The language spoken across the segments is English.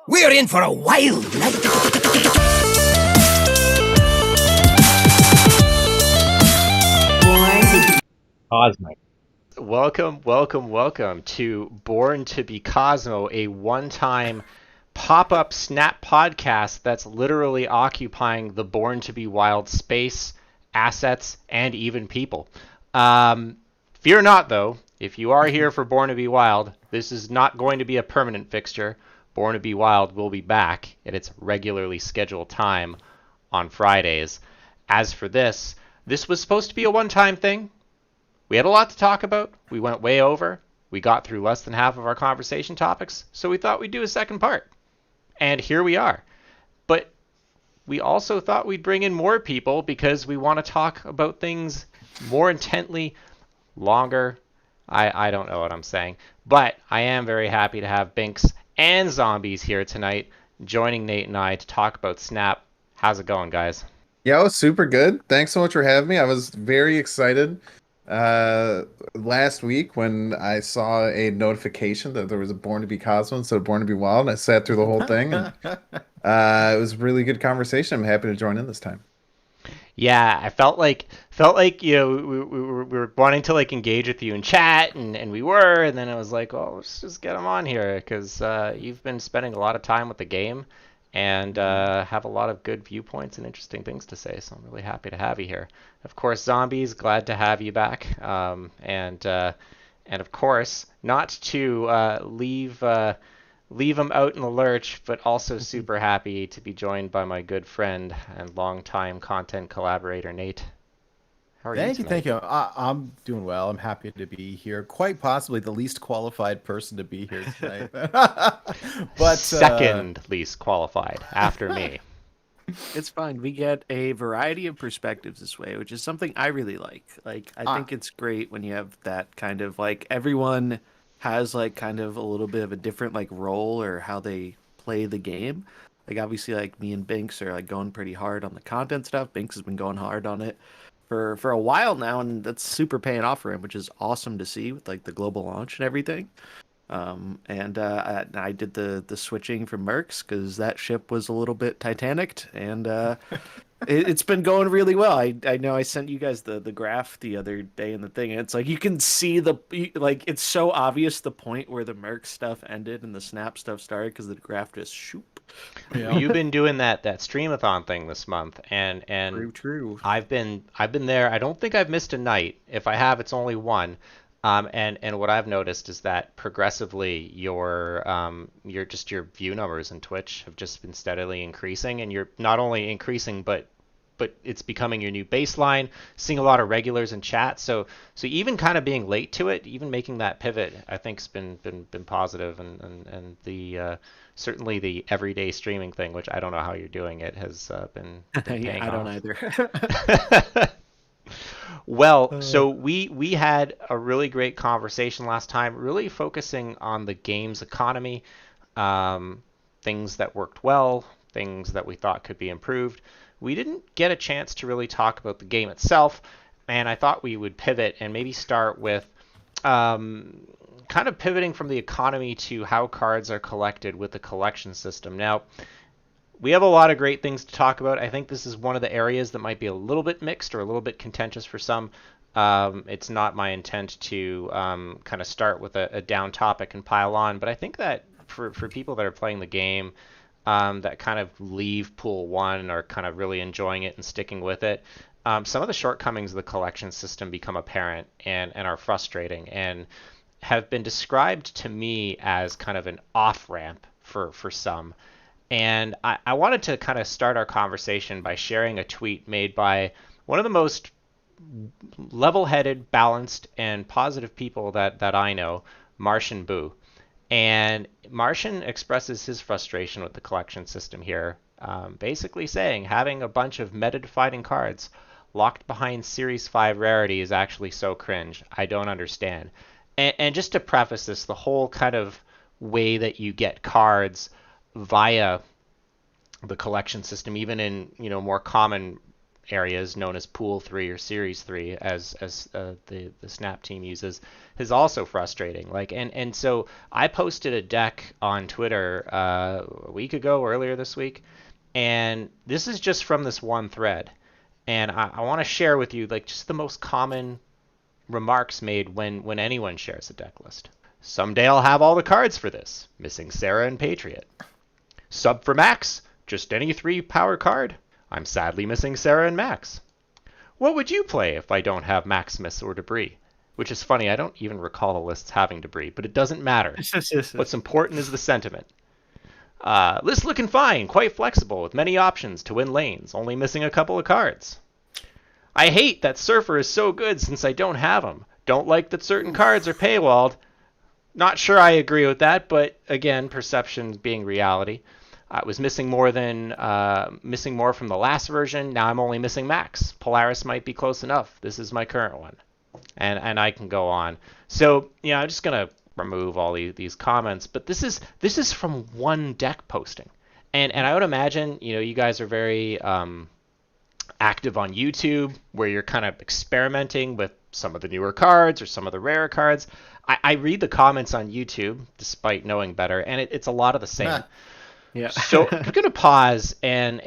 We're in for a wild night. Cosmo. Welcome to Born to be Cosmo, a one-time pop-up snap podcast that's literally occupying the Born to be Wild space, assets, and even people. Fear not, though. If you are here for Born to be Wild, this is not going to be a permanent fixture. Born to be Wild will be back at its regularly scheduled time on Fridays. As for this was supposed to be a one-time thing. We had a lot to talk about. We went way over. We got through less than half of our conversation topics, so we thought we'd do a second part. And here we are. But we also thought we'd bring in more people because we want to talk about things more intently, longer. I don't know what I'm saying. But I am very happy to have Bynx and Zombies here tonight, joining Nate and I to talk about Snap. How's it going, guys? Yeah, it was super good. Thanks so much for having me. I was very excited last week when I saw a notification that there was a Born to be Cosmo instead of Born to be Wild, and I sat through the whole thing, and it was a really good conversation. I'm happy to join in this time. Yeah, I felt like we were wanting to like engage with you in chat, and we were, and then I was like, well, let's just get him on here because you've been spending a lot of time with the game and have a lot of good viewpoints and interesting things to say. So I'm really happy to have you here. Of course, Zombies, glad to have you back, and of course, not to leave him out in the lurch, but also super happy to be joined by my good friend and longtime content collaborator, Nate. How are you tonight? Thank you. I'm doing well. I'm happy to be here. Quite possibly the least qualified person to be here tonight. But second least qualified after me. It's fine. We get a variety of perspectives this way, which is something I really like. I think it's great when you have that kind of like everyone has like kind of a little bit of a different like role or how they play the game. Like obviously like me and Bynx are like going pretty hard on the content stuff. Bynx has been going hard on it for a while now, and that's super paying off for him, which is awesome to see with like the global launch and everything. I did the switching from Mercs because that ship was a little bit Titanic, and it's been going really well. I know I sent you guys the graph the other day in the thing, and it's like you can see like it's so obvious the point where the Merc stuff ended and the Snap stuff started because the graph just shoop. Yeah. You've been doing that streamathon thing this month, and True. I've been there. I don't think I've missed a night. If I have, it's only one. And what I've noticed is that progressively your view numbers in Twitch have just been steadily increasing, and you're not only increasing, but it's becoming your new baseline. Seeing a lot of regulars in chat, so even kind of being late to it, even making that pivot, I think's been positive, and the certainly the everyday streaming thing, which I don't know how you're doing it, has been paying Yeah, I don't off. either. Well, so we had a really great conversation last time, really focusing on the game's economy, things that worked well, things that we thought could be improved. We didn't get a chance to really talk about the game itself, and I thought we would pivot and maybe start with kind of pivoting from the economy to how cards are collected with the collection system. Now, we have a lot of great things to talk about. I think this is one of the areas that might be a little bit mixed or a little bit contentious for some. It's not my intent to kind of start with a down topic and pile on, but I think that for people that are playing the game, that kind of leave pool one and are kind of really enjoying it and sticking with it, some of the shortcomings of the collection system become apparent and are frustrating and have been described to me as kind of an off-ramp for some. And I wanted to kind of start our conversation by sharing a tweet made by one of the most level-headed, balanced, and positive people that I know, Martian Boo. And Martian expresses his frustration with the collection system here, basically saying having a bunch of meta-defining cards locked behind Series 5 rarity is actually so cringe. I don't understand. And just to preface this, the whole kind of way that you get cards via the collection system, even in more common areas known as Pool 3 or Series 3, as the Snap team uses, is also frustrating. Like, and so I posted a deck on Twitter a week ago, earlier this week, and this is just from this one thread. And I want to share with you like just the most common remarks made when anyone shares a deck list. Someday I'll have all the cards for this. Missing Sarah and Patriot. Sub for Max? Just any 3 power card? I'm sadly missing Sarah and Max. What would you play if I don't have Maximus or Debris? Which is funny, I don't even recall the lists having Debris, but it doesn't matter. What's important is the sentiment. List looking fine, quite flexible, with many options to win lanes, only missing a couple of cards. I hate that Surfer is so good since I don't have him. Don't like that certain cards are paywalled. Not sure I agree with that, but again, perception being reality. I was missing more from the last version. Now I'm only missing Max. Polaris might be close enough. This is my current one, and I can go on. So I'm just gonna remove all these comments, but this is from one deck posting, and I would imagine you guys are very active on YouTube, where you're kind of experimenting with some of the newer cards or some of the rarer cards. I read the comments on YouTube, despite knowing better, and it's a lot of the same. Yeah. So I'm going to pause and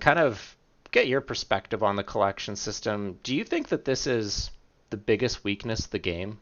kind of get your perspective on the collection system. Do you think that this is the biggest weakness of the game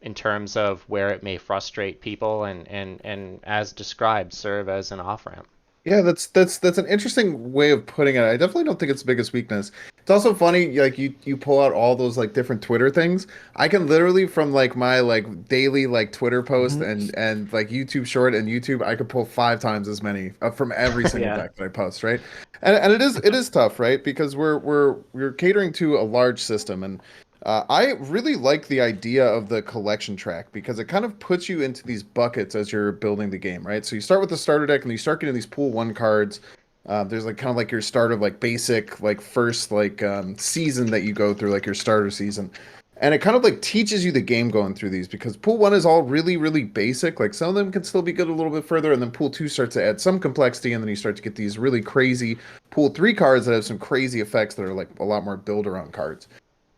in terms of where it may frustrate people and as described, serve as an off-ramp? Yeah, that's an interesting way of putting it. I definitely don't think it's the biggest weakness. It's also funny, like you pull out all those like different Twitter things. I can literally from like my like daily like Twitter post and like YouTube short and YouTube, I could pull 5 times as many from every single deck that I post, right? And it is tough, right? Because we're catering to a large system, and I really like the idea of the collection track because it kind of puts you into these buckets as you're building the game, right? So you start with the starter deck and you start getting these pool 1 cards. There's like kind of like your start of like basic, like first like season that you go through, like your starter season. And it kind of like teaches you the game going through these because pool 1 is all really, really basic. Like some of them can still be good a little bit further. And then pool 2 starts to add some complexity. And then you start to get these really crazy pool 3 cards that have some crazy effects that are like a lot more builder on cards.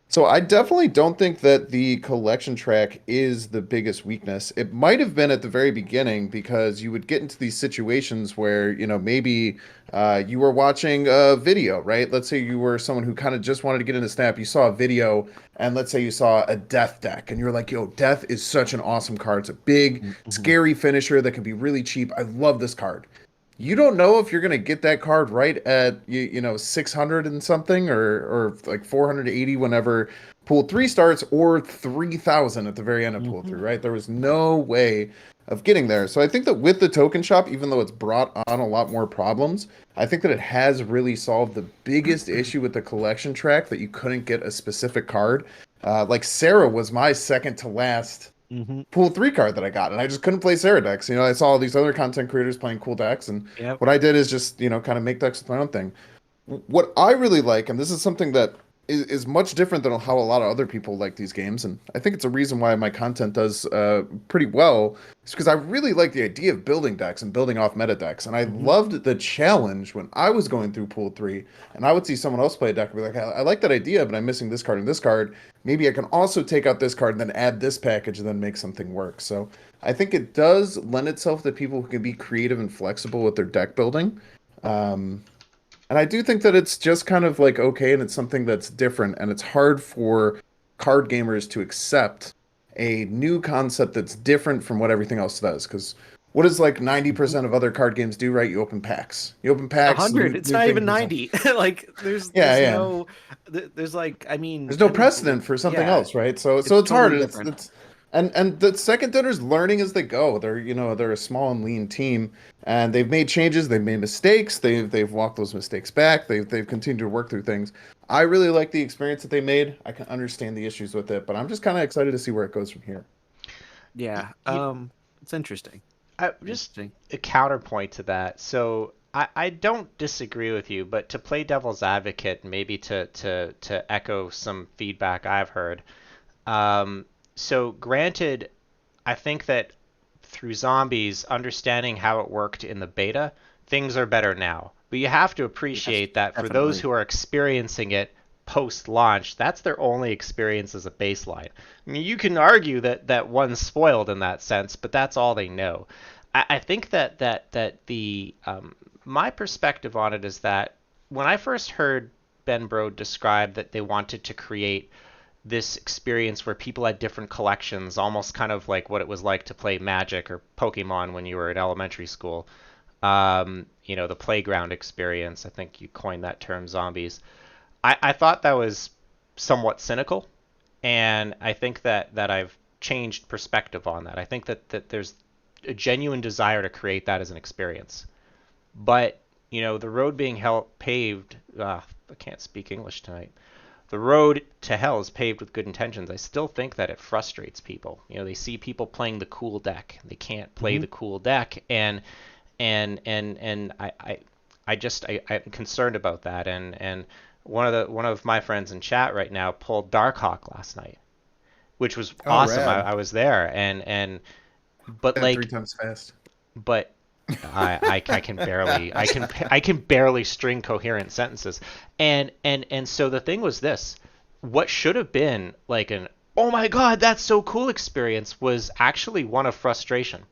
So I definitely don't think that the collection track is the biggest weakness. It might have been at the very beginning because you would get into these situations where, maybe you were watching a video, right? Let's say you were someone who kind of just wanted to get into Snap. You saw a video, and let's say you saw a Death deck, and you're like, yo, Death is such an awesome card. It's a big, scary finisher that can be really cheap. I love this card. You don't know if you're going to get that card right at 600 and something or like 480 whenever pool 3 starts, or 3000 at the very end of pool 3, right? There was no way of getting there. So I think that with the token shop, even though it's brought on a lot more problems, I think that it has really solved the biggest issue with the collection track, that you couldn't get a specific card. Like Sarah was my second to last pool 3 card that I got, and I just couldn't play Sarah decks. I saw all these other content creators playing cool decks, and what I did is just kind of make decks with my own thing. What I really like, and this is something that is much different than how a lot of other people like these games, and I think it's a reason why my content does pretty well, is because I really like the idea of building decks and building off meta decks, and I loved the challenge when I was going through pool 3 and I would see someone else play a deck and be like, I like that idea, but I'm missing this card and this card. Maybe I can also take out this card and then add this package and then make something work. So I think it does lend itself to people who can be creative and flexible with their deck building. And I do think that it's just kind of like okay, and it's something that's different, and it's hard for card gamers to accept a new concept that's different from what everything else does. Because what does like 90% of other card games do, right? You open packs. 100. It's not even 90. Like there's no, there's like, I mean, there's no precedent for something else, right? So it's hard. It's and the second donors learning as they go. They're a small and lean team, and they've made changes. They've made mistakes. They've walked those mistakes back. They've continued to work through things. I really like the experience that they made. I can understand the issues with it, but I'm just kind of excited to see where it goes from here. Yeah, it's interesting. Just a counterpoint to that. So I don't disagree with you, but to play devil's advocate, maybe to echo some feedback I've heard. So granted, I think that through Zombies, understanding how it worked in the beta, things are better now. But you have to appreciate that for those definitely. who are experiencing it post-launch, that's their only experience as a baseline. I mean, you can argue that one's spoiled in that sense, but that's all they know. I think that the my perspective on it is that when I first heard Ben Brode describe that they wanted to create this experience where people had different collections, almost kind of like what it was like to play Magic or Pokemon when you were in elementary school. The playground experience. I think you coined that term, zombies. I thought that was somewhat cynical, and I think that I've changed perspective on that. I think that there's a genuine desire to create that as an experience. But, the road being paved, I can't speak English tonight. The road to hell is paved with good intentions. I still think that it frustrates people. They see people playing the cool deck. They can't play the cool deck, and I'm concerned about that. And one of my friends in chat right now pulled Darkhawk last night, which was awesome. rad. I was there, but Said 3 times fast. but I can barely string coherent sentences, and so the thing was this: what should have been like an oh my god that's so cool experience was actually one of frustration.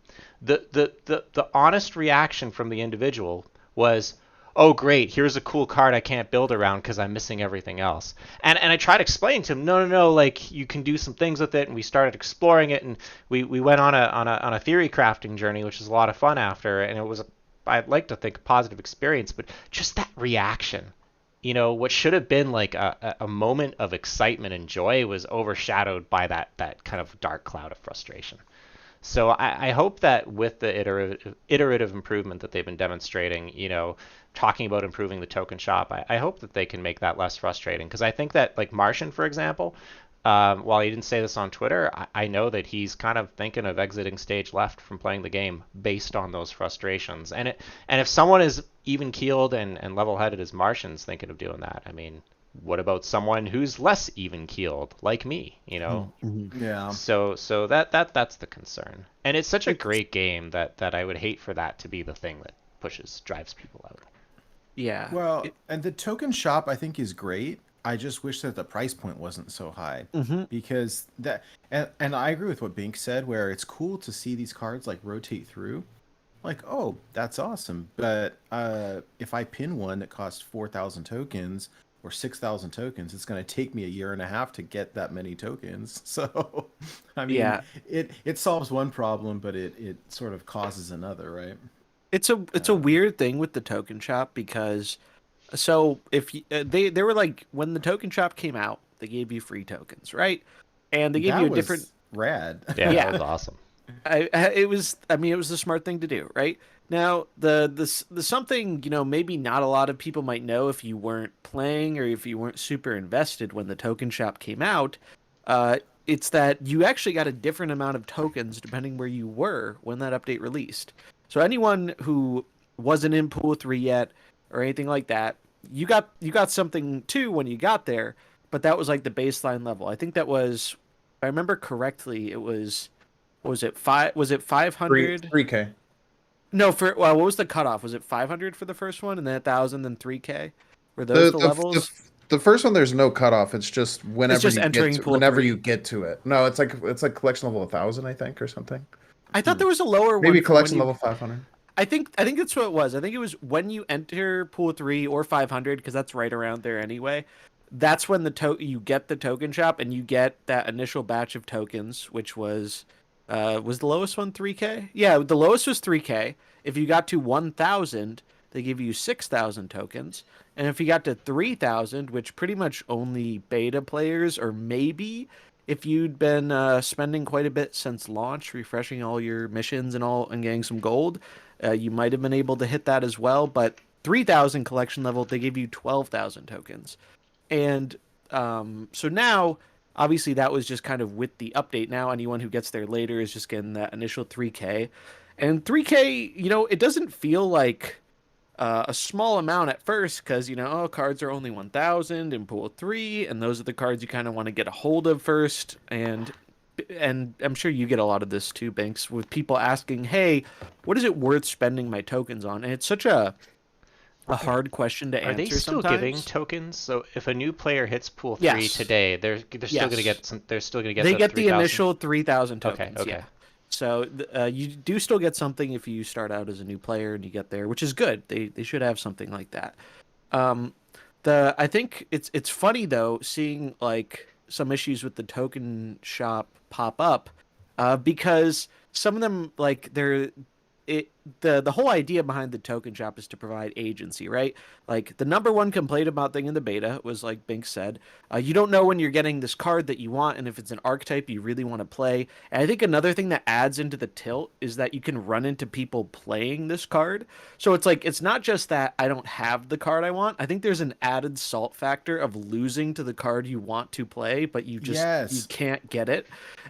The honest reaction from the individual was, oh great, here's a cool card I can't build around because I'm missing everything else. And I tried explaining to him, no, like you can do some things with it, and we started exploring it, and we went on a theory crafting journey, which was a lot of fun after, and it was I'd like to think a positive experience, but just that reaction. What should have been like a moment of excitement and joy was overshadowed by that kind of dark cloud of frustration. So I hope that with the iterative improvement that they've been demonstrating, talking about improving the token shop, I hope that they can make that less frustrating. Because I think that, like Martian, for example, while he didn't say this on Twitter, I know that he's kind of thinking of exiting stage left from playing the game based on those frustrations. And if someone is even keeled and level headed as Martian's thinking of doing that, I mean, what about someone who's less even keeled like me, Yeah. So that's the concern. And it's such a great game that I would hate for that to be the thing that drives people out. Yeah. Well, and the token shop I think is great. I just wish that the price point wasn't so high, because and I agree with what Bink said, where it's cool to see these cards like rotate through. Like, oh, that's awesome. But if I pin one that costs 4,000 tokens or 6,000 tokens, it's going to take me a year and a half to get that many tokens. So, I mean, Yeah. it solves one problem, but it sort of causes another, right? It's a weird thing with the token shop because so if they were like when the token shop came out, they gave you free tokens, right? And they gave That you a was different rad. Yeah, Yeah. that was awesome. it was the smart thing to do, right? Now the something, maybe not a lot of people might know if you weren't playing or if you weren't super invested when the token shop came out, it's that you actually got a different amount of tokens depending where you were when that update released. So anyone who wasn't in pool 3 yet or anything like that, you got something too when you got there, but that was like the baseline level. I think that was, if I remember correctly, it was, what was it, 500? 3K. No, what was the cutoff? Was it 500 for the first one and then 1,000 then 3K? Were those the levels? The first one, there's no cutoff. It's just whenever just entering pool whenever 3. you get to it. No, it's like collection level 1,000, I think, or something. I thought there was a lower one. Maybe for collection when you- level 500. I think that's what it was. I think it was when you enter pool 3 or 500, because that's right around there anyway. That's when you get the token shop and you get that initial batch of tokens, which was the lowest one 3K? Yeah, the lowest was 3K. If you got to 1,000, they give you 6,000 tokens. And if you got to 3,000, which pretty much only beta players, or maybe if you'd been spending quite a bit since launch, refreshing all your missions and getting some gold, you might have been able to hit that as well. But 3,000 collection level, they give you 12,000 tokens. And so now, obviously, that was just kind of with the update. Now anyone who gets there later is just getting that initial 3K. And 3K, it doesn't feel like a small amount at first because, cards are only 1,000 in pool 3, and those are the cards you kind of want to get a hold of first. And I'm sure you get a lot of this too, Banks, with people asking, hey, what is it worth spending my tokens on? And it's such a a hard question to Are answer they still sometimes. giving tokens? So if a new player hits pool 3 Yes. today, they're still going to Yes. get some. They're still going to get They the get the 3,000? initial 3,000 Okay, tokens. okay. Yeah. So you do still get something if you start out as a new player and you get there, which is good. They should have something like that. I think it's funny though seeing like some issues with the token shop pop up, because some of them like the whole idea behind the token shop is to provide agency, right? Like the number one complaint about thing in the beta was like Bink said, you don't know when you're getting this card that you want, and if it's an archetype you really want to play. And I think another thing that adds into the tilt is that you can run into people playing this card. So it's like it's not just that I don't have the card I want. I think there's an added salt factor of losing to the card you want to play, but you just you can't get it.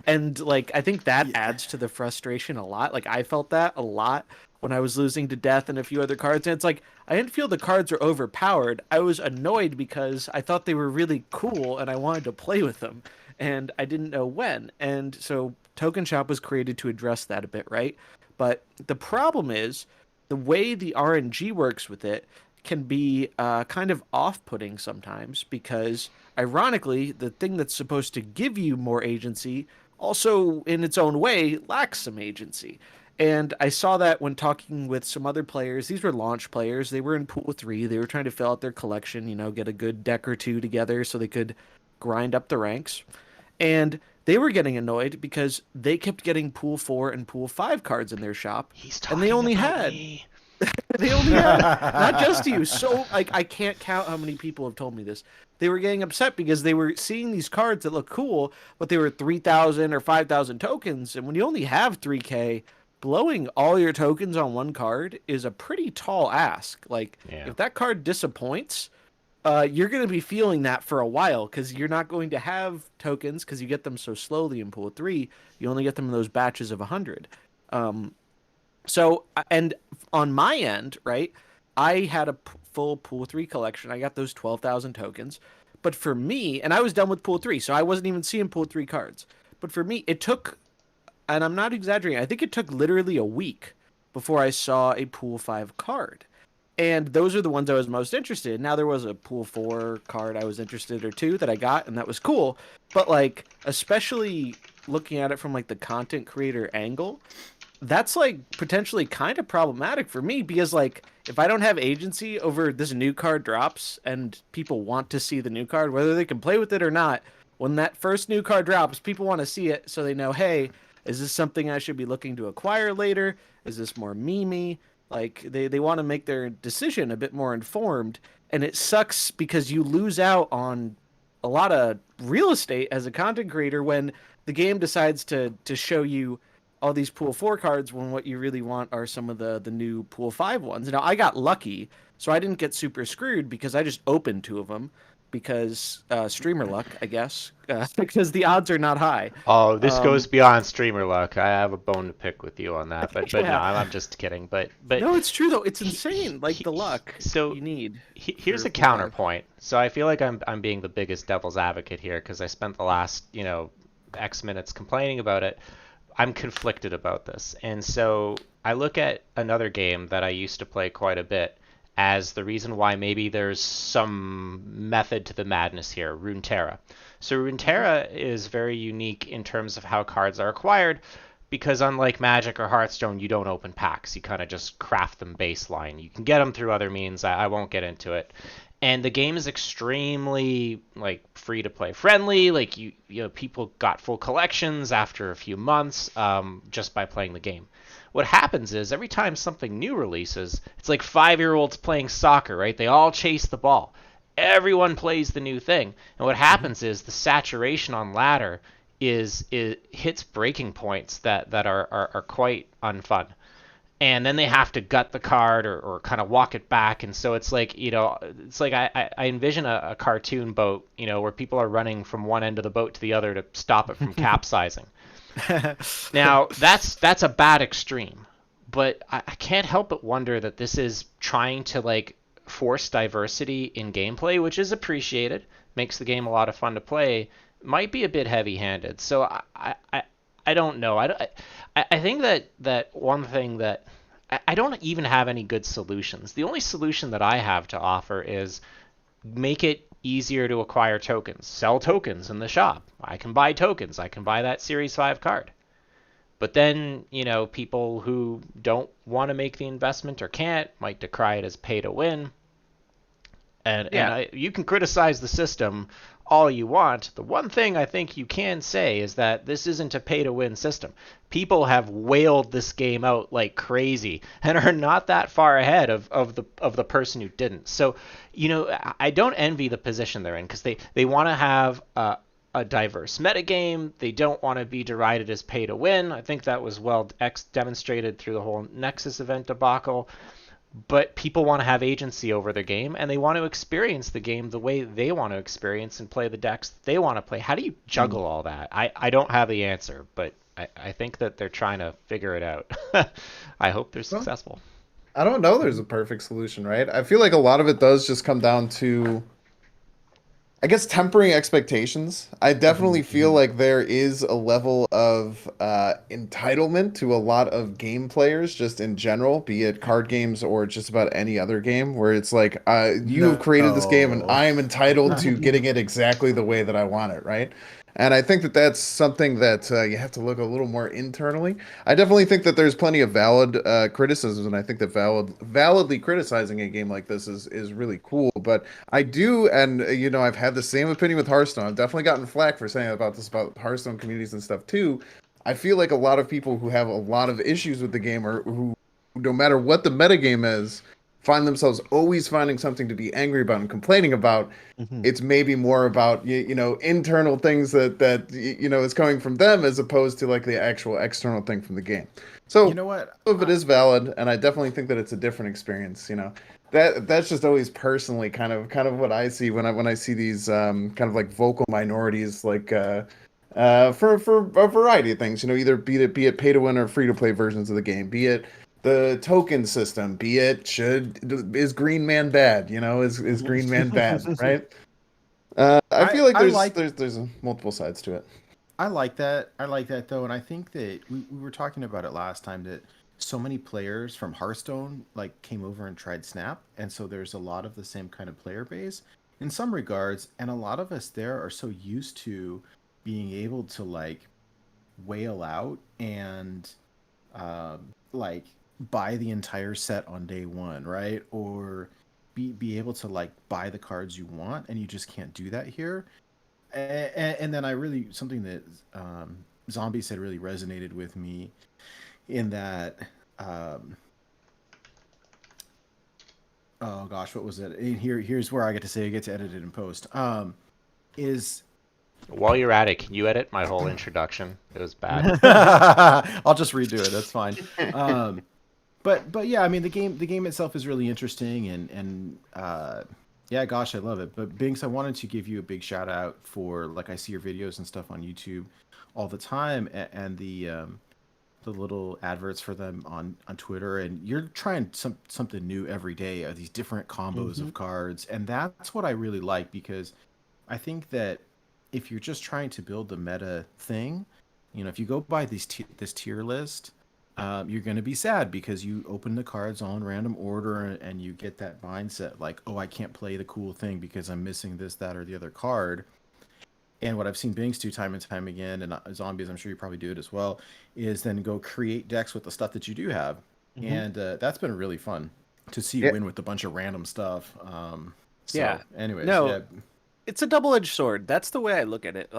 And like I think that adds to the frustration a lot. Like I felt that a lot when I was losing to Death and a few other cards. And it's like, I didn't feel the cards were overpowered. I was annoyed because I thought they were really cool and I wanted to play with them. And I didn't know when. And so Token Shop was created to address that a bit, right? But the problem is the way the RNG works with it can be kind of off-putting sometimes because, ironically, the thing that's supposed to give you more agency also, in its own way, lacks some agency. And I saw that when talking with some other players. These were launch players. They were in Pool 3. They were trying to fill out their collection, get a good deck or two together so they could grind up the ranks. And they were getting annoyed because they kept getting Pool 4 and Pool 5 cards in their shop. And they only had... they only had... Not just you. So, like, I can't count how many people have told me this. They were getting upset because they were seeing these cards that look cool, but they were 3,000 or 5,000 tokens. And when you only have 3K... blowing all your tokens on one card is a pretty tall ask. Like, if that card disappoints, you're going to be feeling that for a while because you're not going to have tokens because you get them so slowly in Pool 3. You only get them in those batches of 100. So, and on my end, right, I had a full Pool 3 collection. I got those 12,000 tokens. But for me, and I was done with Pool 3, so I wasn't even seeing Pool 3 cards. But for me, it took... and I'm not exaggerating, I think it took literally a week before I saw a Pool 5 card. And those are the ones I was most interested in. Now, there was a Pool 4 card I was interested or two that I got, and that was cool. But, like, especially looking at it from, like, the content creator angle, that's, like, potentially kind of problematic for me. Because, like, if I don't have agency over this new card drops and people want to see the new card, whether they can play with it or not, when that first new card drops, people want to see it so they know, hey... is this something I should be looking to acquire later? Is this more memey? Like, they want to make their decision a bit more informed. And it sucks because you lose out on a lot of real estate as a content creator when the game decides to show you all these Pool 4 cards when what you really want are some of the new Pool 5 ones. Now, I got lucky, so I didn't get super screwed because I just opened 2 of them. Because streamer luck, I guess, because the odds are not high. Oh, this goes beyond streamer luck. I have a bone to pick with you on that, but no, I'm just kidding. But no, it's true though. It's insane, like the luck you need. Here's a counterpoint. So I feel like I'm being the biggest devil's advocate here because I spent the last X minutes complaining about it. I'm conflicted about this, and so I look at another game that I used to play quite a bit as the reason why maybe there's some method to the madness here, Runeterra. So Runeterra is very unique in terms of how cards are acquired, because unlike Magic or Hearthstone, you don't open packs. You kind of just craft them baseline. You can get them through other means. I won't get into it. And the game is extremely free to play friendly. Like you people got full collections after a few months just by playing the game. What happens is every time something new releases, it's like 5-year-olds playing soccer, right? They all chase the ball. Everyone plays the new thing. And what happens is the saturation on ladder it hits breaking points that are quite unfun. And then they have to gut the card or kind of walk it back. And so it's like, it's like I envision a cartoon boat, where people are running from one end of the boat to the other to stop it from capsizing. Now, that's a bad extreme, but I can't help but wonder that this is trying to force diversity in gameplay, which is appreciated, makes the game a lot of fun to play, might be a bit heavy-handed. So I don't know. I think that one thing that I don't even have any good solutions. The only solution that I have to offer is make it easier to acquire tokens. Sell tokens in the shop. I can buy tokens. I can buy that Series 5 card. But then, people who don't want to make the investment or can't might decry it as pay to win. And you can criticize the system all you want. The one thing I think you can say is that this isn't a pay-to-win system. People have whaled this game out like crazy and are not that far ahead of the person who didn't. So, I don't envy the position they're in because they want to have a diverse metagame. They don't want to be derided as pay-to-win. I think that was well demonstrated through the whole Nexus event debacle. But people want to have agency over their game, and they want to experience the game the way they want to experience and play the decks they want to play. How do you juggle all that? I don't have the answer, but I think that they're trying to figure it out. I hope they're successful. I don't know there's a perfect solution, right? I feel like a lot of it does just come down to, I guess, tempering expectations. I definitely feel like there is a level of entitlement to a lot of game players just in general, be it card games or just about any other game, where it's like, you've created this game and I am entitled to getting it exactly the way that I want it, right? And I think that that's something that you have to look a little more internally. I definitely think that there's plenty of valid criticisms, and I think that validly criticizing a game like this is really cool. But I do, and I've had the same opinion with Hearthstone. I've definitely gotten flack for saying about Hearthstone communities and stuff too. I feel like a lot of people who have a lot of issues with the game, or who, no matter what the metagame is, find themselves always finding something to be angry about and complaining about. It's maybe more about internal things that is coming from them, as opposed to like the actual external thing from the game. So you know what, some of it is valid, and I definitely think that it's a different experience. That's just always personally kind of what I see when I see these kind of like vocal minorities, like for a variety of things. Either be it pay to win or free to play versions of the game, be it the token system, be it is Green Man bad? Is Green Man bad? Right? I feel like there's multiple sides to it. I like that. I like that though, and I think that we were talking about it last time, that so many players from Hearthstone came over and tried Snap, and so there's a lot of the same kind of player base in some regards, and a lot of us there are so used to being able to wail out and buy the entire set on day one, right? Or be able to buy the cards you want, and you just can't do that here. And then something that Zombie said really resonated with me, in that oh gosh, what was it? Here's where I get to say it gets edited in post. Is While you're at it, can you edit my whole introduction? It was bad. I'll just redo it. That's fine. But yeah, I mean the game itself is really interesting, and yeah, gosh, I love it. But Bynx, I wanted to give you a big shout out for, I see your videos and stuff on YouTube all the time, and the little adverts for them on Twitter, and you're trying something new every day, these different combos of cards, and that's what I really like, because I think that if you're just trying to build the meta thing, if you go by this tier list, you're going to be sad because you open the cards all in random order, and you get that mindset oh, I can't play the cool thing because I'm missing this, that, or the other card. And what I've seen Bynx do time and time again, and Zombies, I'm sure you probably do it as well, is then go create decks with the stuff that you do have. And that's been really fun to see win with a bunch of random stuff. Anyways, it's a double-edged sword. That's the way I look at it.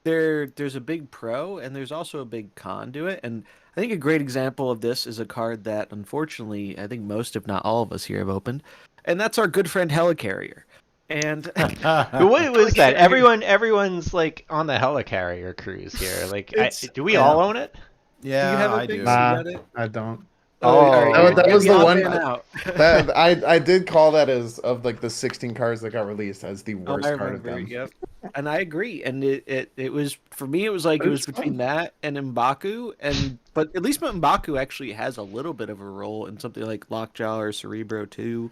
There's a big pro and there's also a big con to it. And I think a great example of this is a card that, unfortunately, I think most, if not all of us here have opened, and that's our good friend Helicarrier. And what was that? Everyone's on the Helicarrier cruise here. Do we all own it? Yeah, I do. I don't. Oh, that was the one out. that I did call that as of the 16 cards that got released as the worst card of them. Yep. And I agree. And it was, for me, it was it was between that and M'Baku, but at least M'Baku actually has a little bit of a role in something like Lockjaw or Cerebro too.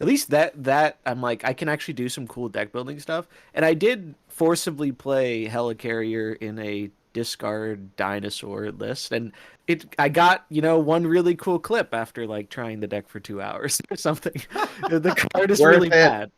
At least that I'm I can actually do some cool deck building stuff. And I did forcibly play Helicarrier in a discard dinosaur list, and I got, one really cool clip after like trying the deck for 2 hours or something. The card is Worth really it. bad.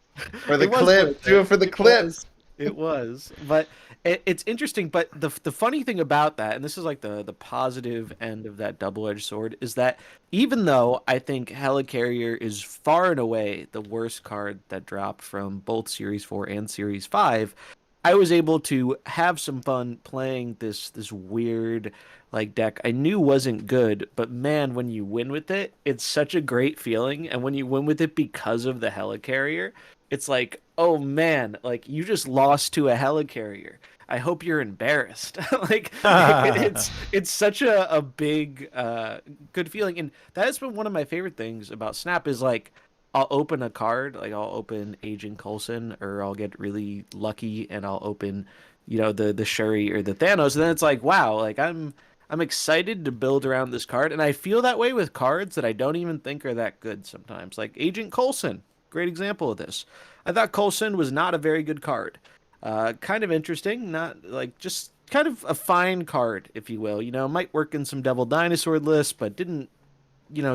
For the It was clip. worth Do it. it for the It clip. was. It was. But it's interesting. But the funny thing about that, and this is like the positive end of that double-edged sword, is that even though I think Helicarrier is far and away the worst card that dropped from both Series 4 and Series 5, I was able to have some fun playing this weird like deck I knew wasn't good, but man, when you win with it, it's such a great feeling. And when you win with it because of the Helicarrier, it's like, oh man, like you just lost to a Helicarrier. I hope you're embarrassed. Like it's such a big good feeling, and that has been one of my favorite things about Snap is like I'll open a card, like I'll open Agent Coulson, or I'll get really lucky and I'll open, the Shuri or the Thanos, and then it's like, wow, like I'm excited to build around this card, and I feel that way with cards that I don't even think are that good sometimes. Like Agent Coulson, great example of this. I thought Coulson was not a very good card. Kind of interesting, not like just kind of a fine card, if you will. Might work in some Devil Dinosaur lists, but didn't,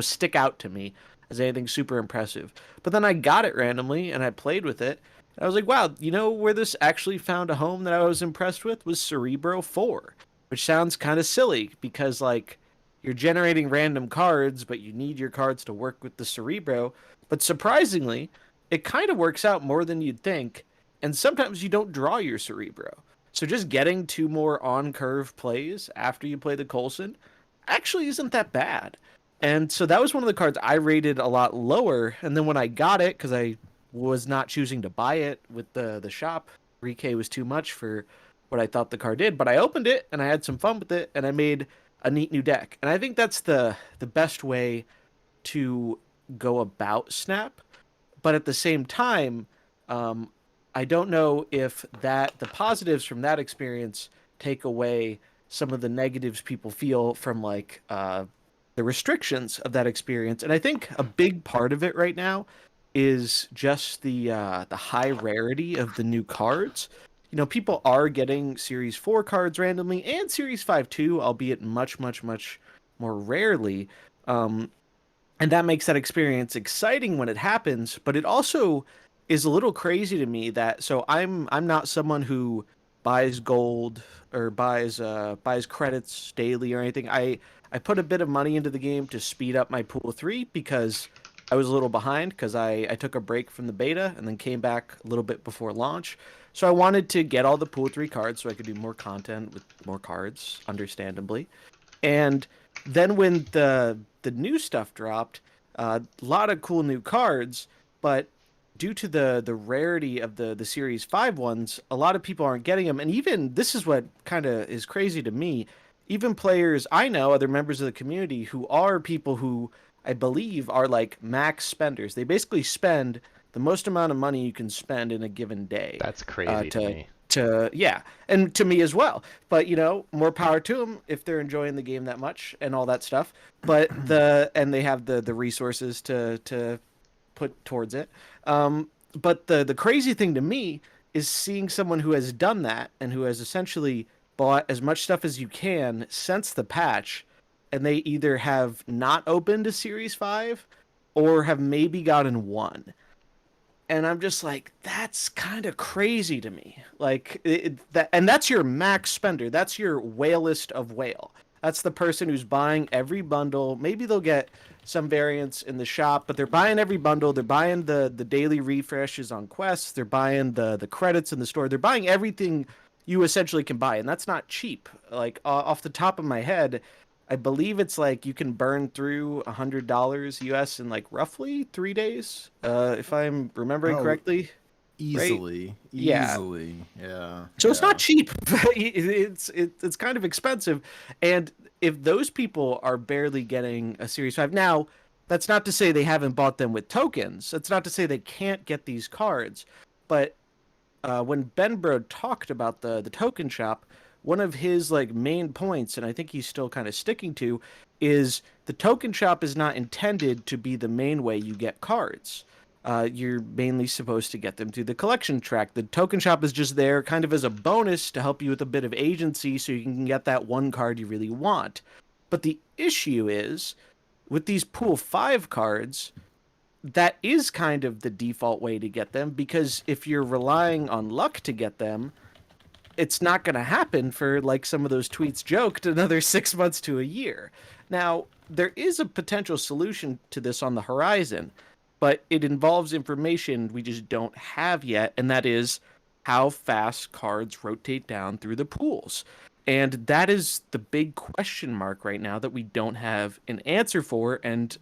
stick out to me as anything super impressive. But then I got it randomly and I played with it. And I was like, wow, where this actually found a home that I was impressed with was Cerebro 4, which sounds kind of silly because, like, you're generating random cards, but you need your cards to work with the Cerebro. But surprisingly, it kind of works out more than you'd think. And sometimes you don't draw your Cerebro. So just getting 2 more on-curve plays after you play the Coulson actually isn't that bad. And so that was one of the cards I rated a lot lower. And then when I got it, because I was not choosing to buy it with the shop, 3K was too much for what I thought the card did. But I opened it and I had some fun with it and I made a neat new deck. And I think that's the best way to go about Snap. But at the same time, I don't know if the positives from that experience take away some of the negatives people feel from like the restrictions of that experience. And I think a big part of it right now is just the high rarity of the new cards. People are getting Series 4 cards randomly and Series 5 too, albeit much, much, much more rarely. And that makes that experience exciting when it happens, but it also is a little crazy to me that I'm not someone who buys gold or buys credits daily or anything. I put a bit of money into the game to speed up my pool 3 because I was a little behind because I took a break from the beta and then came back a little bit before launch. So I wanted to get all the pool 3 cards so I could do more content with more cards, understandably. And then when the new stuff dropped, a lot of cool new cards, but due to the rarity of the Series 5 ones, a lot of people aren't getting them. And even, this is what kind of is crazy to me, even players I know, other members of the community, who are people who I believe are like max spenders. They basically spend the most amount of money you can spend in a given day. That's crazy to me. Yeah, and to me as well. But more power to them if they're enjoying the game that much and all that stuff. But and they have the resources to put towards it. But the crazy thing to me is seeing someone who has done that and who has essentially bought as much stuff as you can since the patch, and they either have not opened a Series 5 or have maybe gotten one. And I'm just like, that's kind of crazy to me. Like, and that's your max spender. That's your whalest of whale. That's the person who's buying every bundle. Maybe they'll get some variants in the shop, but they're buying every bundle. They're buying the daily refreshes on quests. They're buying the credits in the store. They're buying everything you essentially can buy, and that's not cheap. Like, off the top of my head, I believe it's like you can burn through $100 US in like roughly 3 days, if I'm remembering correctly. Easily, right? Yeah. So it's not cheap. It's kind of expensive, and if those people are barely getting a Series 5 now, that's not to say they haven't bought them with tokens. That's not to say they can't get these cards, but when Ben Bro talked about the token shop, one of his like main points, and I think he's still kind of sticking to, is the token shop is not intended to be the main way you get cards. You're mainly supposed to get them through the collection track. The token shop is just there kind of as a bonus to help you with a bit of agency so you can get that one card you really want. But the issue is with these pool 5 cards, that is kind of the default way to get them, because if you're relying on luck to get them, it's not going to happen for, like some of those tweets joked, another 6 months to a year. Now, there is a potential solution to this on the horizon, but it involves information we just don't have yet, and that is how fast cards rotate down through the pools. And that is the big question mark right now that we don't have an answer for. And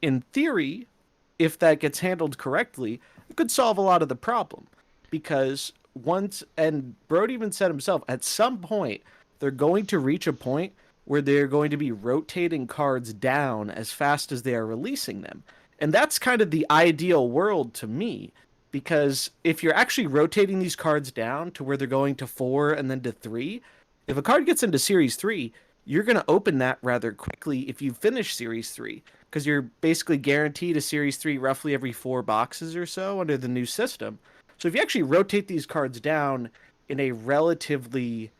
in theory, if that gets handled correctly, it could solve a lot of the problem. Because once, and Brody even said himself, at some point, they're going to reach a point where they're going to be rotating cards down as fast as they are releasing them. And that's kind of the ideal world to me, because if you're actually rotating these cards down to where they're going to 4 and then to 3, if a card gets into Series 3, you're going to open that rather quickly if you finish Series 3, because you're basically guaranteed a Series 3 roughly every 4 boxes or so under the new system. So if you actually rotate these cards down in a relatively,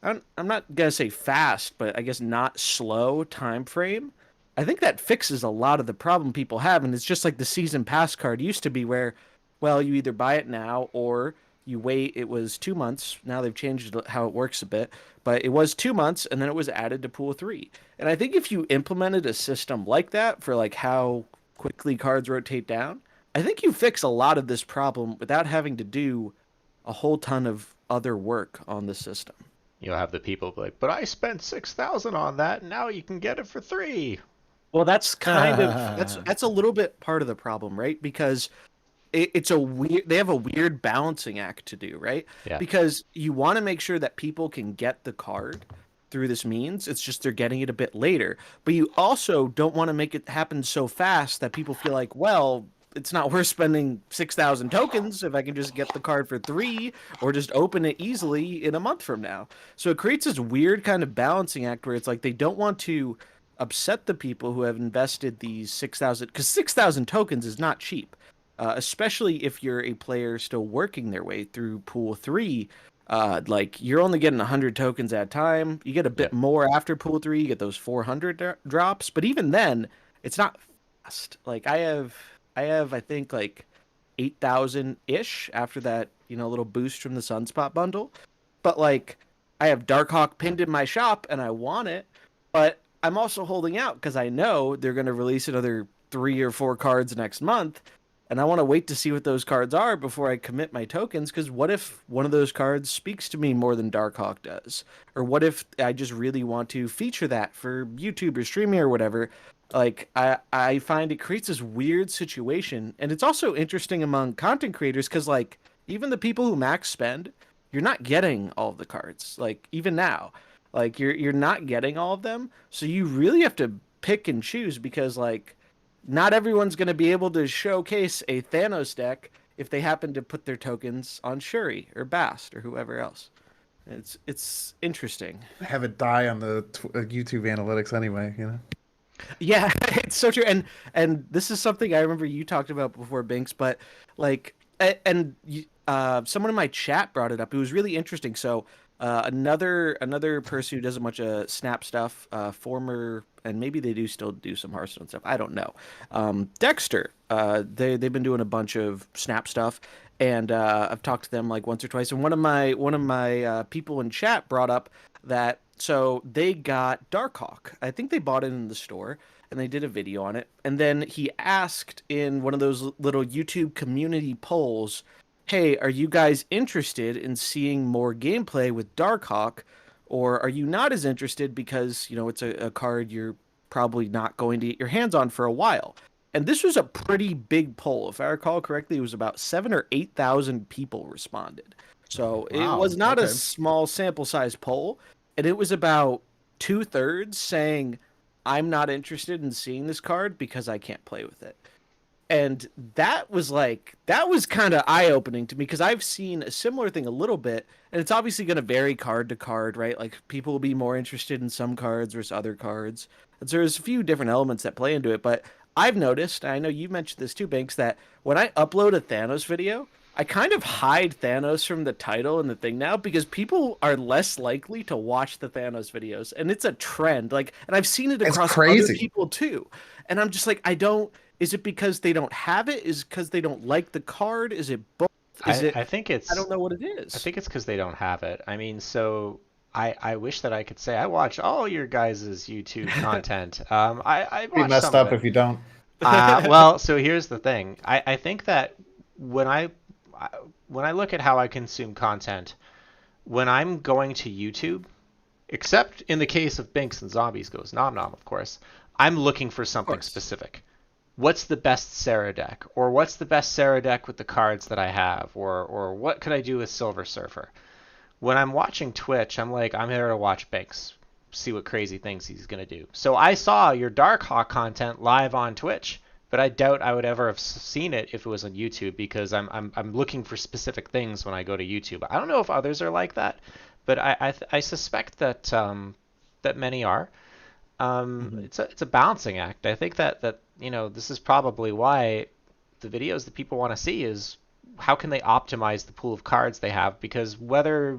I'm not going to say fast, but I guess not slow time frame, I think that fixes a lot of the problem people have. And it's just like the season pass card used to be, where, well, you either buy it now or you wait. It was 2 months. Now they've changed how it works a bit, but it was 2 months and then it was added to pool 3. And I think if you implemented a system like that for like how quickly cards rotate down, I think you fix a lot of this problem without having to do a whole ton of other work on the system. You'll have the people be like, but I spent 6,000 on that, and now you can get it for 3. Well, that's kind of that's a little bit part of the problem, right? Because it's a weird, they have a weird balancing act to do, right? Yeah. Because you want to make sure that people can get the card through this means. It's just they're getting it a bit later. But you also don't want to make it happen so fast that people feel like, well, it's not worth spending 6,000 tokens if I can just get the card for 3 or just open it easily in a month from now. So it creates this weird kind of balancing act where it's like they don't want to upset the people who have invested these 6,000, because 6,000 tokens is not cheap. Especially if you're a player still working their way through pool 3. Like you're only getting 100 tokens at a time. You get a bit more after pool 3. You get those 400 drops, but even then, it's not fast. Like I have I think like 8,000 ish after that, little boost from the Sunspot bundle. But like I have Darkhawk pinned in my shop and I want it, but I'm also holding out because I know they're going to release another 3 or 4 cards next month. And I want to wait to see what those cards are before I commit my tokens, because what if one of those cards speaks to me more than Darkhawk does? Or what if I just really want to feature that for YouTube or streaming or whatever? Like, I find it creates this weird situation. And it's also interesting among content creators because, like, even the people who max spend, you're not getting all of the cards. Like, even now. Like, you're not getting all of them. So you really have to pick and choose because, like, not everyone's going to be able to showcase a Thanos deck if they happen to put their tokens on Shuri or Bast or whoever else. It's interesting. Have it die on the YouTube analytics anyway, Yeah, it's so true. And this is something I remember you talked about before, Bynx, but like, and someone in my chat brought it up. It was really interesting. So another person who does a bunch of Snap stuff, former, and maybe they do still do some Hearthstone stuff, I don't know. Dexter, they've been doing a bunch of Snap stuff, and I've talked to them like once or twice. And one of my people in chat brought up that so they got Darkhawk. I think they bought it in the store, and they did a video on it. And then he asked in one of those little YouTube community polls, hey, are you guys interested in seeing more gameplay with Darkhawk, or are you not as interested because, it's a card you're probably not going to get your hands on for a while? And this was a pretty big poll. If I recall correctly, it was about 7,000 or 8,000 people responded. So It was not a small sample size poll, and it was about 2/3 saying, I'm not interested in seeing this card because I can't play with it. And that was kind of eye-opening to me because I've seen a similar thing a little bit, and it's obviously going to vary card to card, right? Like people will be more interested in some cards versus other cards. And so there's a few different elements that play into it, but I've noticed, and I know you mentioned this too, Bynx, that when I upload a Thanos video, I kind of hide Thanos from the title and the thing now because people are less likely to watch the Thanos videos, and it's a trend. Like, and I've seen it It's across other crazy. people too. And I'm just like, I don't. Is it because they don't have it? Is it because they don't like the card? Is it both? Is it? I think I don't know what it is. I think it's because they don't have it. I mean, so I wish that I could say I watch all your guys' YouTube content. I Be watch messed some of up it. if you don't. Well, so here's the thing. I think that when when I look at how I consume content, when I'm going to YouTube, except in the case of Bynx and Zombies Goes Nom Nom, of course, I'm looking for something specific. What's the best Sarah deck? Or what's the best Sarah deck with the cards that I have? Or what could I do with Silver Surfer? When I'm watching Twitch, I'm like, I'm here to watch Bynx, see what crazy things he's going to do. So I saw your Darkhawk content live on Twitch, but I doubt I would ever have seen it if it was on YouTube because I'm looking for specific things when I go to YouTube. I don't know if others are like that, but I suspect that that many are. It's a balancing act. I think that this is probably why the videos that people want to see is how can they optimize the pool of cards they have, because whether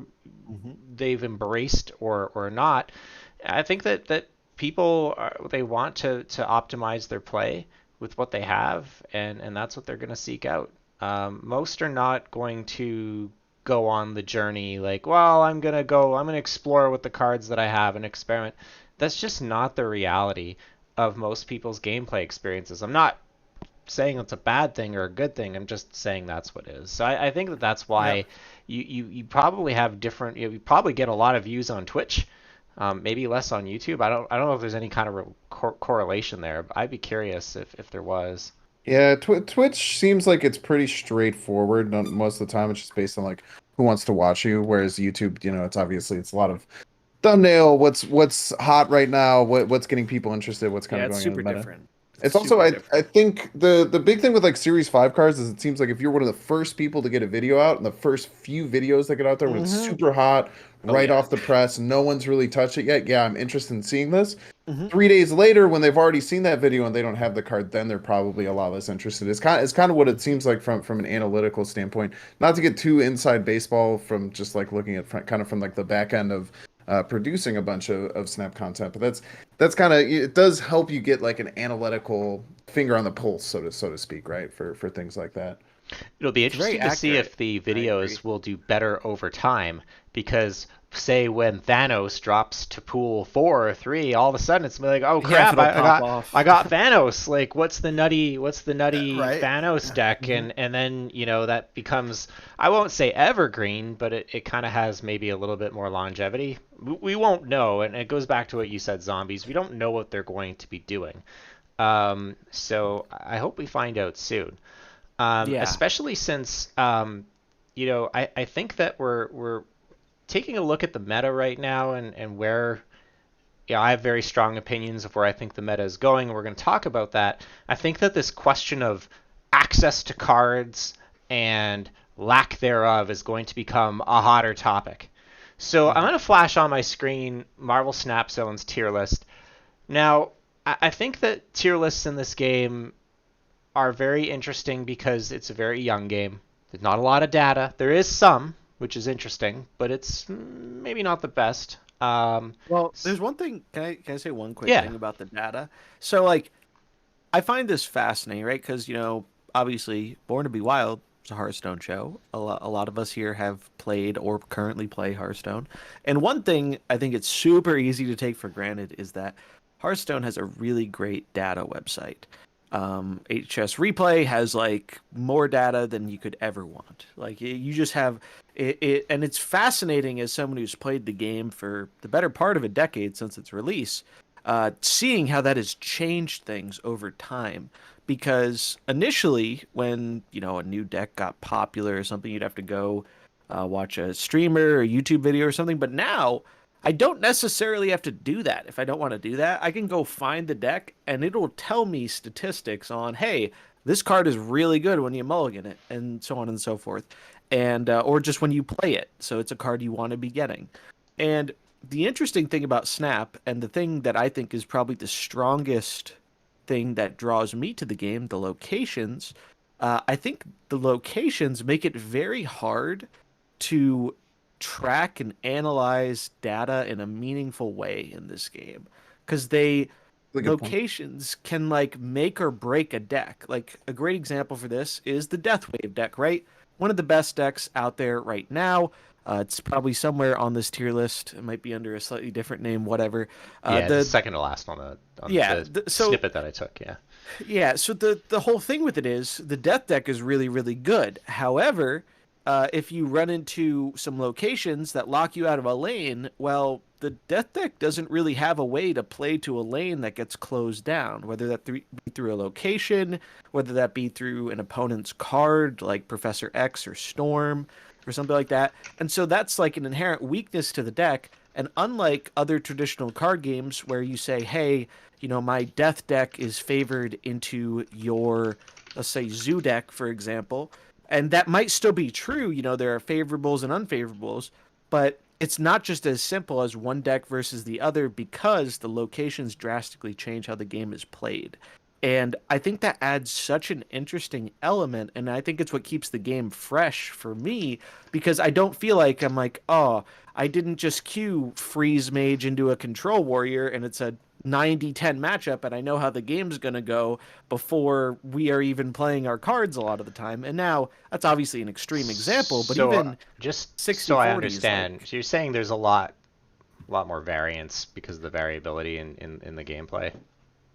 they've embraced or not, I think that people they want to optimize their play with what they have, and that's what they're going to seek out. Most are not going to go on the journey like, well, I'm going to explore with the cards that I have and experiment. That's just not the reality of most people's gameplay experiences. I'm not saying it's a bad thing or a good thing. I'm just saying that's what it is. So I think that's why you probably have different. You probably get a lot of views on Twitch, maybe less on YouTube. I don't know if there's any kind of correlation there. But I'd be curious if there was. Yeah, Twitch seems like it's pretty straightforward. Most of the time, it's just based on like who wants to watch you. Whereas YouTube, it's a lot of thumbnail. What's hot right now? What's getting people interested? What's kind of going on in the meta? Different. It's also I think the big thing with like Series 5 cards is it seems like if you're one of the first people to get a video out and the first few videos that get out there when it's super hot, right off the press, no one's really touched it yet. Yeah, I'm interested in seeing this. 3 days later, when they've already seen that video and they don't have the card, then they're probably a lot less interested. It's kind of what it seems like from an analytical standpoint. Not to get too inside baseball from just like looking at kind of from like the back end of producing a bunch of Snap content, but that's kind of, it does help you get like an analytical finger on the pulse, so to speak, right? For things like that. It'll be interesting to see if the videos will do better over time, because say when Thanos drops to pool 4 or 3, all of a sudden it's like, oh crap, I got Thanos. Like, what's the nutty Thanos deck? And then that becomes, I won't say evergreen, but it kind of has maybe a little bit more longevity. We won't know, and it goes back to what you said, Zombies. We don't know what they're going to be doing. So I hope we find out soon. Especially since I think that we're taking a look at the meta right now and where I have very strong opinions of where I think the meta is going. We're going to talk about that. I think that this question of access to cards and lack thereof is going to become a hotter topic. So I'm going to flash on my screen Marvel Snap Zone's tier list. Now, I think that tier lists in this game are very interesting because it's a very young game. There's not a lot of data. There is some, which is interesting, but it's maybe not the best. Well, there's one thing. Can I say one quick thing about the data? So, like, I find this fascinating, right? Because, obviously, Born to Be Wild is a Hearthstone show. A lot of us here have played or currently play Hearthstone. And one thing I think it's super easy to take for granted is that Hearthstone has a really great data website. HS Replay has like more data than you could ever want. Like you just have it, and it's fascinating as someone who's played the game for the better part of a decade since its release, seeing how that has changed things over time. Because initially, when a new deck got popular or something, you'd have to go watch a streamer or YouTube video or something. But now, I don't necessarily have to do that. If I don't want to do that, I can go find the deck and it'll tell me statistics on, hey, this card is really good when you mulligan it, and so on and so forth. And or just when you play it. So it's a card you want to be getting. And the interesting thing about Snap, and the thing that I think is probably the strongest thing that draws me to the game, the locations, I think the locations make it very hard to track and analyze data in a meaningful way in this game because Really good point. locations can like make or break a deck. Like a great example for this is the Death Wave deck, right? One of the best decks out there right now. It's probably somewhere on this tier list. It might be under a slightly different name, whatever. Yeah, the The second to last on yeah, the so snippet that I took. Yeah. yeah, so the whole thing with it is the death deck is really really good. However, if you run into some locations that lock you out of a lane, well, the death deck doesn't really have a way to play to a lane that gets closed down, whether that be through a location, whether that be through an opponent's card like Professor X or Storm or something like that. And so that's like an inherent weakness to the deck. And unlike other traditional card games where you say, hey, you know, my death deck is favored into your, let's say, zoo deck, for example. And that might still be true. You know, there are favorables and unfavorables, but it's not just as simple as one deck versus the other because the locations drastically change how the game is played. And I think that adds such an interesting element. And I think it's what keeps the game fresh for me because I don't feel like I'm like, oh, I didn't just queue Freeze Mage into a Control Warrior and it's a 90-10 matchup and I know how the game's going to go before we are even playing our cards a lot of the time. And now that's obviously an extreme example, but So, even just 60 so I 40s, understand, like, so you're saying there's a lot more variance because of the variability in the gameplay.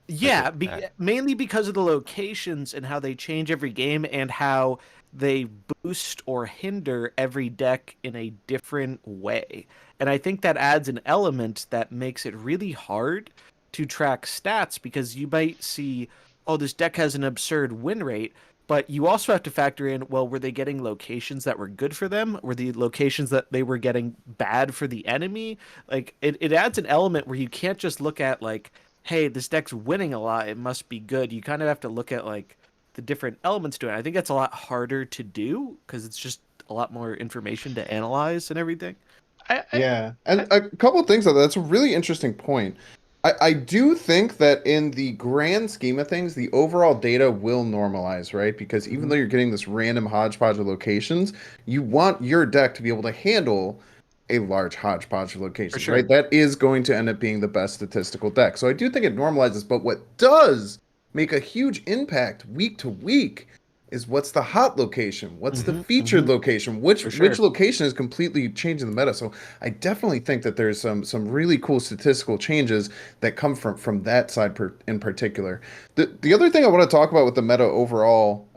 yeah, Alright. mainly because of the locations and how they change every game and how they boost or hinder every deck in a different way. And I think that adds an element that makes it really hard to track stats because you might see, oh, this deck has an absurd win rate, but you also have to factor in, well, were they getting locations that were good for them? Were the locations that they were getting bad for the enemy? Like, it adds an element where you can't just look at, like, hey, this deck's winning a lot, it must be good. You kind of have to look at like the different elements to it. I think that's a lot harder to do because it's just a lot more information to analyze and everything. Yeah, and a couple of things though. That's a really interesting point. I do think that in the grand scheme of things, the overall data will normalize, right? Because even Mhm. though you're getting this random hodgepodge of locations, you want your deck to be able to handle a large hodgepodge of For locations, right? sure. That is going to end up being the best statistical deck. So I do think it normalizes, but what does make a huge impact week to week is what's the hot location, what's the featured location, which For sure. location is completely changing the meta. So I definitely think that there's some really cool statistical changes that come from that side in particular. The other thing I want to talk about with the meta overall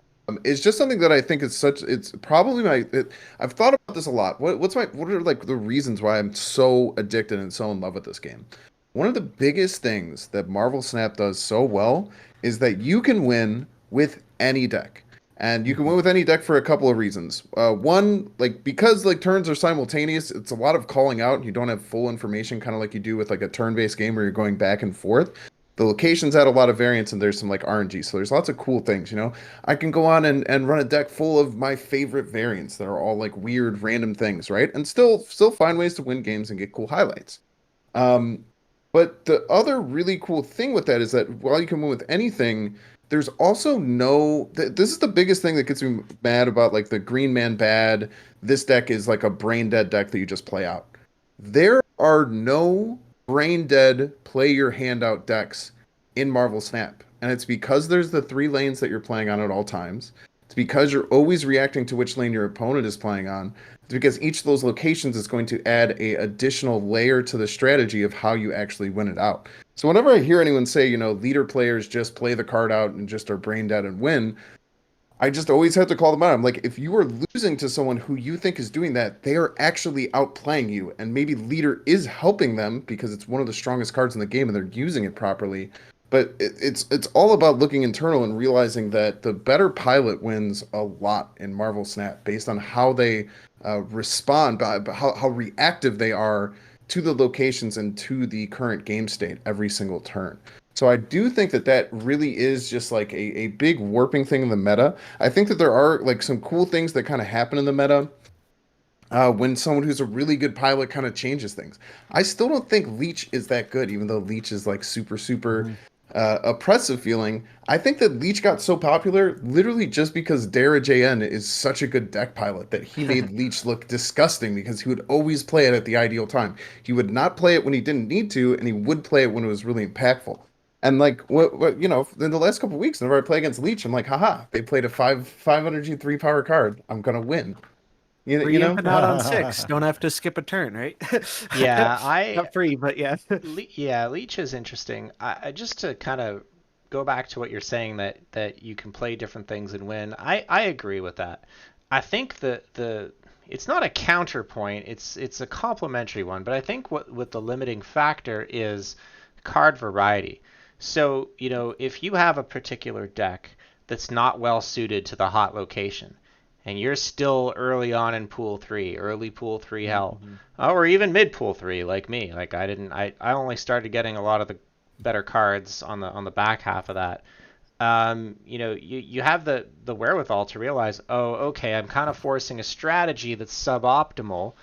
is just something that I think is such. It's probably I've thought about this a lot. What are like the reasons why I'm so addicted and so in love with this game? One of the biggest things that Marvel Snap does so well is that you can win with any deck. And you can win with any deck for a couple of reasons. One, like because like turns are simultaneous, it's a lot of calling out. And you don't have full information, kind of like you do with like a turn-based game where you're going back and forth. The locations add a lot of variance, and there's some like RNG. So there's lots of cool things. You know, I can go on and run a deck full of my favorite variants that are all like weird, random things, right? And still find ways to win games and get cool highlights. Um, but the other really cool thing with that is that while you can win with anything, there's also this is the biggest thing that gets me mad about like the Green Man bad. This deck is like a brain dead deck that you just play out. There are no brain dead play your hand out decks in Marvel Snap. And it's because there's the 3 lanes that you're playing on at all times. It's because you're always reacting to which lane your opponent is playing on. It's because each of those locations is going to add a additional layer to the strategy of how you actually win it out. So whenever I hear anyone say, you know, leader players just play the card out and just are brain dead and win, I just always have to call them out. I'm like, if you are losing to someone who you think is doing that, they are actually outplaying you. And maybe leader is helping them because it's one of the strongest cards in the game and they're using it properly. But it's all about looking internal and realizing that the better pilot wins a lot in Marvel Snap based on how they respond, by how reactive they are to the locations and to the current game state every single turn. So I do think that really is just like a big warping thing in the meta. I think that there are like some cool things that kind of happen in the meta when someone who's a really good pilot kind of changes things. I still don't think Leech is that good, even though Leech is like super oppressive feeling. I think that Leech got so popular literally just because Dara JN is such a good deck pilot that he made Leech look disgusting because he would always play it at the ideal time. He would not play it when he didn't need to, and he would play it when it was really impactful. And like what in the last couple of weeks, whenever I play against Leech, I'm like, haha, they played a 5 3 power card. I'm gonna win. You Free know? input out on 6. Don't have to skip a turn, right? Yeah, Not free, but yeah. Yeah, Leech is interesting. I just to kind of go back to what you're saying that you can play different things and win. I agree with that. I think the it's not a counterpoint. It's a complementary one. But I think what the limiting factor is card variety. So if you have a particular deck that's not well suited to the hot location, and you're still early on in pool 3, early pool 3 hell, or even mid pool 3 like me. Like I only started getting a lot of the better cards on the back half of that. You have the wherewithal to realize, oh, okay, I'm kind of forcing a strategy that's suboptimal,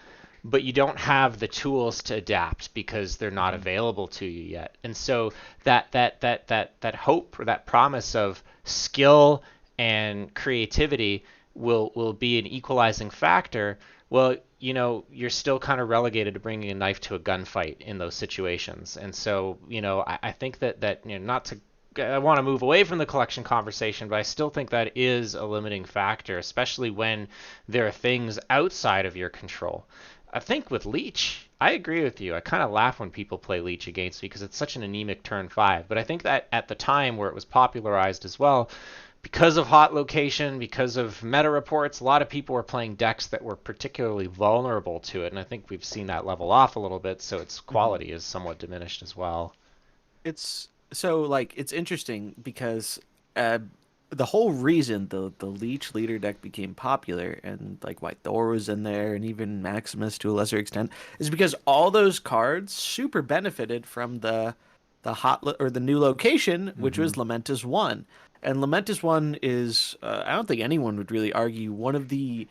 but you don't have the tools to adapt because they're not available to you yet. And so that hope or that promise of skill and creativity will be an equalizing factor. Well, you're still kind of relegated to bringing a knife to a gunfight in those situations. And so, I think that not to I want to move away from the collection conversation, but I still think that is a limiting factor, especially when there are things outside of your control. I think with Leech, I agree with you. I kind of laugh when people play Leech against me because it's such an anemic turn 5. But I think that at the time where it was popularized as well, because of hot location, because of meta reports, a lot of people were playing decks that were particularly vulnerable to it. And I think we've seen that level off a little bit, so its quality is somewhat diminished as well. It's it's interesting because the whole reason the Leech leader deck became popular and like why Thor was in there and even Maximus to a lesser extent is because all those cards super benefited from the or the new location, which was Lamentis 1. And Lamentis 1 is I don't think anyone would really argue one of the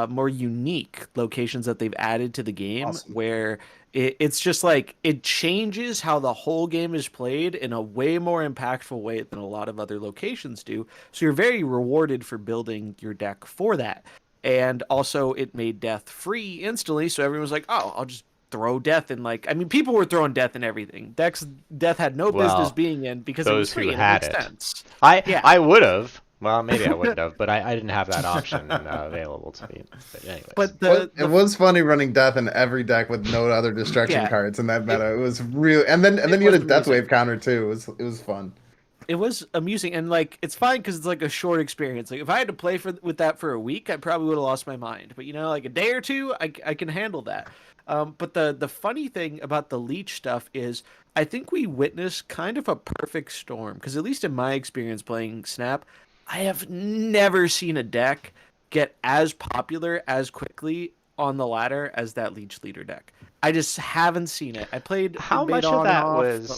more unique locations that they've added to the game. Awesome. Where it's just like it changes how the whole game is played in a way more impactful way than a lot of other locations do. So you're very rewarded for building your deck for that. And also it made death free instantly, so everyone was like, oh, I'll just throw death in. Like, I mean, people were throwing death in everything. Death had no business being in because it was free and it makes sense. I would have. Well, maybe I wouldn't have, but I didn't have that option available to me. But anyways. It was funny running death in every deck with no other destruction cards in that meta. It was real, and then you had a death wave counter too. It was fun. It was amusing, and like it's fine because it's like a short experience. Like if I had to play with that for a week, I probably would have lost my mind. But like a day or two, I can handle that. But the funny thing about the Leech stuff is I think we witnessed kind of a perfect storm because at least in my experience playing Snap, I have never seen a deck get as popular as quickly on the ladder as that Leech leader deck. I just haven't seen it. I played how much of that was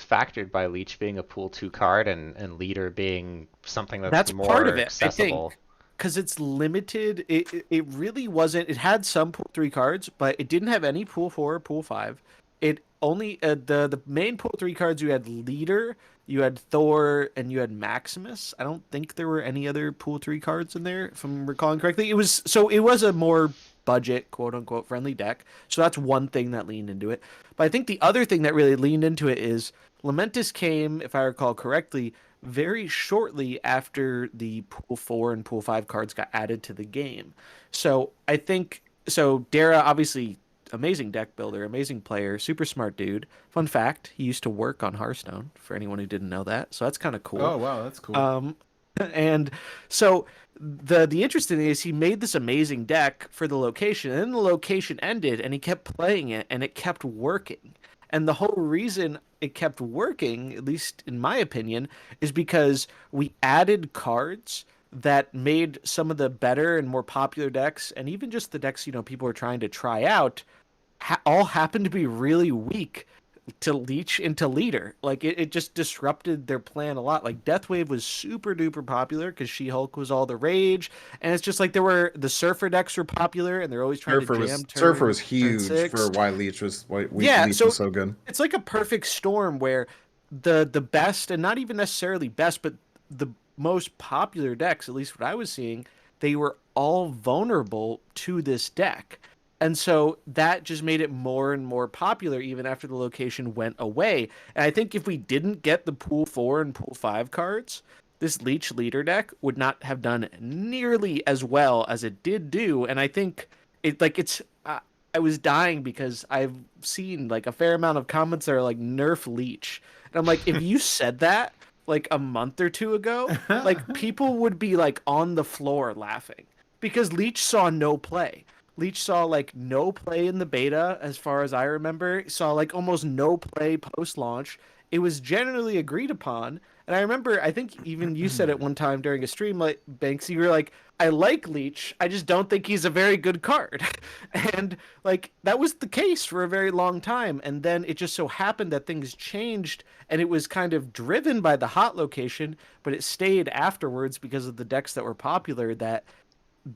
factored by Leech being a pool 2 card and leader being something that's more part of it, accessible. I think. Because it's limited. It really wasn't. It had some pool 3 cards, but it didn't have any pool 4 or pool 5. It only the main pool 3 cards. You had leader, you had Thor, and you had Maximus. I don't think there were any other pool 3 cards in there, if I'm recalling correctly. It was a more budget, quote unquote, friendly deck. So that's one thing that leaned into it. But I think the other thing that really leaned into it is Lamentis came, if I recall correctly, very shortly after the pool 4 and pool 5 cards got added to the game. So I think Dara, obviously amazing deck builder, amazing player, super smart dude. Fun fact, he used to work on Hearthstone, for anyone who didn't know that. So that's kind of cool. Oh wow, that's cool. And so the interesting thing is he made this amazing deck for the location, and then the location ended and he kept playing it and it kept working. And the whole reason it kept working, at least in my opinion, is because we added cards that made some of the better and more popular decks, and even just the decks people were trying to try out, all happened to be really weak to Leech into leader. Like it just disrupted their plan a lot. Like Deathwave was super duper popular because She-Hulk was all the rage, and it's just like the Surfer decks were popular, and they're always trying to jam. Surfer was huge for why Leech was Leech was so good. It's like a perfect storm where the best, and not even necessarily best, but the most popular decks, at least what I was seeing, they were all vulnerable to this deck. And so that just made it more and more popular even after the location went away. And I think if we didn't get the Pool 4 and Pool 5 cards, this Leech Leader deck would not have done nearly as well as it did do. And I think I was dying because I've seen like a fair amount of comments that are like nerf Leech. And I'm like, if you said that like a month or two ago, like people would be like on the floor laughing because Leech saw no play. Leech saw like no play in the beta, as far as I remember. Saw like almost no play post launch. It was generally agreed upon. And I remember, I think even you said it one time during a stream, like Banks, you were like, I like Leech, I just don't think he's a very good card. And like that was the case for a very long time. And then it just so happened that things changed and it was kind of driven by the hot location, but it stayed afterwards because of the decks that were popular, that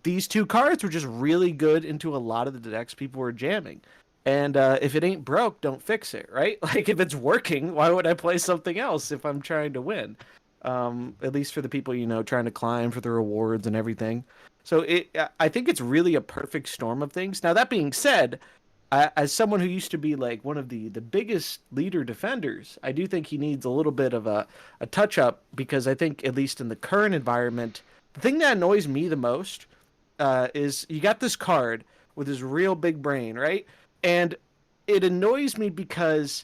these two cards were just really good into a lot of the decks people were jamming. And if it ain't broke, don't fix it, right? Like if it's working, why would I play something else if I'm trying to win? At least for the people, you know, trying to climb for the rewards and everything. So I think it's really a perfect storm of things. Now that being said, as someone who used to be like one of the biggest leader defenders, I do think he needs a little bit of a touch up, because I think at least in the current environment, the thing that annoys me the most is you got this card with his real big brain, right? And it annoys me because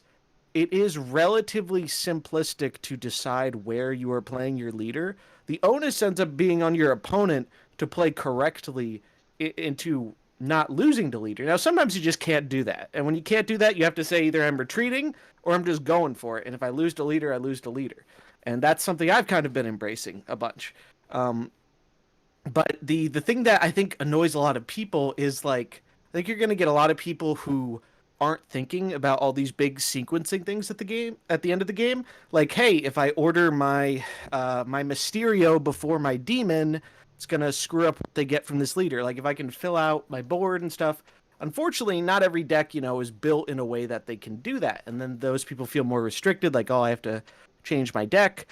it is relatively simplistic to decide where you are playing your leader. The onus ends up being on your opponent to play correctly into not losing the leader. Now, sometimes you just can't do that. And when you can't do that, you have to say either I'm retreating or I'm just going for it. And if I lose the leader, I lose the leader. And that's something I've kind of been embracing a bunch. But the thing that I think annoys a lot of people is like, I think you're going to get a lot of people who aren't thinking about all these big sequencing things at the end of the game. Like, hey, if I order my my Mysterio before my Demon, it's going to screw up what they get from this leader. Like if I can fill out my board and stuff. Unfortunately, not every deck, you know, is built in a way that they can do that. And then those people feel more restricted, like, oh, I have to change my deck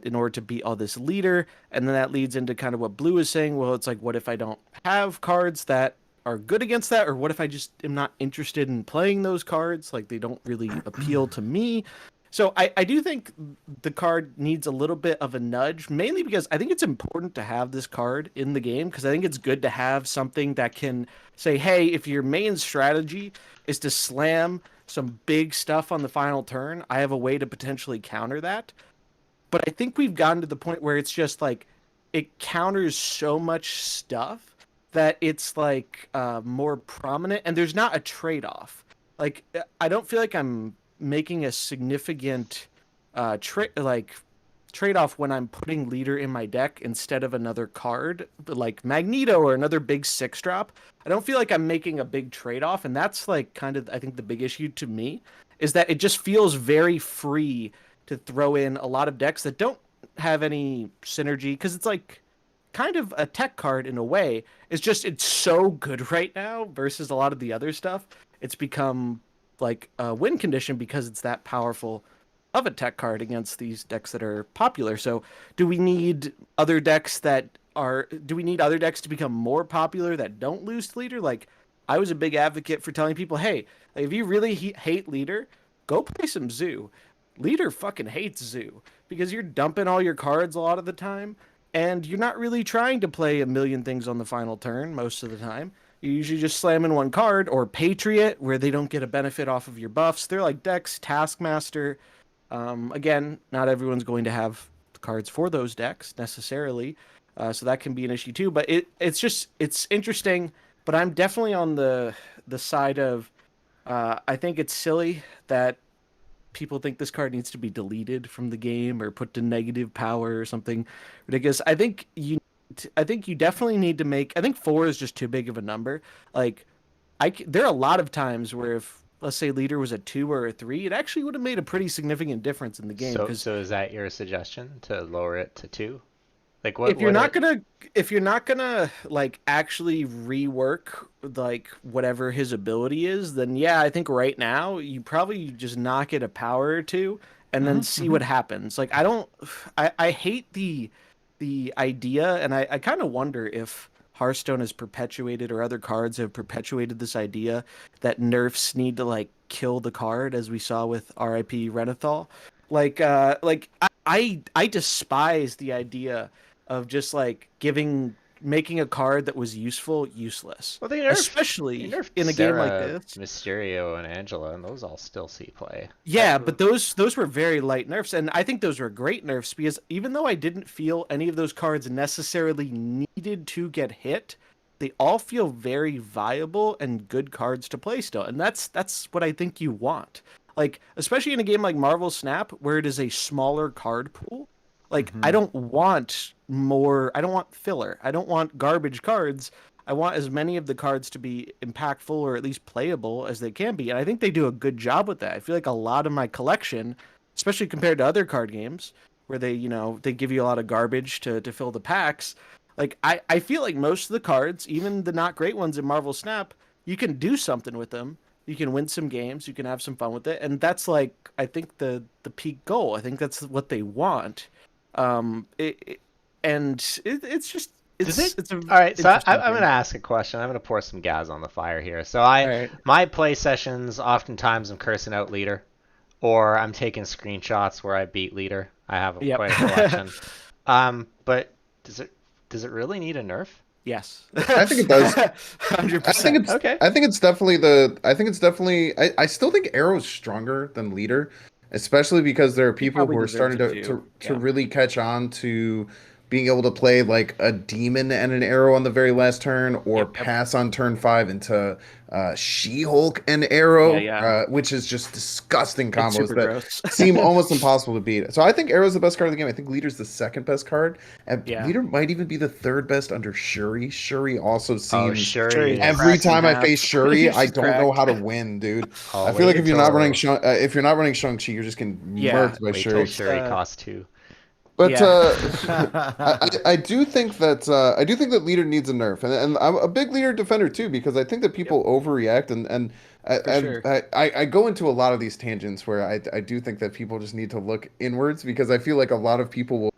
in order to beat all this leader. And then that leads into kind of what Blue is saying. Well, it's like, what if I don't have cards that are good against that? Or what if I just am not interested in playing those cards? Like they don't really appeal to me. So I do think the card needs a little bit of a nudge, mainly because I think it's important to have this card in the game, because I think it's good to have something that can say, hey, if your main strategy is to slam some big stuff on the final turn, I have a way to potentially counter that. But I think we've gotten to the point where it's just like it counters so much stuff that it's like more prominent, and there's not a trade-off. Like I don't feel like I'm making a significant trade-off when I'm putting leader in my deck instead of another card like Magneto or another big 6-drop. I don't feel like I'm making a big trade-off, and that's like kind of I think the big issue to me is that it just feels very free to throw in a lot of decks that don't have any synergy, because it's like kind of a tech card in a way. It's so good right now versus a lot of the other stuff. It's become like a win condition because it's that powerful of a tech card against these decks that are popular. So do we need other decks to become more popular that don't lose to leader? Like I was a big advocate for telling people, hey, if you really hate leader, go play some Zoo. Leader fucking hates Zoo because you're dumping all your cards a lot of the time, and you're not really trying to play a million things on the final turn most of the time. You usually just slam in one card, or Patriot, where they don't get a benefit off of your buffs. They're like decks, Taskmaster. Again, not everyone's going to have the cards for those decks necessarily, so that can be an issue too. But it's interesting. But I'm definitely on the side of I think it's silly that people think this card needs to be deleted from the game or put to negative power or something ridiculous. I think you definitely need to make. I think 4 is just too big of a number. Like, there are a lot of times where if let's say leader was a 2 or a 3, it actually would have made a pretty significant difference in the game. So is that your suggestion, to lower it to 2? Like if you're not gonna like actually rework like whatever his ability is, then yeah, I think right now you probably just knock it a power or 2, and then see what happens. Like I hate the idea, and I kind of wonder if Hearthstone has perpetuated, or other cards have perpetuated, this idea that nerfs need to like kill the card, as we saw with RIP Renathal. I despise the idea of just like making a card that was useful useless. Well, they nerfed, especially in a Sarah, game like this. Mysterio and Angela, and those all still see play. Yeah, but those were very light nerfs, and I think those were great nerfs, because even though I didn't feel any of those cards necessarily needed to get hit, they all feel very viable and good cards to play still, and that's what I think you want. Like, especially in a game like Marvel Snap, where it is a smaller card pool. Like, I don't want filler. I don't want garbage cards. I want as many of the cards to be impactful, or at least playable, as they can be. And I think they do a good job with that. I feel like a lot of my collection, especially compared to other card games, where they give you a lot of garbage to fill the packs. Like, I feel like most of the cards, even the not great ones in Marvel Snap, you can do something with them. You can win some games. You can have some fun with it. And that's, like, I think the peak goal. I think that's what they want. It's just... All right, so I'm going to ask a question. I'm going to pour some gas on the fire here. So my play sessions, oftentimes I'm cursing out leader, or I'm taking screenshots where I beat leader. I have quite a collection. But does it really need a nerf? Yes. I think it does. 100%. I think it's definitely. I still think Arrow's stronger than leader, especially because there are people who are starting to really catch on to being able to play like a demon and an arrow on the very last turn, or pass on turn 5 into She-Hulk and arrow, which is just disgusting combos that seem almost impossible to beat. So I think Arrow's the best card of the game. I think Leader's the second best card, and Leader might even be the third best under Shuri. Shuri also seems Shuri every time I face Shuri, I don't know how to win, dude. I feel like if you're not running Shang-Chi, you're just getting murked by Shuri. Shuri costs 2. But I do think that leader needs a nerf, and I'm a big leader defender too, because I think that people overreact, and I go into a lot of these tangents where I do think that people just need to look inwards, because I feel like a lot of people will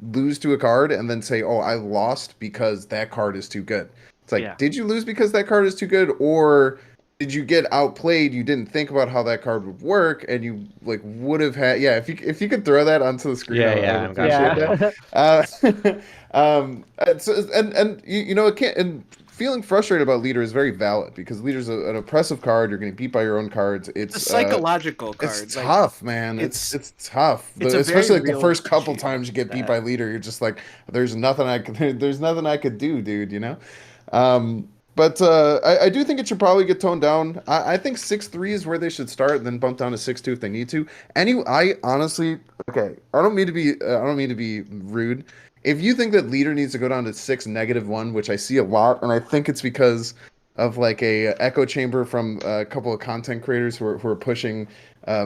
lose to a card and then say, "Oh, I lost because that card is too good." It's like, did you lose because that card is too good, or did you get outplayed? You didn't think about how that card would work, and you like would have had. Yeah, if you could throw that onto the screen. And it can't. And feeling frustrated about leader is very valid, because leader's an oppressive card. You're getting beat by your own cards. It's a psychological card. It's tough, man. It's tough. Especially like the first couple times you get beat by leader, you're just like, there's nothing I could do, dude. You know. But I do think it should probably get toned down. I think 6-3 is where they should start, and then bump down to 6-2 if they need to. I honestly, I don't mean to be rude. If you think that leader needs to go down to 6-1, which I see a lot, and I think it's because of like a echo chamber from a couple of content creators who are pushing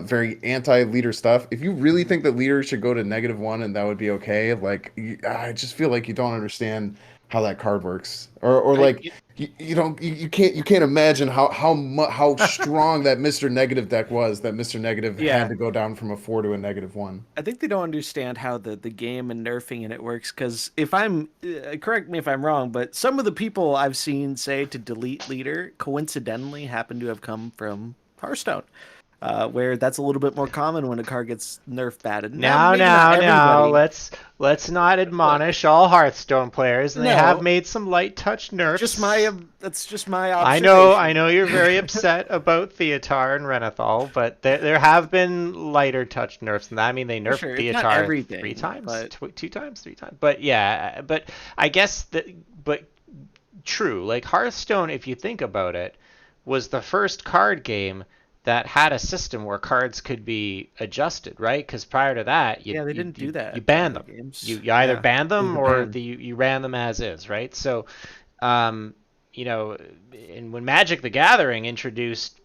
very anti-leader stuff. If you really think that leader should go to -1 and that would be okay, like I just feel like you don't understand how that card works, or like you can't imagine how strong that Mr. Negative deck was, that Mr. Negative had to go down from a 4 to a -1. I think they don't understand how the game and nerfing in it works, because if I'm correct me if I'm wrong, but some of the people I've seen say to delete leader coincidentally happen to have come from Hearthstone. Where that's a little bit more common when a card gets nerfed bad. Now, let's not admonish all Hearthstone players. And they have made some light touch nerfs. That's just my observation. I know you're very upset about Theatar and Renathal, but there have been lighter touch nerfs, and I mean they nerfed Theatar 3 times, but 2 times, 3 times. But I guess true. Like Hearthstone, if you think about it, was the first card game that had a system where cards could be adjusted, right? Because prior to that, they didn't do that. You banned them. You either banned them or you ran them as is, right? So, and when Magic the Gathering introduced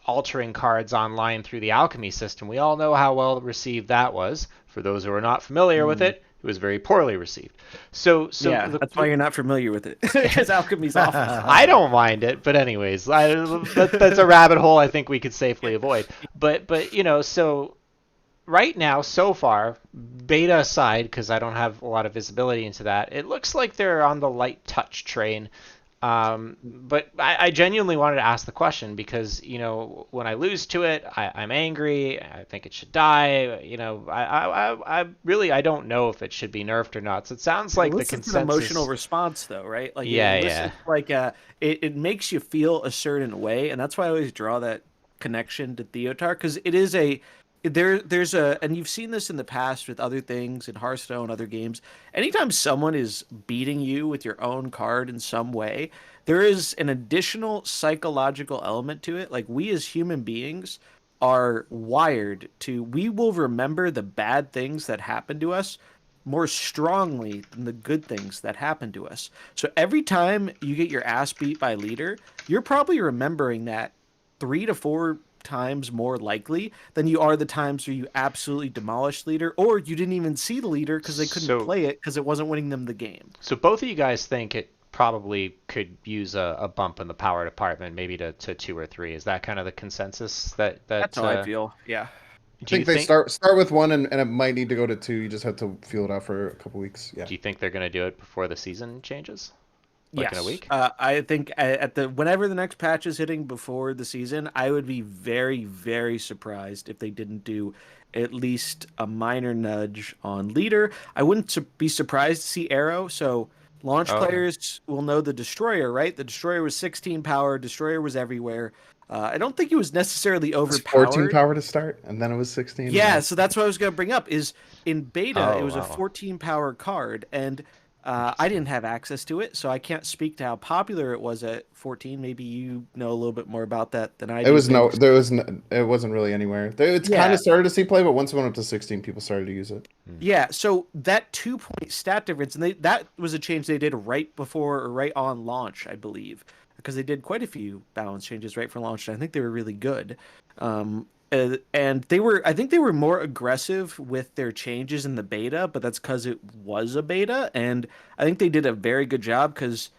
altering cards online through the alchemy system, we all know how well received that was. For those who are not familiar with it, it was very poorly received. So that's why you're not familiar with it, because alchemy's awful. I don't mind it, but anyways, that's a rabbit hole I think we could safely avoid. But so right now, so far, beta aside, because I don't have a lot of visibility into that, it looks like they're on the light touch train. But I genuinely wanted to ask the question because, when I lose to it, I'm angry. I think it should die. I really, I don't know if it should be nerfed or not. So it sounds like the Elicits an emotional consensus. response, though, right? Like it Yeah, yeah. elicits it makes you feel a certain way, and that's why I always draw that connection to Theotar because it is there's a, and you've seen this in the past with other things in Hearthstone, other games. Anytime someone is beating you with your own card in some way, there is an additional psychological element to it. Like we as human beings are wired to, we will remember the bad things that happen to us more strongly than the good things that happen to us. So every time you get your ass beat by leader, you're probably remembering that 3 to 4 times more likely than you are the times where you absolutely demolished leader or you didn't even see the leader because they couldn't play it because it wasn't winning them the game. So both of you guys think it probably could use a bump in the power department, maybe to 2 or 3. Is that kind of the consensus That's how I feel. Yeah. I think they start with 1 and it might need to go to 2. You just have to feel it out for a couple weeks. Yeah. Do you think they're going to do it before the season changes? Like yes. In a week? I think whenever the next patch is hitting before the season, I would be very, very surprised if they didn't do at least a minor nudge on leader. I wouldn't be surprised to see arrow. So launch players will know the destroyer, right? The destroyer was 16 power. Destroyer was everywhere. I don't think it was necessarily overpowered. It was 14 power to start, and then it was 16. Yeah, so that's what I was going to bring up. Is in beta, it was a 14 power card, and I didn't have access to it, so I can't speak to how popular it was at 14. Maybe you know a little bit more about that than I do. It wasn't really anywhere. It's kind of started to see play, but once it went up to 16, people started to use it. Yeah, so that 2-point stat difference, and that was a change they did right before or right on launch, I believe, because they did quite a few balance changes right for launch, and I think they were really good. And I think they were more aggressive with their changes in the beta, but that's because it was a beta. And I think they did a very good job because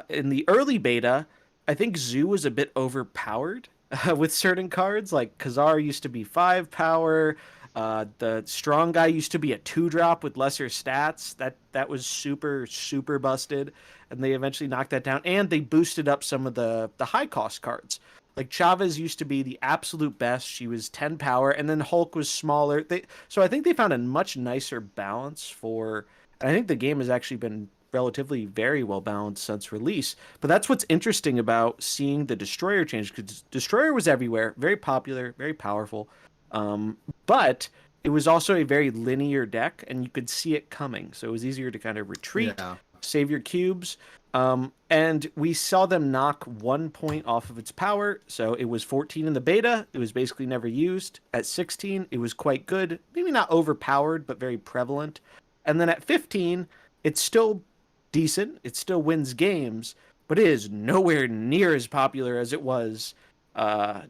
in the early beta, I think Zoo was a bit overpowered with certain cards. Like Khazar used to be 5 power. The strong guy used to be a 2-drop with lesser stats. That was super, super busted. And they eventually knocked that down. And they boosted up some of the high cost cards. Like Chavez used to be the absolute best. She was 10 power, and then Hulk was smaller. So I think they found a much nicer balance for. And I think the game has actually been relatively very well balanced since release. But that's what's interesting about seeing the Destroyer change, because Destroyer was everywhere, very popular, very powerful. But it was also a very linear deck, and you could see it coming. So it was easier to kind of retreat, save your cubes. And we saw them knock 1 point off of its power. So it was 14 in the beta. It was basically never used. At 16, it was quite good. Maybe not overpowered, but very prevalent. And then at 15, it's still decent. It still wins games, but it is nowhere near as popular as it was, a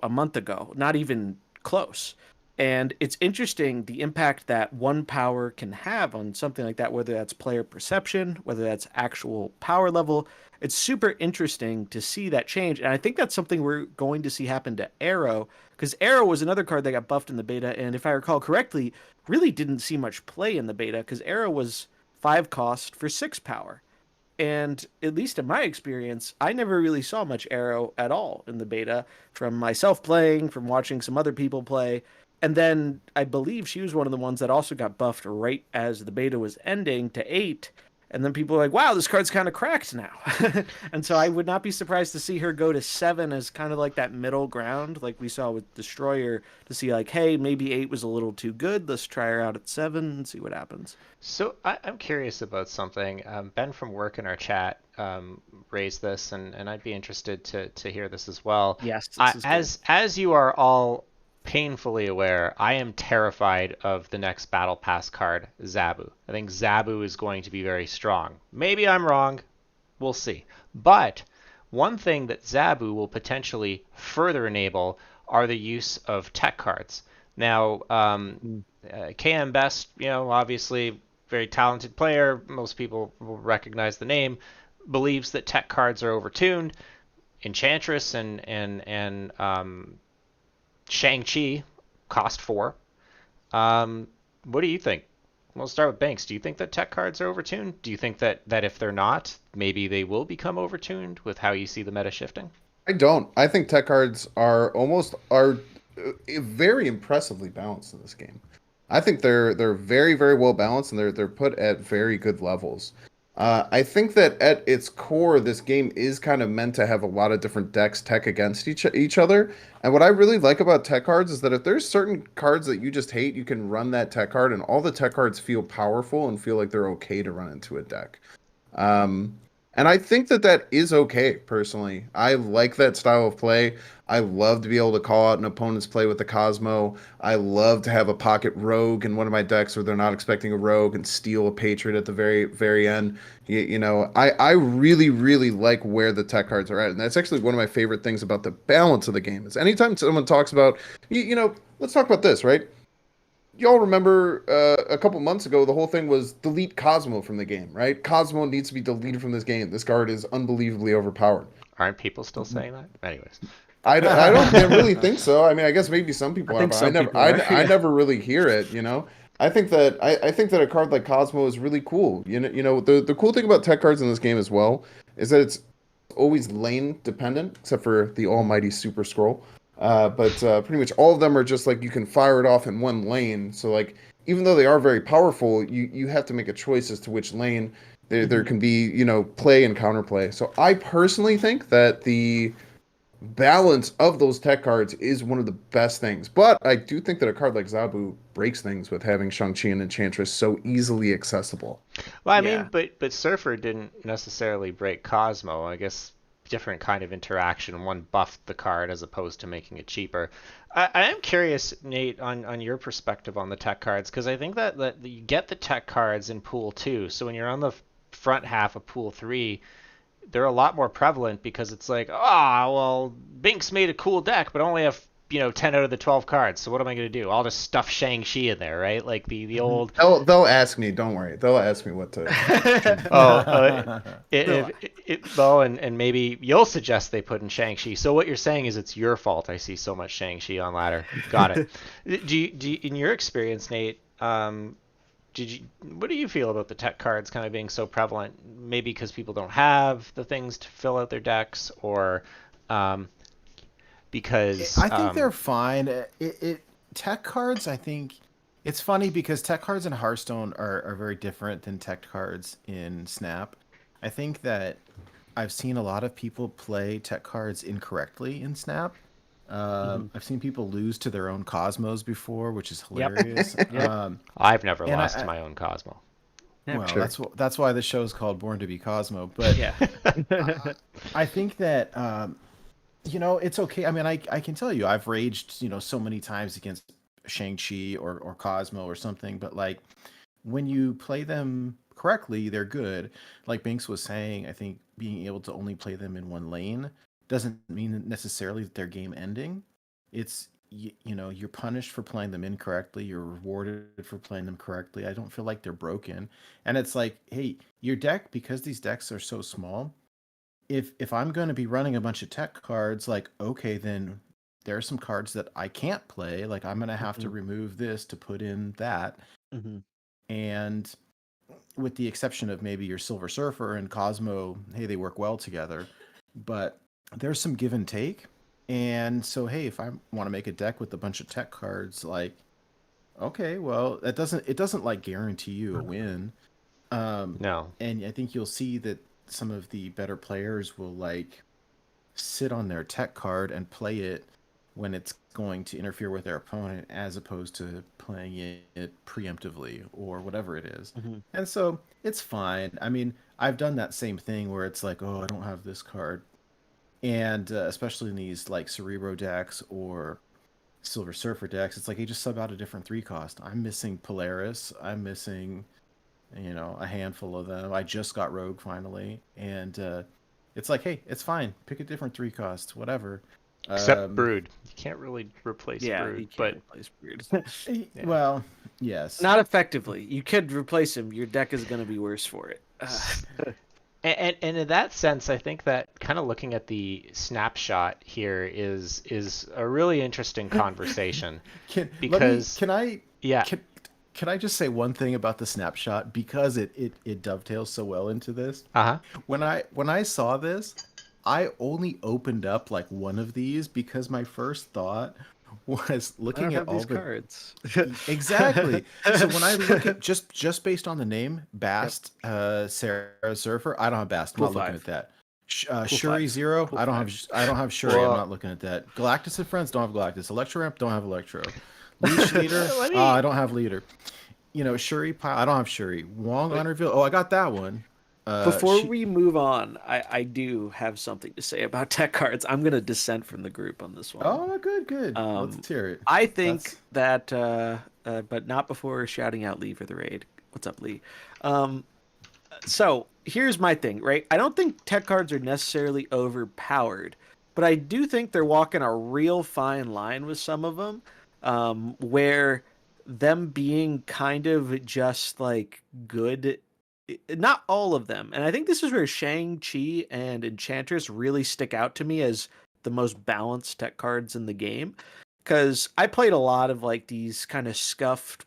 month ago. Not even close. And it's interesting the impact that 1 power can have on something like that, whether that's player perception, whether that's actual power level. It's super interesting to see that change. And I think that's something we're going to see happen to Arrow, because Arrow was another card that got buffed in the beta. And if I recall correctly, really didn't see much play in the beta because Arrow was 5 cost for 6 power. And at least in my experience, I never really saw much Arrow at all in the beta from myself playing, from watching some other people play. And then I believe she was one of the ones that also got buffed right as the beta was ending to 8. And then people were like, wow, this card's kind of cracked now. And so I would not be surprised to see her go to 7 as kind of like that middle ground, like we saw with Destroyer, to see like, hey, maybe 8 was a little too good. Let's try her out at 7 and see what happens. So I'm curious about something. Ben from work in our chat raised this, and I'd be interested to hear this as well. Yes. As you are all painfully aware, I am terrified of the next Battle Pass card, Zabu. I think Zabu is going to be very strong. Maybe I'm wrong. We'll see. But one thing that Zabu will potentially further enable are the use of tech cards. Now, KM Best, obviously very talented player. Most people will recognize the name. Believes that tech cards are overtuned. Enchantress and Shang-Chi cost 4. What do you think? We'll start with Banks. Do you think that tech cards are overtuned? Do you think that if they're not, maybe they will become overtuned with how you see the meta shifting? I don't. I think tech cards are very impressively balanced in this game. I think they're very very well balanced, and they're put at very good levels. I think that at its core, this game is kind of meant to have a lot of different decks tech against each other. And what I really like about tech cards is that if there's certain cards that you just hate, you can run that tech card, and all the tech cards feel powerful and feel like they're okay to run into a deck. Um, and I think that that is okay, personally. I like that style of play. I love to be able to call out an opponent's play with the Cosmo. I love to have a pocket rogue in one of my decks where they're not expecting a rogue and steal a Patriot at the very, very end. I really, really like where the tech cards are at. And that's actually one of my favorite things about the balance of the game is anytime someone talks about, let's talk about this, right? Y'all remember a couple months ago, the whole thing was delete Cosmo from the game, right? Cosmo needs to be deleted from this game. This card is unbelievably overpowered. Aren't people still saying that? Anyways. I don't really think so. I mean, I guess maybe some people are, but I never really hear it, I think that a card like Cosmo is really cool. The cool thing about tech cards in this game as well is that it's always lane dependent, except for the almighty Super Scroll. But pretty much all of them are just like you can fire it off in one lane. So like even though they are very powerful, you have to make a choice as to which lane there can be, play and counterplay. So I personally think that the balance of those tech cards is one of the best things. But I do think that a card like Zabu breaks things with having Shang-Chi and Enchantress so easily accessible. Well, I mean, but Surfer didn't necessarily break Cosmo. I guess different kind of interaction. One buffed the card as opposed to making it cheaper. I am curious, Nate, on your perspective on the tech cards, because I think that you get the tech cards in Pool 2. So when you're on the front half of Pool 3, they're a lot more prevalent because it's like, well, Bynx made a cool deck, but only have 10 out of the 12 cards. So what am I going to do? I'll just stuff Shang-Chi in there, right? Like the old. They'll ask me. Don't worry. They'll ask me what to. And maybe you'll suggest they put in Shang-Chi. So what you're saying is it's your fault. I see so much Shang-Chi on ladder. Got it. Do you, in your experience, Nate? What do you feel about the tech cards kind of being so prevalent? Maybe because people don't have the things to fill out their decks, or because I think they're fine. Tech cards, I think it's funny because tech cards in Hearthstone are very different than tech cards in Snap. I think that I've seen a lot of people play tech cards incorrectly in Snap. I've seen people lose to their own Cosmos before, which is hilarious. Yep. I've never lost to my own Cosmo. Well, sure. That's why the show's called Born to be Cosmo. But yeah, I think that it's okay. I mean, I can tell you, I've raged so many times against Shang-Chi or Cosmo or something. But like when you play them correctly, they're good. Like Bynx was saying, I think being able to only play them in one lane doesn't mean necessarily that they're game ending. It's you're punished for playing them incorrectly, you're rewarded for playing them correctly. I don't feel like they're broken. And it's like, hey, your deck, because these decks are so small, if I'm going to be running a bunch of tech cards, like, okay, then there are some cards that I can't play, like I'm going to have to remove this to put in that. And with the exception of maybe your Silver Surfer and Cosmo, hey, they work well together, but there's some give and take. And so, hey, if I want to make a deck with a bunch of tech cards, like, okay, well, it doesn't like guarantee you a win. No. And I think you'll see that some of the better players will like sit on their tech card and play it when it's going to interfere with their opponent, as opposed to playing it preemptively or whatever it is. And so it's fine. I mean, I've done that same thing where it's like, oh, I don't have this card. And especially in these like Cerebro decks or Silver Surfer decks, it's like you just sub out a different 3-cost. I'm missing Polaris. I'm missing, a handful of them. I just got Rogue finally. And it's like, hey, it's fine. Pick a different 3-cost, whatever. Except Brood. You can't really replace Brood. You can't replace Brood. Yeah. Well, yes. Not effectively. You could replace him. Your deck is going to be worse for it. And in that sense, I think that kind of looking at the snapshot here is a really interesting conversation. Can Yeah. Can I just say one thing about the snapshot because it dovetails so well into this? Uh-huh. When I saw this, I only opened up like one of these because my first thought was I looking don't at have all these the cards. exactly. So when I look at just based on the name Bast, Sarah Surfer, I don't have Bast. I'm Pool not looking five. at that. Pool Shuri five. Zero, Pool I don't five. have. I don't have Shuri. Well- I'm not looking at that. Galactus and Friends, don't have Galactus. Electro Ramp, don't have Electro. Leash Leader, Let me- I don't have Leader. Shuri, I don't have Shuri. Wong on reveal. Oh, I got that one. Before we move on, I do have something to say about tech cards. I'm going to dissent from the group on this one. Oh, good. Let's hear it. I think that, but not before shouting out Lee for the raid. What's up, Lee? So here's my thing, right? I don't think tech cards are necessarily overpowered, but I do think they're walking a real fine line with some of them, where them being kind of just like good, not all of them. And I think this is where Shang-Chi and Enchantress really stick out to me as the most balanced tech cards in the game. Because I played a lot of like these kind of scuffed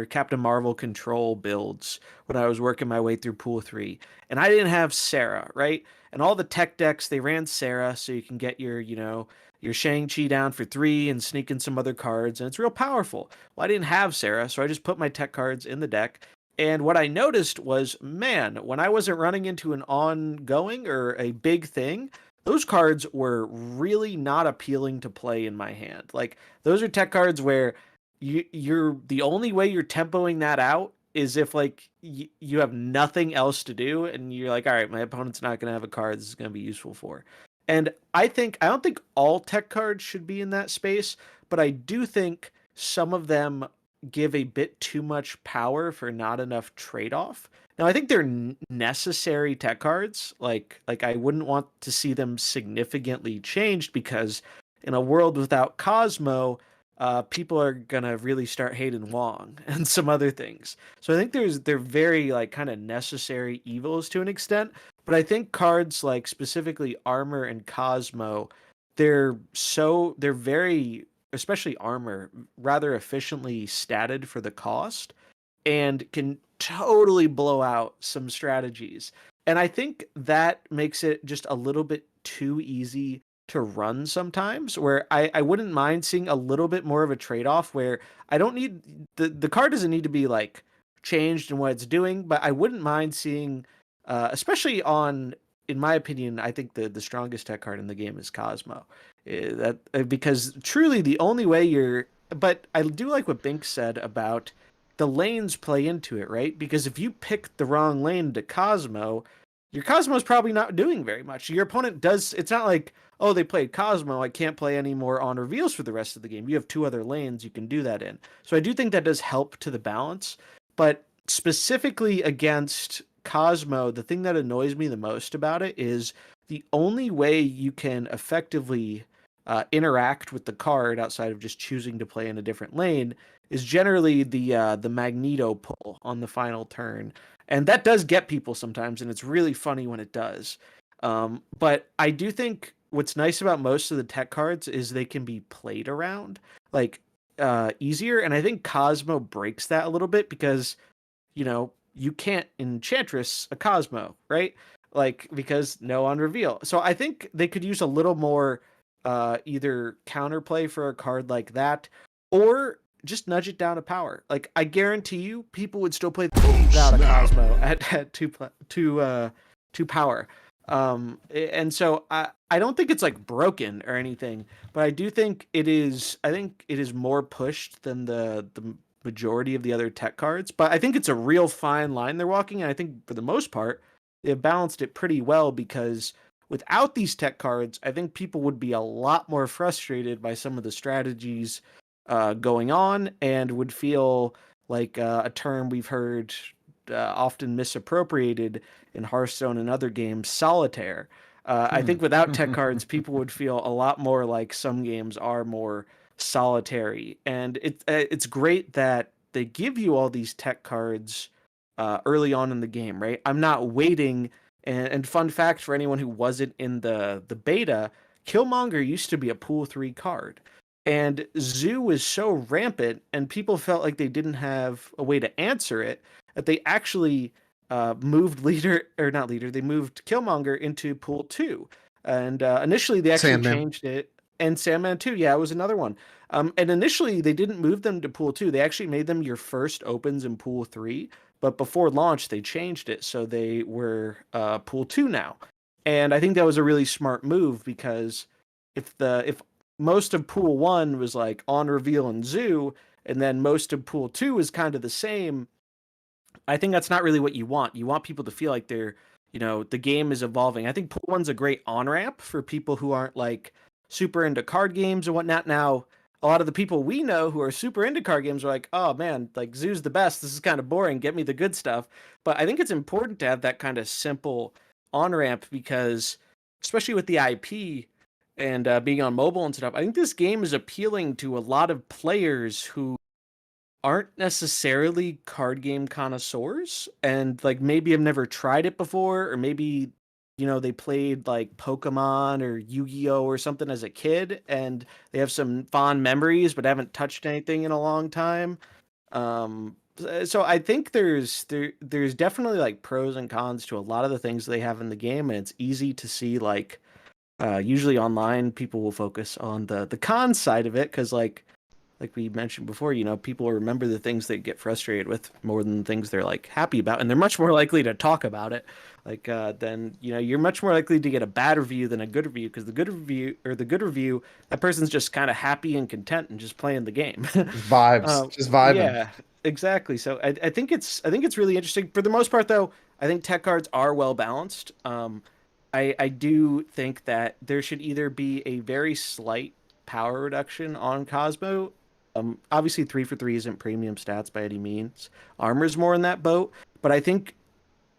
Captain Marvel control builds when I was working my way through Pool 3. And I didn't have Sarah, right? And all the tech decks, they ran Sarah so you can get your, your Shang-Chi down for 3 and sneak in some other cards. And it's real powerful. Well, I didn't have Sarah, so I just put my tech cards in the deck. And what I noticed was, man, when I wasn't running into an ongoing or a big thing, those cards were really not appealing to play in my hand. Like, those are tech cards where you're the only way you're tempoing that out is if like you have nothing else to do and you're like, all right, my opponent's not going to have a card this is going to be useful for. And I don't think all tech cards should be in that space, but I do think some of them give a bit too much power for not enough trade-off. Now, I think they're necessary tech cards. Like I wouldn't want to see them significantly changed because in a world without Cosmo, people are gonna really start hating Wong and some other things. So I think they're very like kind of necessary evils to an extent. But I think cards like specifically Armor and Cosmo, they're very, especially Armor, rather efficiently statted for the cost and can totally blow out some strategies. And I think that makes it just a little bit too easy to run sometimes, where I wouldn't mind seeing a little bit more of a trade-off where I don't need the card doesn't need to be like changed in what it's doing, but I wouldn't mind seeing especially on, in my opinion, I think the strongest tech card in the game is Cosmo. Because truly the only way but I do like what Bynx said about the lanes play into it, right? Because if you pick the wrong lane to Cosmo, your Cosmo's probably not doing very much. Your opponent does, it's not like, oh, they played Cosmo, I can't play any more on reveals for the rest of the game. You have 2 other lanes you can do that in. So I do think that does help to the balance. But specifically against Cosmo, the thing that annoys me the most about it is the only way you can effectively interact with the card outside of just choosing to play in a different lane is generally the Magneto pull on the final turn. And that does get people sometimes, and it's really funny when it does. But I do think what's nice about most of the tech cards is they can be played around like easier. And I think Cosmo breaks that a little bit because, you can't Enchantress a Cosmo, right? Like, because no on reveal. So I think they could use a little more either counterplay for a card like that or just nudge it down to power. Like, I guarantee you people would still play without a Cosmo at two power. And so I don't think it's like broken or anything, but I do think it is more pushed than the majority of the other tech cards. But I think it's a real fine line they're walking, and I think for the most part they've balanced it pretty well, because without these tech cards, I think people would be a lot more frustrated by some of the strategies going on, and would feel like a term we've heard often misappropriated in Hearthstone and other games, solitaire. I think without tech cards, people would feel a lot more like some games are more solitary. And it's great that they give you all these tech cards early on in the game, right? I'm not waiting. And fun fact for anyone who wasn't in the beta, Killmonger used to be a Pool 3 card. And Zoo was so rampant, and people felt like they didn't have a way to answer it, that they actually moved they moved Killmonger into Pool 2. And initially they actually Sandman. changed it. And Sandman 2, yeah, it was another one. And initially they didn't move them to Pool 2. They actually made them your first opens in Pool 3. But before launch, they changed it, so they were Pool 2 now. And I think that was a really smart move, because if most of Pool 1 was like on reveal and Zoo, and then most of Pool 2 is kind of the same, I think that's not really what you want. You want people to feel like they're, the game is evolving. I think Pool 1's a great on-ramp for people who aren't like super into card games or whatnot. Now, a lot of the people we know who are super into card games are like, oh man, like Zoo's the best. This is kind of boring. Get me the good stuff. But I think it's important to have that kind of simple on-ramp, because especially with the IP and being on mobile and stuff, I think this game is appealing to a lot of players who aren't necessarily card game connoisseurs, and like maybe have never tried it before, or maybe they played like Pokemon or Yu-Gi-Oh or something as a kid, and they have some fond memories but haven't touched anything in a long time. So I think there's definitely like pros and cons to a lot of the things they have in the game, and it's easy to see like usually online people will focus on the con side of it, because like we mentioned before, people remember the things they get frustrated with more than the things they're like happy about, and they're much more likely to talk about it. Like then you're much more likely to get a bad review than a good review, because the good review, that person's just kind of happy and content and just playing the game. Just vibes, just vibing. Yeah, exactly. So I think it's really interesting. For the most part, though, I think tech cards are well balanced. I do think that there should either be a very slight power reduction on Cosmo. Obviously 3-for-3 isn't premium stats by any means. Armor's more in that boat, but I think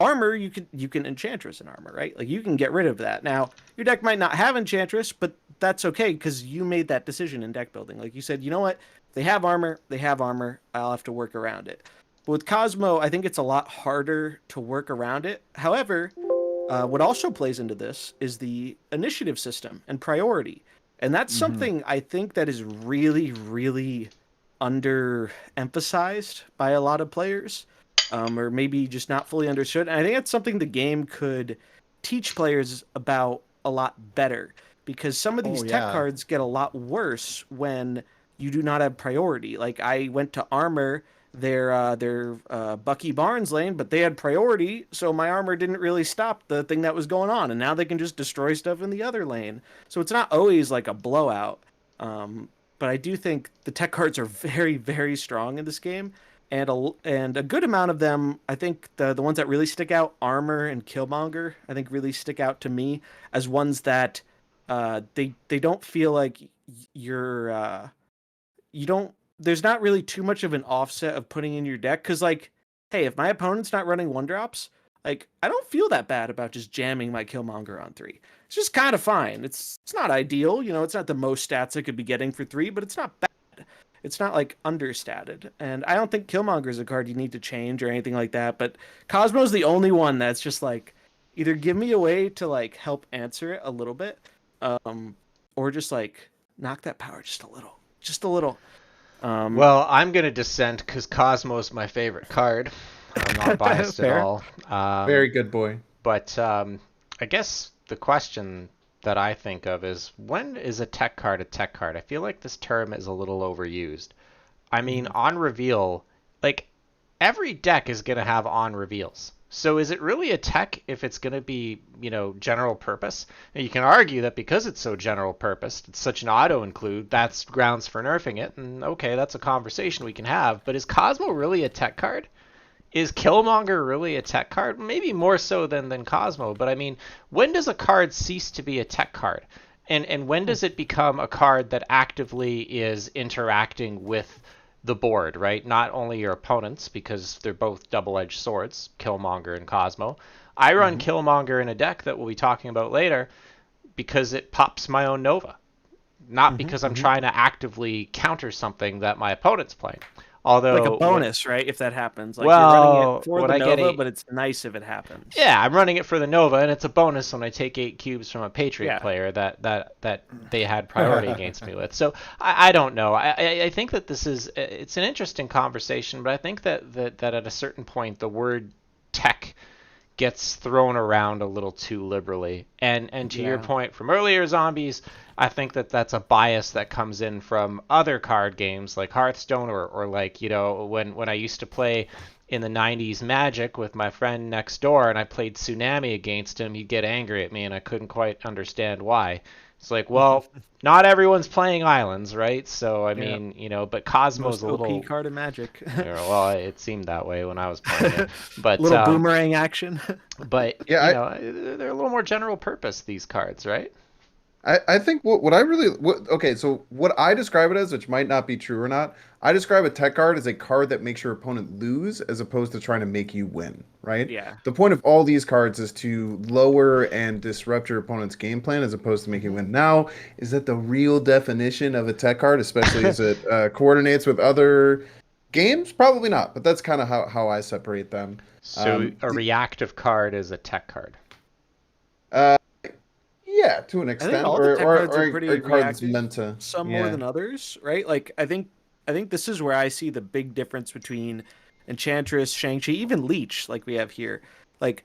armor, you can Enchantress in armor, right? Like you can get rid of that. Now, your deck might not have Enchantress, but that's okay, because you made that decision in deck building. Like you said, you know what? They have armor. I'll have to work around it. But with Cosmo, I think it's a lot harder to work around it. However, what also plays into this is the initiative system and priority. And that's something I think that is really, really underemphasized by a lot of players, or maybe just not fully understood. And I think that's something the game could teach players about a lot better, because some of these tech cards get a lot worse when you do not have priority. Like I went to armor their Bucky Barnes lane, but they had priority, so my armor didn't really stop the thing that was going on, and now they can just destroy stuff in the other lane. So it's not always like a blowout. But I do think the tech cards are very, very strong in this game, and a good amount of them, I think the ones that really stick out, armor and Killmonger, I think really stick out to me as ones that they don't feel like there's not really too much of an offset of putting in your deck, because like, hey, if my opponent's not running 1-drops, like I don't feel that bad about just jamming my Killmonger on 3. It's just kind of fine. It's not ideal, it's not the most stats I could be getting for 3, but it's not bad. It's not like understated. And I don't think Killmonger is a card you need to change or anything like that, but Cosmo's the only one that's just like, either give me a way to like help answer it a little bit, or just like knock that power just a little. Well, I'm going to dissent because Cosmo is my favorite card. I'm not biased at all. Very good boy. But I guess the question that I think of is, when is a tech card a tech card? I feel like this term is a little overused. I mean, on reveal, like every deck is going to have on reveals. So is it really a tech if it's going to be, general purpose? Now, you can argue that because it's so general purpose, it's such an auto include, that's grounds for nerfing it. And okay, that's a conversation we can have. But is Cosmo really a tech card? Is Killmonger really a tech card? Maybe more so than Cosmo. But I mean, when does a card cease to be a tech card? And when does it become a card that actively is interacting with the board, right? Not only your opponents, because they're both double-edged swords, Killmonger and Cosmo. I run Killmonger in a deck that we'll be talking about later because it pops my own Nova, not because I'm trying to actively counter something that my opponent's playing. Although like a bonus, right? If that happens, like you're running well, it for what the I get Nova, a but it's nice if it happens. yeah, I'm running it for the Nova, and it's a bonus when I take 8 cubes from a Patriot Yeah. player that they had priority against me with. So I don't know. I think that it's an interesting conversation, but I think that at a certain point the word tech gets thrown around a little too liberally. And to your Yeah. point from earlier, Zombies, I think that that's a bias that comes in from other card games like Hearthstone or like, when I used to play in the 90s Magic with my friend next door and I played Tsunami against him, he'd get angry at me and I couldn't quite understand why. It's like, well, not everyone's playing Islands, right? So, I Yeah. mean, but Cosmo's Most a little... OP card in Magic. well, it seemed that way when I was playing it. But, little boomerang action. but Yeah, they're a little more general purpose, these cards, right? I think what I really okay, so what I describe it as, which might not be true or not, I describe a tech card as a card that makes your opponent lose as opposed to trying to make you win, right? Yeah. The point of all these cards is to lower and disrupt your opponent's game plan as opposed to make you win. Now, is that the real definition of a tech card, especially as it coordinates with other games? Probably not, but that's kind of how I separate them. So a reactive card is a tech card. Yeah, to an I extent, think all the tech cards are pretty a card that's reactive, meant to, some more than others, right? Like I think this is where I see the big difference between Enchantress, Shang-Chi, even Leech, like we have here. Like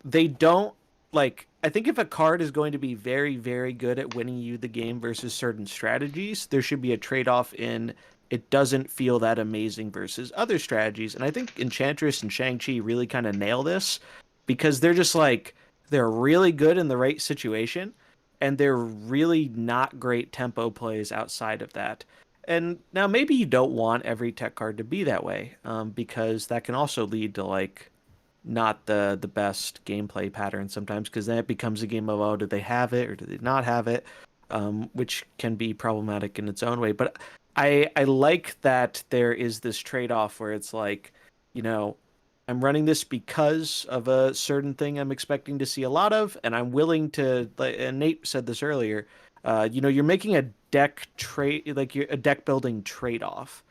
they don't like. I think if a card is going to be very, very good at winning you the game versus certain strategies, there should be a trade-off in it doesn't feel that amazing versus other strategies. And I think Enchantress and Shang-Chi really kind of nail this because they're just like they're really good in the right situation, and they're really not great tempo plays outside of that. And now maybe you don't want every tech card to be that way, because that can also lead to like not the best gameplay pattern sometimes, because then it becomes a game of, oh, did they have it or did they not have it, which can be problematic in its own way. But I like that there is this trade-off where it's like, I'm running this because of a certain thing I'm expecting to see a lot of, and I'm willing to. And Nate said this earlier. You're making a deck trade, like a deck building trade off.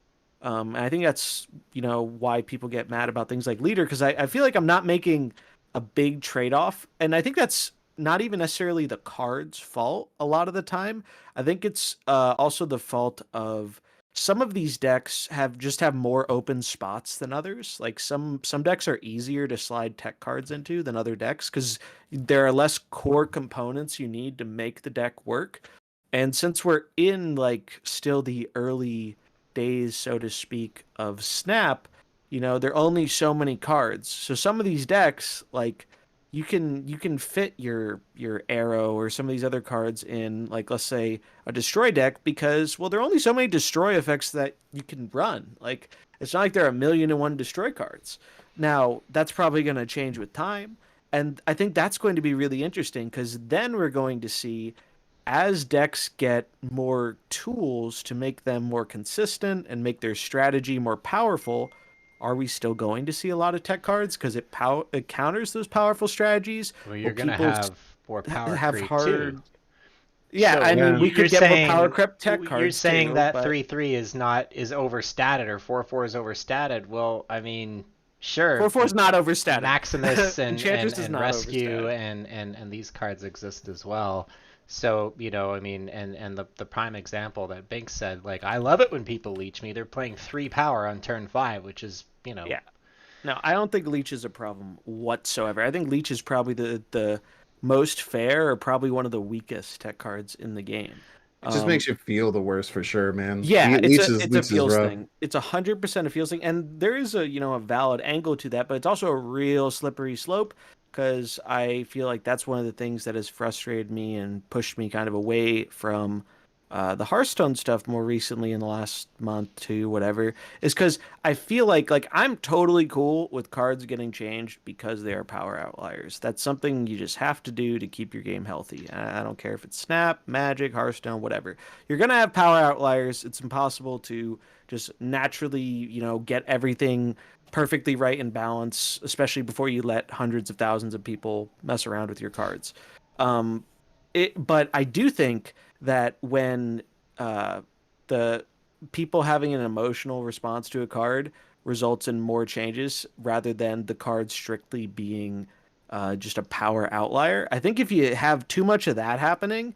And I think that's why people get mad about things like leader, because I feel like I'm not making a big trade off, and I think that's not even necessarily the card's fault a lot of the time. I think it's also the fault of some of these decks have more open spots than others. Like some decks are easier to slide tech cards into than other decks because there are less core components you need to make the deck work. And since we're in like still the early days, so to speak, of Snap, there are only so many cards. So some of these decks, like you can fit your arrow or some of these other cards in, like, let's say a destroy deck, because well, there are only so many destroy effects that you can run. Like it's not like there are 1,000,001 destroy cards. Now that's probably going to change with time, and I think that's going to be really interesting because then we're going to see, as decks get more tools to make them more consistent and make their strategy more powerful, are we still going to see a lot of tech cards because it counters those powerful strategies? Well, you're going to have more power creep too. Yeah, So, I mean, we could get more power creep tech cards. You're saying too, that but 3/3 is overstated or 4/4 is overstated. Well, I mean, sure. 4/4 is not overstated. Maximus and Rescue overstated. and these cards exist as well. So, I mean, and the prime example that Bynx said, like, I love it when people leech me. They're playing 3 power on turn 5, which is, Yeah. No, I don't think leech is a problem whatsoever. I think leech is probably the most fair, or probably one of the weakest tech cards in the game. It just makes you feel the worst for sure, man. Yeah, Leech it's a feels rough. thing. It's 100% a feels thing, and there is a valid angle to that, but it's also a real slippery slope, because I feel like that's one of the things that has frustrated me and pushed me kind of away from the Hearthstone stuff more recently in the last month to whatever, is because I feel like I'm totally cool with cards getting changed because they are power outliers. That's something you just have to do to keep your game healthy. I don't care if it's Snap, Magic, Hearthstone, whatever. You're going to have power outliers. It's impossible to just naturally, get everything perfectly right and balance, especially before you let hundreds of thousands of people mess around with your cards. But I do think that when the people having an emotional response to a card results in more changes rather than the card strictly being just a power outlier. I think if you have too much of that happening,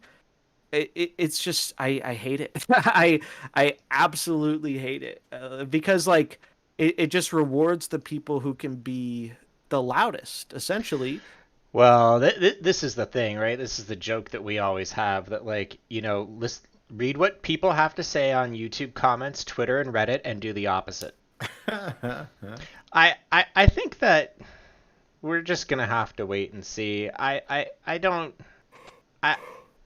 it's just I hate it. I absolutely hate it because like it just rewards the people who can be the loudest, essentially. Well, this is the thing, right? This is the joke that we always have that, like, read what people have to say on YouTube comments, Twitter, and Reddit, and do the opposite. I think that we're just gonna have to wait and see. I don't.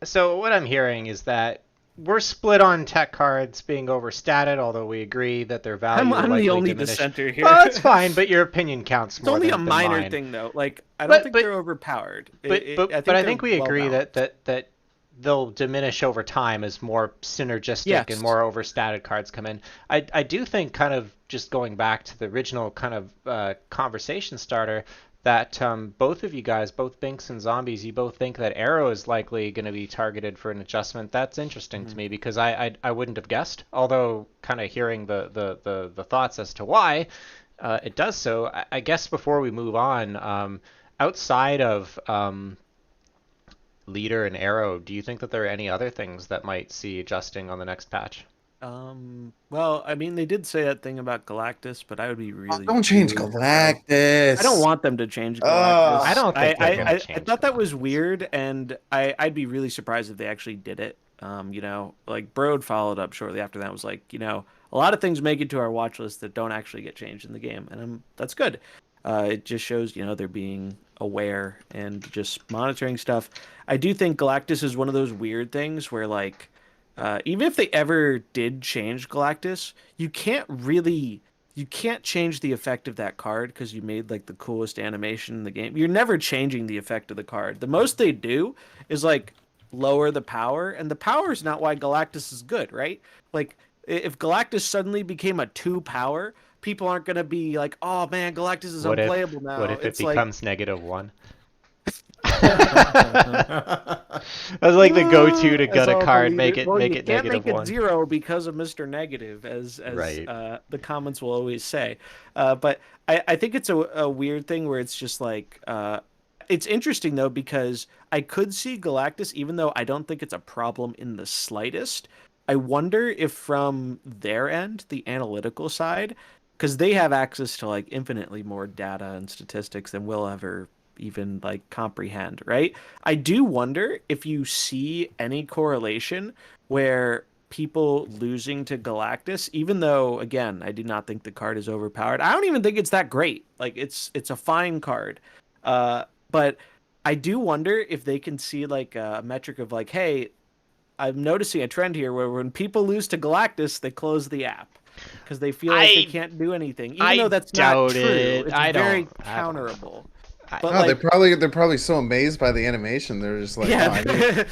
So what I'm hearing is that we're split on tech cards being overstated, although we agree that their value will I'm likely the only diminish. dissenter here. Well, that's fine, but your opinion counts It's more only than a minor mine. thing, though. Like, I don't think they're overpowered. But I think we agree that they'll diminish over time as more synergistic and more overstated cards come in. I do think, kind of just going back to the original kind of conversation starter, that both of you guys, both Bynx and Zombies, you both think that Arrow is likely going to be targeted for an adjustment. That's interesting to me because I wouldn't have guessed, although kind of hearing the thoughts as to why it does so. I guess before we move on, outside of Leader and Arrow, do you think that there are any other things that might see adjusting on the next patch? Well, I mean, they did say that thing about Galactus, but I would be really Don't change really Galactus. I don't want them to change Galactus. I don't think they're gonna I change thought that was Galactus. weird, and I'd be really surprised if they actually did it. Like Broad followed up shortly after that, was like, a lot of things make it to our watch list that don't actually get changed in the game, and that's good. It just shows, they're being aware and just monitoring stuff. I do think Galactus is one of those weird things where, like, even if they ever did change Galactus, you can't change the effect of that card because you made like the coolest animation in the game. You're never changing the effect of the card. The most they do is like lower the power, and the power is not why Galactus is good, right? Like if Galactus suddenly became a 2 power, people aren't gonna be like, "Oh man, Galactus is unplayable now." What if it becomes -1? That's like the go-to to gut a card, make it you can't -1. make it 0 because of Mr. Negative, as Right. The comments will always say. But I think it's a weird thing where it's just like it's interesting though because I could see Galactus, even though I don't think it's a problem in the slightest. I wonder if from their end, the analytical side, because they have access to like infinitely more data and statistics than we'll ever even like comprehend, right? I do wonder if you see any correlation where people losing to Galactus, even though again, I do not think the card is overpowered. I don't even think it's that great. Like it's a fine card. But I do wonder if they can see like a metric of like, hey, I'm noticing a trend here where when people lose to Galactus, they close the app because they feel like they can't do anything, even though that's not true. It's very counterable. But no, they're probably so amazed by the animation. They're just like, I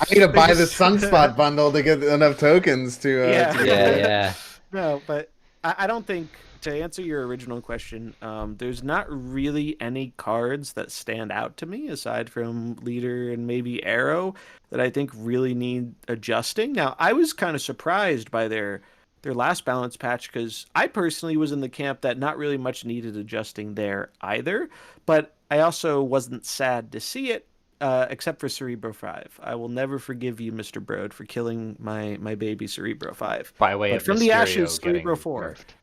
need to buy the Sunspot bundle to get enough tokens to. Yeah. No, but I don't think, to answer your original question, there's not really any cards that stand out to me aside from Leader and maybe Arrow that I think really need adjusting. Now, I was kind of surprised by their last balance patch because I personally was in the camp that not really much needed adjusting there either, but I also wasn't sad to see it, except for Cerebro 5. I will never forgive you, Mr. Broad, for killing my baby Cerebro 5. By way of from Mysterio the ashes, Cerebro 4. Nerfed.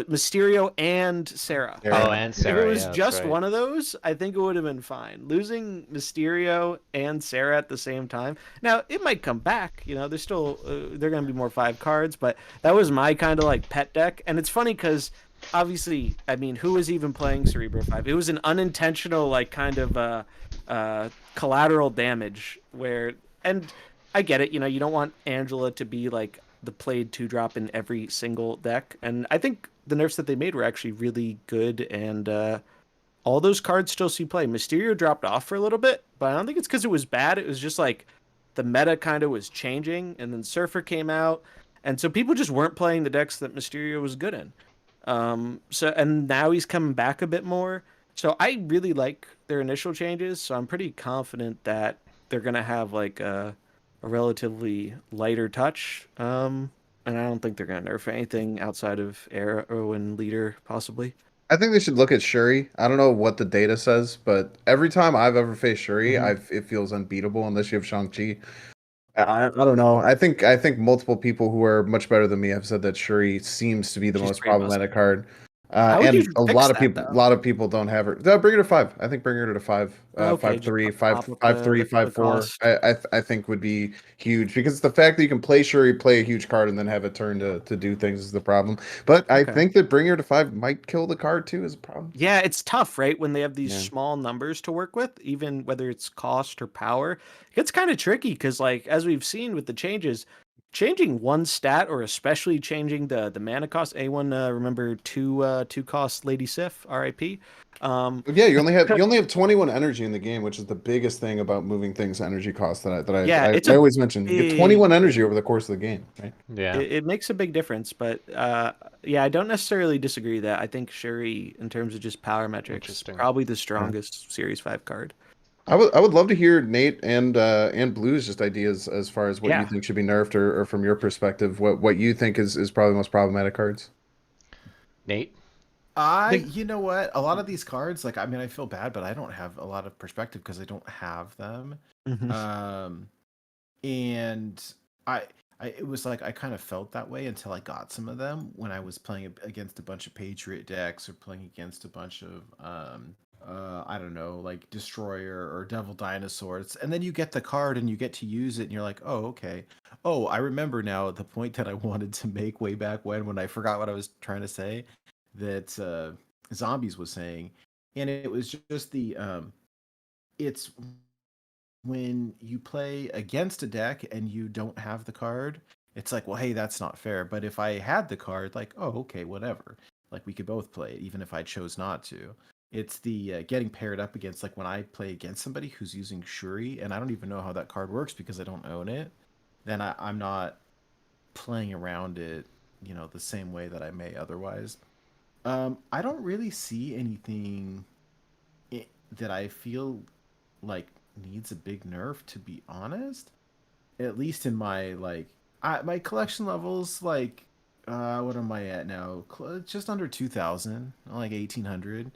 Mysterio and Sarah. Oh, and Sarah. If it was just one of those, I think it would have been fine. Losing Mysterio and Sarah at the same time. Now, it might come back. There's still they're going to be more 5 cards, but that was my kind of like pet deck. And it's funny because obviously, I mean, who was even playing Cerebro 5? It was an unintentional like kind of collateral damage where, and I get it. You don't want Angela to be like the played 2-drop in every single deck, and I think the nerfs that they made were actually really good, and all those cards still see play. Mysterio dropped off for a little bit, but I don't think it's because it was bad. It was just like the meta kind of was changing, and then Surfer came out, and so people just weren't playing the decks that Mysterio was good in. And now he's coming back a bit more. So I really like their initial changes, so I'm pretty confident that they're gonna have like a relatively lighter touch And I don't think they're gonna nerf anything outside of Arrow and Leader, possibly. I think they should look at Shuri. I don't know what the data says, but every time I've ever faced Shuri, it feels unbeatable unless you have Shang-Chi. I don't know. I think multiple people who are much better than me have said that Shuri seems to be the She's most pretty problematic card. How would And you a fix lot of that, people, a though? lot of people don't have her. No, bring her to 5. I think bring her to 5. Okay, Five just three, pop up the 5 4. cost. I think would be huge because the fact that you can play Shuri, play a huge card, and then have it turn to do things is the problem. But I Okay. think that bring her to 5 might kill the card too is a problem. Yeah, it's tough, right? When they have these Yeah. small numbers to work with, even whether it's cost or power, it gets kind of tricky because, like, as we've seen with the changes, changing one stat or especially changing the mana cost. Anyone remember two cost Lady Sif, R.I.P. Yeah, you only have 21 energy in the game, which is the biggest thing about moving things energy cost Yeah, it's I a always mention. You get big 21 energy thing. over the course of the game, right? Yeah. It makes a big difference, but yeah, I don't necessarily disagree that I think Shuri, in terms of just power metrics, Interesting. probably the strongest Series 5 card. I would love to hear Nate and Blue's just ideas as far as what you Yeah. think should be nerfed or from your perspective, what you think is probably the most problematic cards. Nate? You know what? A lot of these cards, like, I mean, I feel bad, but I don't have a lot of perspective because I don't have them. And it was like I kind of felt that way until I got some of them when I was playing against a bunch of Patriot decks or playing against a bunch of I don't know, like Destroyer or Devil Dinosaurs. And then you get the card and you get to use it and you're like, oh, okay. Oh, I remember now the point that I wanted to make way back when I forgot what I was trying to say that Zombies was saying. And it was just it's when you play against a deck and you don't have the card, it's like, well, hey, that's not fair. But if I had the card, like, oh, okay, whatever. Like, we could both play it, even if I chose not to. It's the getting paired up against, like, when I play against somebody who's using Shuri, and I don't even know how that card works because I don't own it, then I'm not playing around it, the same way that I may otherwise. I don't really see anything that I feel like needs a big nerf, to be honest. At least in my my collection levels, like what am I at now? Just under 2,000, like 1,800.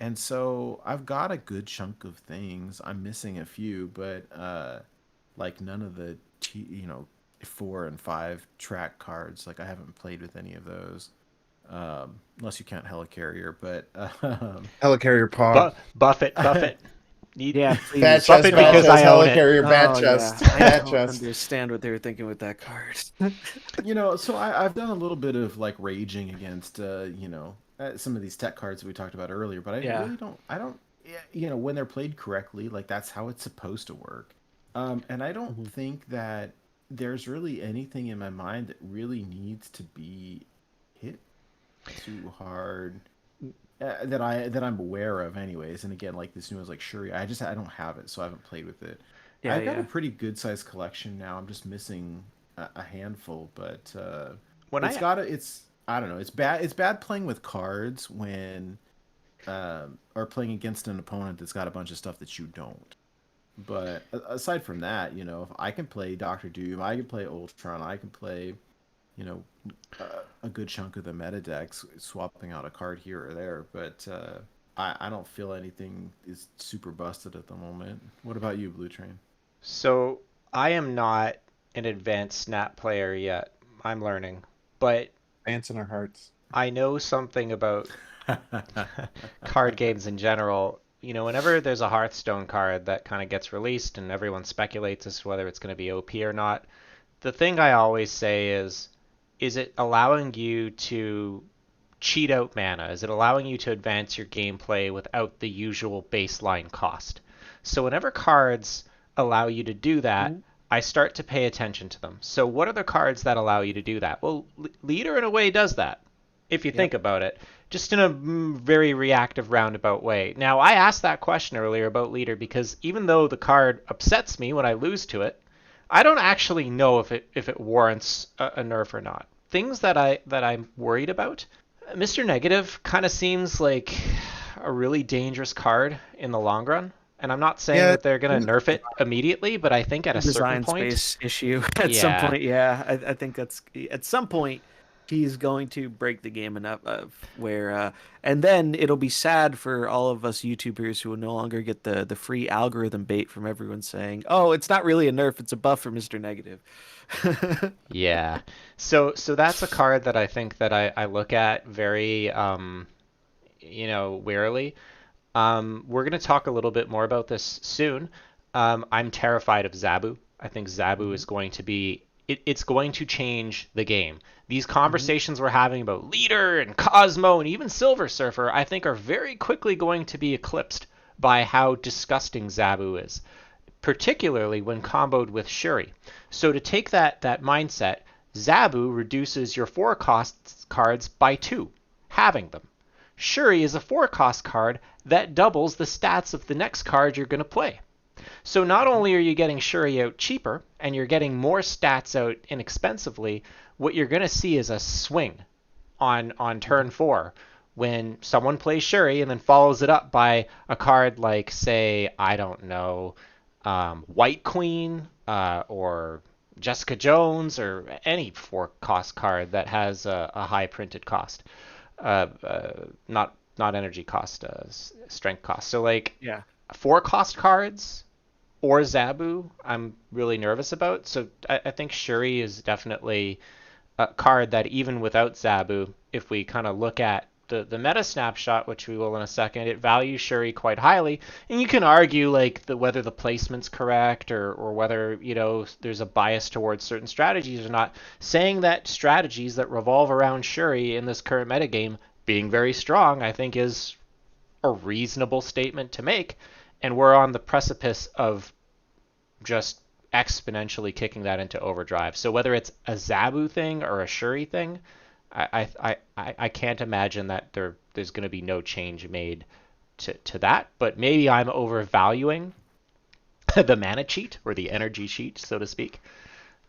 And so I've got a good chunk of things. I'm missing a few, but like none of the 4 and 5 track cards. Like, I haven't played with any of those. Unless you count Helicarrier, but Helicarrier paw. Buff it. Yeah, please. Bat Buff chest, it bat because chest, I own it. Helicarrier, bat Oh, chest, yeah. I bat don't chest. understand what they were thinking with that card. so I've done a little bit of like raging against some of these tech cards that we talked about earlier, but really don't when they're played correctly, like, that's how it's supposed to work. And I don't think that there's really anything in my mind that really needs to be hit too hard that I'm aware of anyways. And again, like this new one's like Shuri, I don't have it, so I haven't played with it. Yeah, I've got a pretty good sized collection now. I'm just missing a handful, but I don't know, it's bad playing with cards when or playing against an opponent that's got a bunch of stuff that you don't. But aside from that, if I can play Doctor Doom, I can play Ultron, I can play a good chunk of the meta decks, swapping out a card here or there. But I don't feel anything is super busted at the moment. What about you, Blutrane? So I am not an advanced Snap player yet. I'm learning. But Dance in our hearts. I know something about card games in general. Whenever there's a Hearthstone card that kind of gets released and everyone speculates as to whether it's going to be OP or not, the thing I always say is it allowing you to cheat out mana? Is it allowing you to advance your gameplay without the usual baseline cost? So whenever cards allow you to do that, I start to pay attention to them. So what are the cards that allow you to do that? Well, Leader in a way does that, if you think about it, just in a very reactive, roundabout way. Now, I asked that question earlier about Leader because even though the card upsets me when I lose to it, I don't actually know if it warrants a nerf or not. Things that I'm worried about. Mr. Negative kind of seems like a really dangerous card in the long run, And I'm not saying Yeah, that they're going to nerf it immediately, but I think at a certain Design point, space issue at some Yeah. point. Yeah, I think that's at some point he's going to break the game enough where, and then it'll be sad for all of us YouTubers who will no longer get the free algorithm bait from everyone saying, "Oh, it's not really a nerf; it's a buff for Mr. Negative." yeah. So that's a card that I think that I look at very warily. We're going to talk a little bit more about this soon. I'm terrified of Zabu. I think Zabu is going to be it's going to change the game. These conversations we're having about Leader and Cosmo and even Silver Surfer, I think, are very quickly going to be eclipsed by how disgusting Zabu is, particularly when comboed with Shuri. So to take that mindset, Zabu reduces your 4-cost cards by 2, halving them. Shuri is a 4-cost card that doubles the stats of the next card you're going to play. So not only are you getting Shuri out cheaper, and you're getting more stats out inexpensively, what you're going to see is a swing on turn 4 when someone plays Shuri and then follows it up by a card like, say, I don't know, White Queen or Jessica Jones or any 4-cost card that has a high printed cost. Not energy cost, strength cost. So like 4-cost cards or Zabu, I'm really nervous about. So I think Shuri is definitely a card that even without Zabu, if we kind of look at the meta snapshot, which we will in a second, it values Shuri quite highly. And you can argue like whether the placement's correct or whether there's a bias towards certain strategies or not. Saying that strategies that revolve around Shuri in this current metagame being very strong, I think, is a reasonable statement to make. And we're on the precipice of just exponentially kicking that into overdrive. So whether it's a Zabu thing or a Shuri thing, I can't imagine that there's going to be no change made to that. But maybe I'm overvaluing the mana cheat or the energy cheat, so to speak.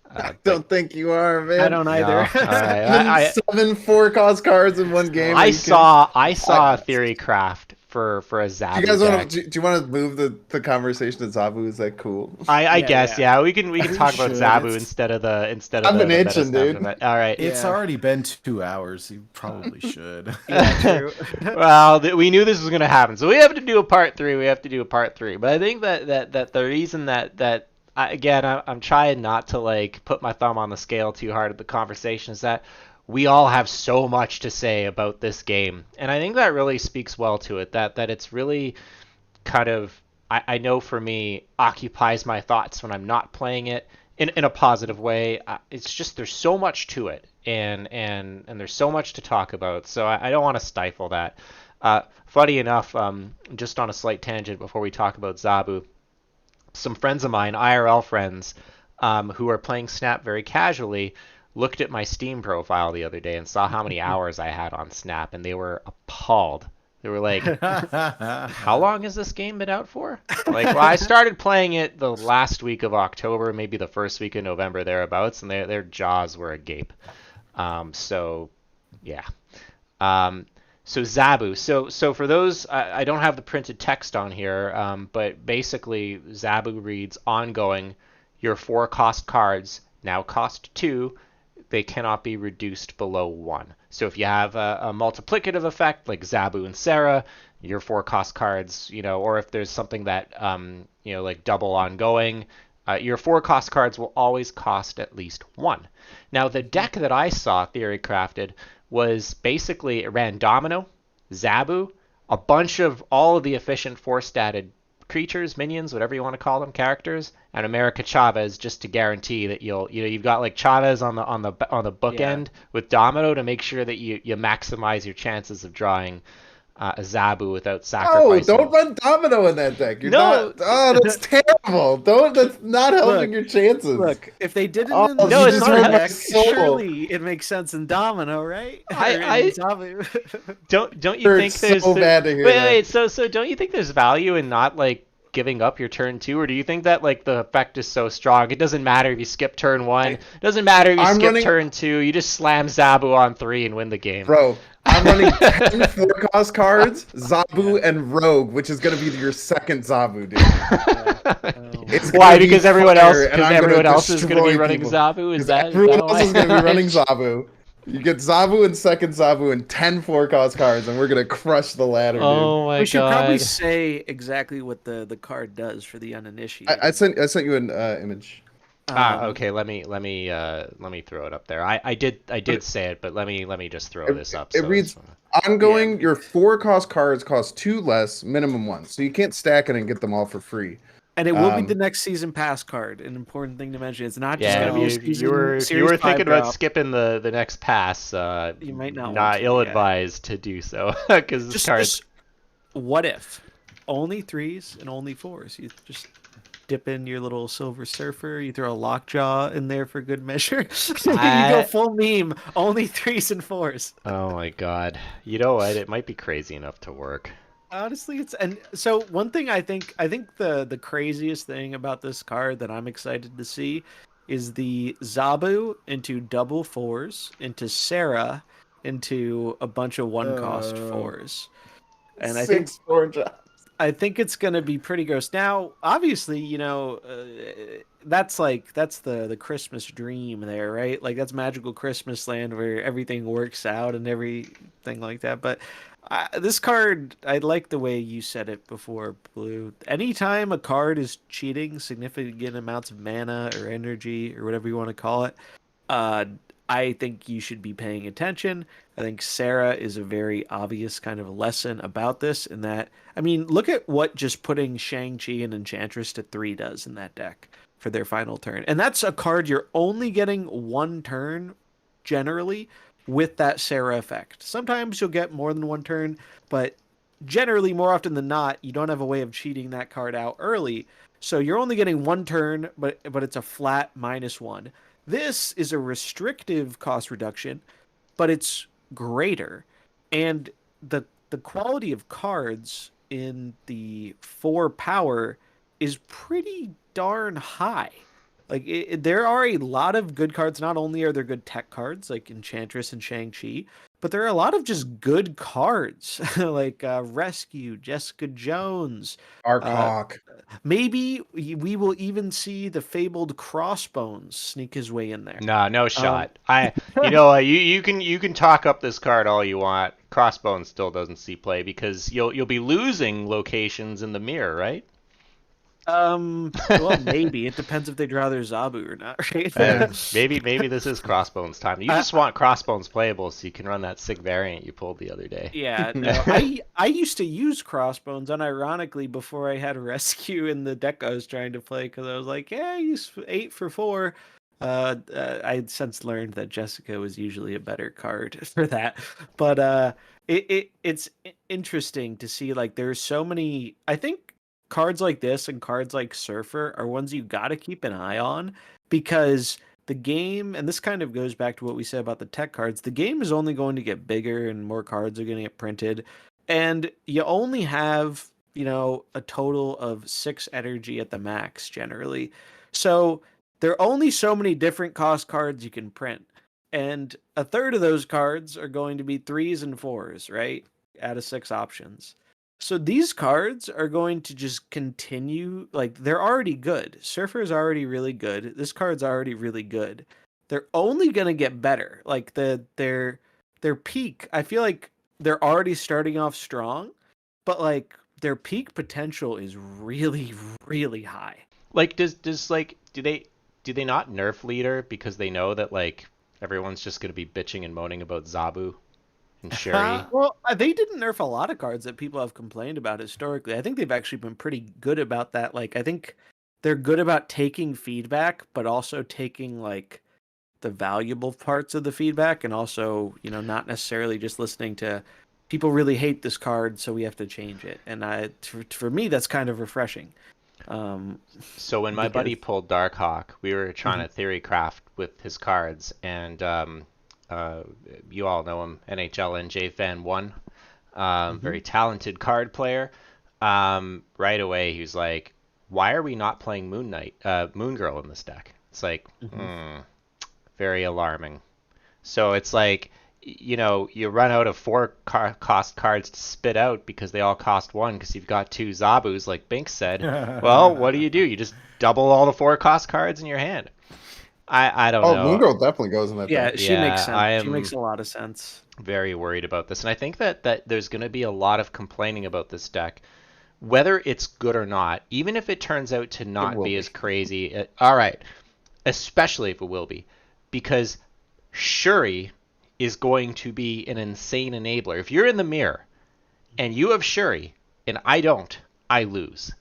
I don't think you are, man. I don't either. No, all right. 7 4-cost cards in one game. I saw a theory craft for a Zabu. Do you guys deck. do you want to move the conversation to Zabu? Is that cool? I guess we can talk about should. Zabu instead of I've been the meta itching, stuff dude. of it. All right. It's already been 2 hours. You probably should. Yeah, true. Well, we knew this was going to happen, so we have to do a part 3. But I think that the reason that I'm trying not to like put my thumb on the scale too hard at the conversation is that we all have so much to say about this game, and I think that really speaks well to it. That it's really kind of, I know for me, occupies my thoughts when I'm not playing it in a positive way. It's just there's so much to it, and there's so much to talk about. So I don't want to stifle that. Funny enough, just on a slight tangent before we talk about Zabu, some friends of mine, IRL friends, who are playing Snap very casually, looked at my Steam profile the other day and saw how many hours I had on Snap, and they were appalled. They were like, how long has this game been out for? Like, well, I started playing it the last week of October, maybe the first week of November, thereabouts, and their jaws were agape. So Zabu. So for those, I don't have the printed text on here, but basically Zabu reads ongoing, your 4-cost cards now cost 2. They cannot be reduced below 1. So if you have a multiplicative effect like Zabu and Sarah, your 4-cost cards, or if there's something that, like double ongoing, your 4-cost cards will always cost at least 1. Now, the deck that I saw theory crafted was basically, it ran Domino, Zabu, a bunch of all of the efficient 4-statted creatures, minions, whatever you want to call them, characters, and America Chavez, just to guarantee that you've got like Chavez on the bookend with Domino to make sure that you maximize your chances of drawing a Zabu without sacrificing. Oh, don't run Domino in that deck. That's terrible. That's not helping your chances. Look, if they did it in no, it's not deck, soul. surely it makes sense in Domino, right? Don't you think there's so bad to hear wait, so don't you think there's value in not like giving up your turn 2, or do you think that like the effect is so strong it doesn't matter if you skip turn 1, it doesn't matter if you skip turn 2, you just slam Zabu on 3 and win the game? Bro, I'm running 10 4-cost cards, Zabu and Rogue, which is going to be your second Zabu, dude. It's Why? gonna be Because everyone else, fire, and because I'm gonna everyone else is going to be destroy running people. Zabu. Is that Everyone else why? is going to be running Zabu. You get Zabu and second Zabu and 10 4-cost cards, and we're going to crush the ladder, dude. Oh my We should probably god. say exactly what the card does for the uninitiated. I sent you an image. Okay. Let me throw it up there. I did say it, but let me just throw this up. It So reads ongoing. Your 4-cost cards cost 2 less, minimum 1, so you can't stack it and get them all for free. And it will be the next season pass card. An important thing to mention. It's not just yeah, going to be a if season. you were thinking about drop. skipping the next pass, You might not want not to, ill-advised to do so because this card. Just what if only 3s and only 4s? You just dip in your little Silver Surfer. You throw a Lockjaw in there for good measure. You go full meme. Only 3s and 4s. Oh my god! You know what? It might be crazy enough to work. Honestly, and so one thing I think the craziest thing about this card that I'm excited to see is the Zabu into double 4s, into Sarah, into a bunch of 1-cost 4s, and I think 4 drops. I think it's gonna be pretty gross. Now, obviously, that's the Christmas dream there, right? Like that's magical Christmas land where everything works out and everything like that. But this card, I like the way you said it before, Blue. Anytime a card is cheating significant amounts of mana or energy or whatever you want to call it, I think you should be paying attention. I think Sarah is a very obvious kind of lesson about this in that, I mean, look at what just putting Shang-Chi and Enchantress to 3 does in that deck for their final turn. And that's a card you're only getting 1 turn, generally, with that Sarah effect. Sometimes you'll get more than 1 turn, but generally, more often than not, you don't have a way of cheating that card out early. So you're only getting 1 turn, but it's a flat -1. This is a restrictive cost reduction, but it's greater. And the quality of cards in the 4 power is pretty darn high. Like there are a lot of good cards. Not only are there good tech cards like Enchantress and Shang-Chi, but there are a lot of just good cards like Rescue, Jessica Jones, Arkhawk. Maybe we will even see the fabled Crossbones sneak his way in there. Nah, no shot. You can talk up this card all you want. Crossbones still doesn't see play because you'll be losing locations in the mirror, right? Well, maybe it depends if they draw their Zabu or not, right? Maybe this is Crossbones time. You just want Crossbones playable so you can run that sick variant you pulled the other day. Yeah, no, I used to use Crossbones unironically before I had Rescue in the deck I was trying to play because I was like, yeah, I use 8 for 4. I had since learned that Jessica was usually a better card for that, but it's interesting to see like there's so many. I think cards like this and cards like Surfer are ones you got to keep an eye on because the game, and this kind of goes back to what we said about the tech cards, the game is only going to get bigger and more cards are going to get printed. And you only have, a total of 6 energy at the max generally. So there are only so many different cost cards you can print. And a third of those cards are going to be 3s and 4s, right? Out of 6 options. So these cards are going to just continue, like they're already good. Surfer's already really good. This card's already really good. They're only going to get better. Like their peak, I feel like they're already starting off strong, but like their peak potential is really, really high. Like do they not nerf leader because they know that like everyone's just going to be bitching and moaning about Zabu? Sherry. Well, they didn't nerf a lot of cards that people have complained about historically. I think they've actually been pretty good about that. Like, I think they're good about taking feedback, but also taking like the valuable parts of the feedback, and also, not necessarily just listening to people really hate this card, so we have to change it. And for me, that's kind of refreshing. So when my buddy pulled Darkhawk, we were trying to theory craft with his cards, and you all know him, NHL NJ Fan 1, very talented card player. Right away, he was like, why are we not playing Moon Girl in this deck? It's like, very alarming. So it's like, you run out of 4 cost cards to spit out because they all cost 1 because you've got 2 Zabus, like Bynx said. Well, what do? You just double all the 4 cost cards in your hand. I don't know. Moon Girl definitely goes in that Yeah, deck. she makes sense. I She am makes a lot of sense. very worried about this, and I think that there's going to be a lot of complaining about this deck, whether it's good or not. Even if it turns out to not be as crazy, all right, especially if it will be, because Shuri is going to be an insane enabler. If you're in the mirror and you have Shuri and I don't, I lose.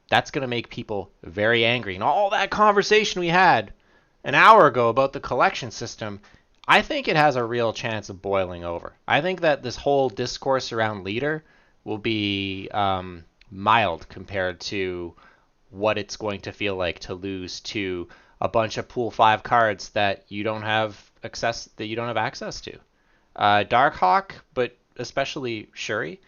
That's going to make people very angry. And all that conversation we had an hour ago about the collection system, I think it has a real chance of boiling over. I think that this whole discourse around leader will be mild compared to what it's going to feel like to lose to a bunch of pool 5 cards that you don't have access to. Darkhawk, but especially Shuri.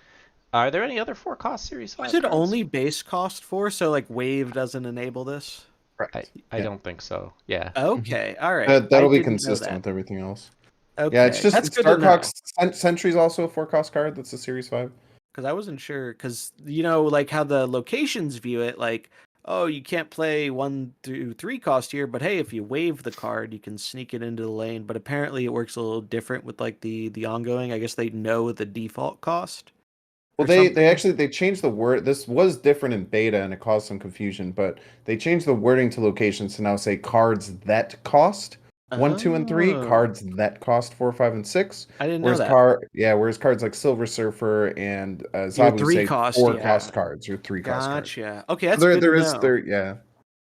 Are there any other 4-cost series 5 Is it cards? only base cost 4? So like Wave doesn't enable this? I don't think so. Yeah. Okay, all right. That'll be didn't know consistent that. with everything else. Okay. Yeah, it's just That's good to know. Darkhawk Sentry's also a 4-cost card. That's a Series 5. Because I wasn't sure. Because like how the locations view it, like, oh, you can't play 1 through 3 cost here, but hey, if you wave the card, you can sneak it into the lane. But apparently, it works a little different with like the ongoing. I guess they know the default cost. Well, they changed the word. This was different in beta, and it caused some confusion. But they changed the wording to locations to now say cards that cost 1, 2, and 3. Cards that cost 4, 5, and 6. I didn't know that. Whereas cards like Silver Surfer and Zabu 3 say cost, 4 cost cards or 3 cost cards. Gotcha. Okay, that's there, good to know. Yeah.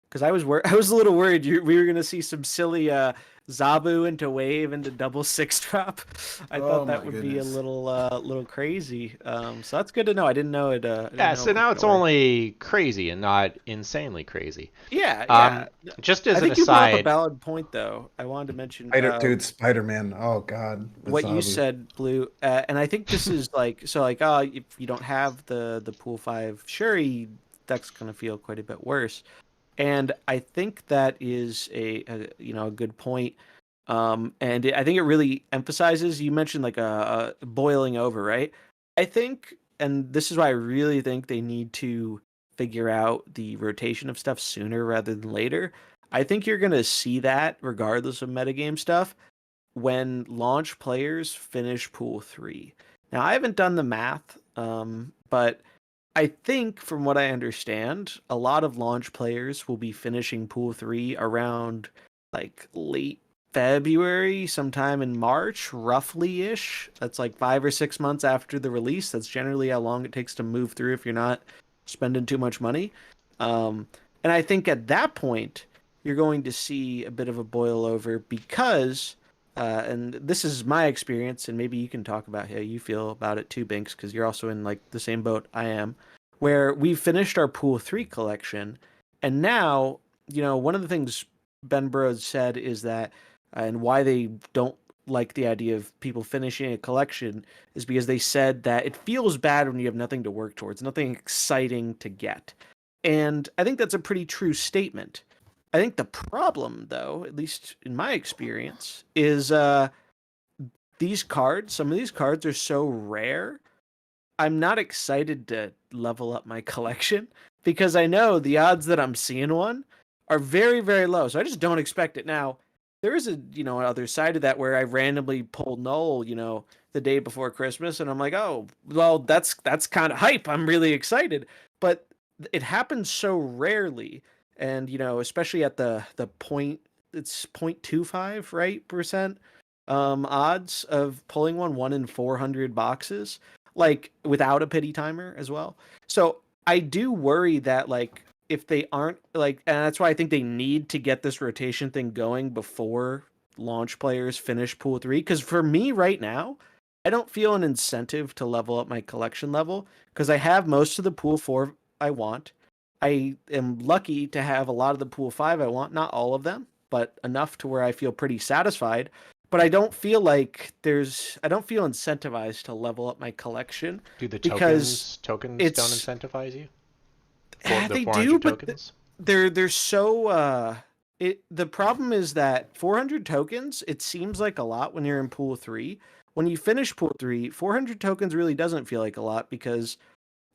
Because I was a little worried we were gonna see some silly Zabu into wave into double 6-drop. I thought that would be a little crazy. So that's good to know. I didn't know it. So now it's only crazy and not insanely crazy. Yeah. Just as I an think you brought aside, up a valid point though. I wanted to mention Spider-Man. Oh God. What you said, Blue, and I think this is if you don't have the pool 5 Shuri, that's gonna feel quite a bit worse. And I think that is a good point. And I think it really emphasizes, you mentioned like a boiling over, right? I think, and this is why I really think they need to figure out the rotation of stuff sooner rather than later. I think you're going to see that regardless of metagame stuff when launch players finish pool 3. Now, I haven't done the math, but I think, from what I understand, a lot of launch players will be finishing pool 3 around like late February, sometime in March, roughly-ish. That's like 5 or 6 months after the release. That's generally how long it takes to move through if you're not spending too much money. And I think at that point, you're going to see a bit of a boil over because, and this is my experience, and maybe you can talk about how you feel about it too, Bynx, because you're also in like the same boat I am, where we've finished our pool 3 collection, and now, one of the things Ben Burrows said is that, and why they don't like the idea of people finishing a collection is because they said that it feels bad when you have nothing to work towards, nothing exciting to get. And I think that's a pretty true statement. I think the problem, though, at least in my experience, is some of these cards are so rare. I'm not excited to level up my collection because I know the odds that I'm seeing one are very, very low. So I just don't expect it. Now, there is an other side of that where I randomly pull null, the day before Christmas, and I'm like, oh, well, that's kind of hype. I'm really excited. But it happens so rarely. And, especially at the point, it's 0.25, right, percent odds of pulling 1 in 400 boxes, like without a pity timer as well. So I do worry that if they aren't and that's why I think they need to get this rotation thing going before launch players finish pool 3. Because for me right now, I don't feel an incentive to level up my collection level because I have most of the pool 4 I want. I am lucky to have a lot of the pool 5 I want, not all of them, but enough to where I feel pretty satisfied. But I don't feel incentivized to level up my collection. Do the tokens don't incentivize you? They do, tokens? But they're so the problem is that 400 tokens, it seems like a lot when you're in pool 3, when you finish pool 3, 400 tokens really doesn't feel like a lot because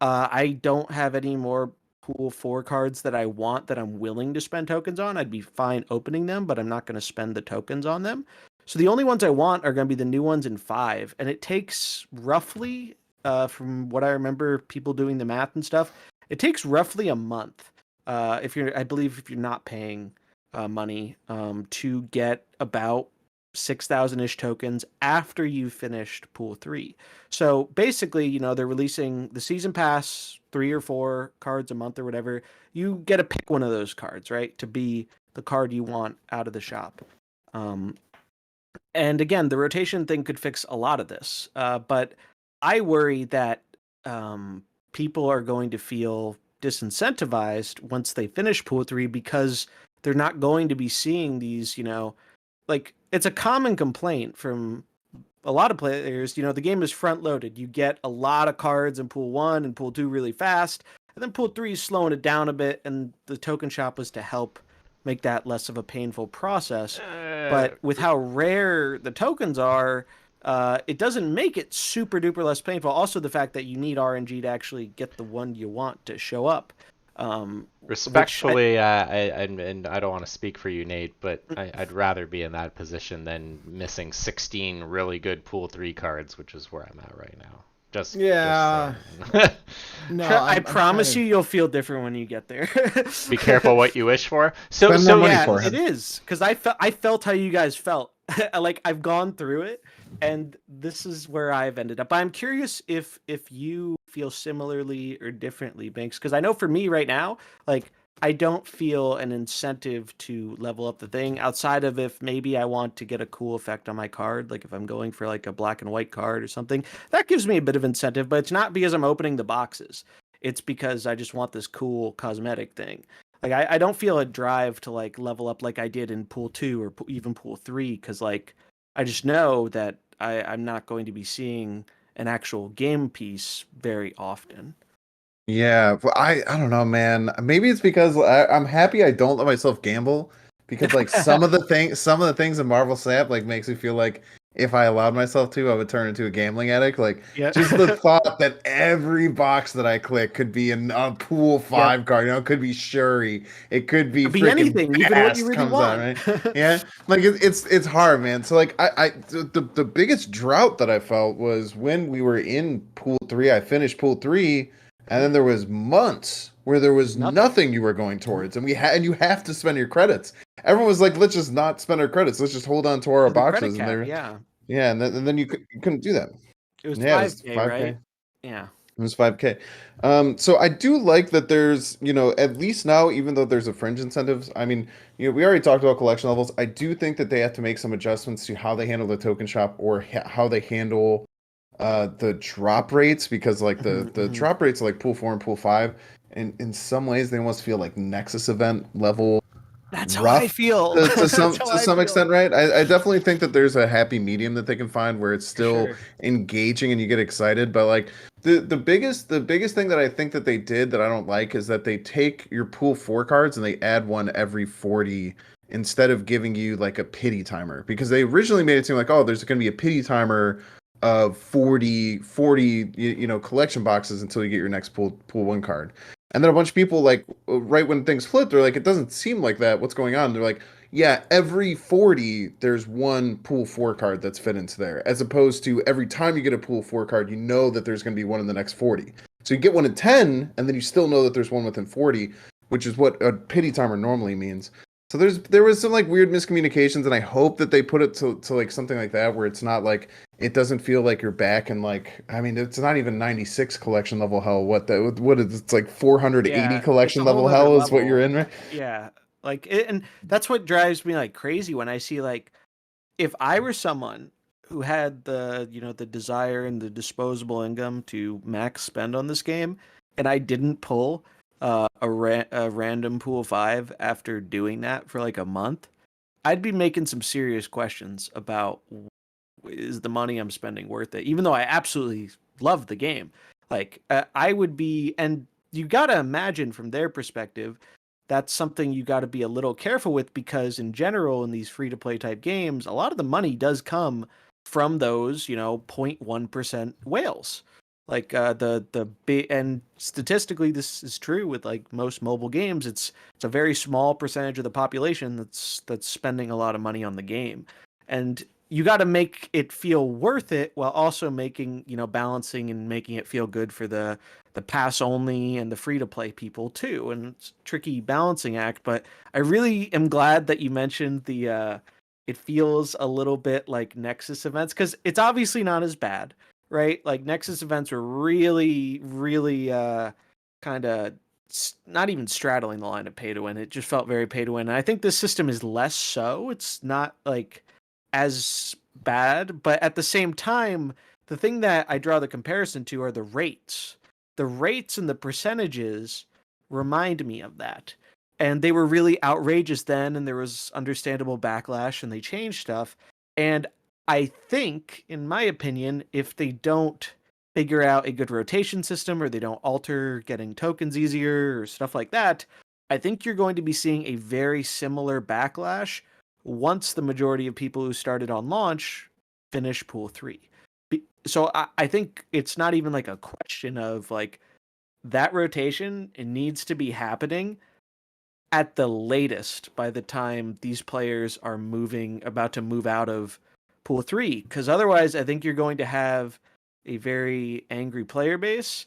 I don't have any more pool 4 cards that I want that I'm willing to spend tokens on. I'd be fine opening them, but I'm not going to spend the tokens on them. So the only ones I want are going to be the new ones in 5, and it takes roughly, from what I remember, people doing the math and stuff, it takes roughly a month. I believe if you're not paying money, to get about 6,000-ish tokens after you've finished pool 3. So basically, they're releasing the season pass, 3 or 4 cards a month or whatever. You get to pick one of those cards, right, to be the card you want out of the shop. And again, the rotation thing could fix a lot of this. But I worry that people are going to feel disincentivized once they finish pool 3 because they're not going to be seeing these, like, it's a common complaint from a lot of players. The game is front loaded. You get a lot of cards in pool 1 and pool 2 really fast, and then pool 3 is slowing it down a bit, and the token shop was to help make that less of a painful process. But with how rare the tokens are, it doesn't make it super duper less painful. Also, the fact that you need RNG to actually get the one you want to show up. Respectfully, and I don't want to speak for you, Nate, but I'd rather be in that position than missing 16 really good pool 3 cards, which is where I'm at right now. Just no, I promise you'll feel different when you get there. Be careful what you wish for. So money for it is because I felt how you guys felt. Like, I've gone through it, and this is where I've ended up. I'm curious if you feel similarly or differently, Bynx, because I know for me right now, like, I don't feel an incentive to level up the thing outside of if maybe I want to get a cool effect on my card, like if I'm going for like a black and white card or something. That gives me a bit of incentive, but it's not because I'm opening the boxes. It's because I just want this cool cosmetic thing. Like, I don't feel a drive to like level up like I did in pool 2 or even pool 3, because like I just know that I'm not going to be seeing an actual game piece very often. Yeah, but I don't know, man. Maybe it's because I'm happy I don't let myself gamble, because like some of the things in Marvel Snap like makes me feel like if I allowed myself to, I would turn into a gambling addict. Like, just the thought that every box that I click could be a pool 5 card. It could be Shuri. It could be anything, even what you really want. Right? Yeah, like it's hard, man. So like the biggest drought that I felt was when we were in pool 3. I finished pool 3. And then there was months where there was nothing you were going towards, and you have to spend your credits. Everyone was like, "Let's just not spend our credits. Let's just hold on to our boxes." Cap, and then you couldn't do that. It was 5K, right? Yeah, it was 5K. So I do like that there's at least now, even though there's a fringe incentives. I mean, we already talked about collection levels. I do think that they have to make some adjustments to how they handle the token shop or how they handle the drop rates, because like the drop rates are like pool 4 and pool 5, and in some ways they almost feel like Nexus event level. That's how I feel. To some extent, right? I definitely think that there's a happy medium that they can find where it's still engaging and you get excited. But like the biggest thing that I think that they did that I don't like is that they take your pool 4 cards and they add one every 40 instead of giving you like a pity timer, because they originally made it seem like, oh, there's going to be a pity timer of 40 collection boxes until you get your next pool 1 card. And then a bunch of people, like, right when things flip, they're like, it doesn't seem like that. What's going on? They're like, yeah, every 40, there's one pool 4 card that's fit into there, as opposed to every time you get a pool 4 card, you know that there's going to be one in the next 40. So you get one in 10, and then you still know that there's one within 40, which is what a pity timer normally means. So there was some like weird miscommunications, and I hope that they put it to like something like that where it's not like, it doesn't feel like you're back in like, I mean, it's not even 96 collection level hell. What is it's like 480 collection level hell is what you're in, right? Yeah, like and that's what drives me like crazy when I see like, if I were someone who had the the desire and the disposable income to max spend on this game, and I didn't pull a random pool 5 after doing that for like a month, I'd be making some serious questions about, is the money I'm spending worth it? Even though I absolutely love the game, like I would be, and you got to imagine from their perspective, that's something you got to be a little careful with, because in general, in these free to play type games, a lot of the money does come from those, 0.1% whales. Like and statistically, this is true with like most mobile games. It's a very small percentage of the population that's spending a lot of money on the game, and you got to make it feel worth it while also making, balancing and making it feel good for the pass only and the free to play people too. And it's a tricky balancing act, but I really am glad that you mentioned the it feels a little bit like Nexus events, because it's obviously not as bad, right? Like Nexus events were really, really kind of not even straddling the line of pay to win. It just felt very pay to win. And I think this system is less so. It's not like as bad, but at the same time, the thing that I draw the comparison to are the rates. The rates and the percentages remind me of that. And they were really outrageous then, and there was understandable backlash, and they changed stuff. And I think, in my opinion, if they don't figure out a good rotation system, or they don't alter getting tokens easier or stuff like that, I think you're going to be seeing a very similar backlash once the majority of people who started on launch finish pool 3. So I think it's not even like a question of like that rotation. It needs to be happening at the latest by the time these players are about to move out of pool 3, because otherwise I think you're going to have a very angry player base,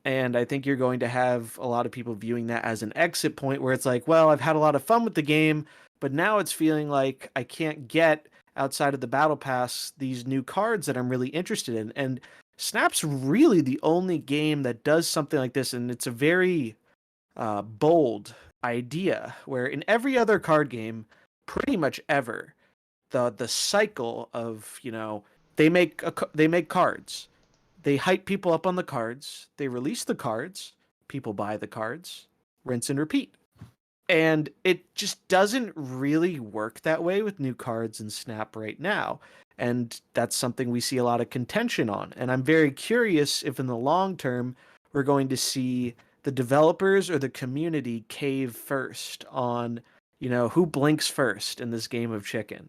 and I think you're going to have a lot of people viewing that as an exit point where it's like, well, I've had a lot of fun with the game, but now it's feeling like I can't get outside of the battle pass these new cards that I'm really interested in. And Snap's really the only game that does something like this, and it's a very bold idea, where in every other card game, pretty much ever, the cycle of, they make cards, they hype people up on the cards, they release the cards, people buy the cards, rinse and repeat. And it just doesn't really work that way with new cards in Snap right now. And that's something we see a lot of contention on. And I'm very curious if in the long term we're going to see the developers or the community cave first on, who blinks first in this game of chicken.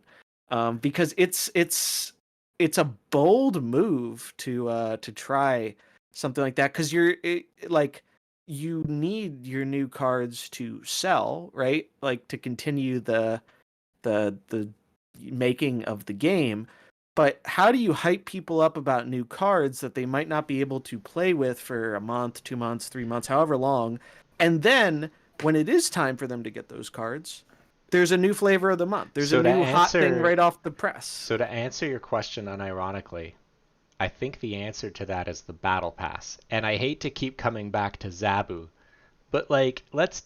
Because it's a bold move to try something like that, because you need your new cards to sell, right? Like to continue the making of the game. But how do you hype people up about new cards that they might not be able to play with for a month, 2 months, 3 months, however long? And then when it is time for them to get those cards, there's a new flavor of the month. There's a new hot thing right off the press. So to answer your question unironically, I think the answer to that is the battle pass. And I hate to keep coming back to Zabu, but like let's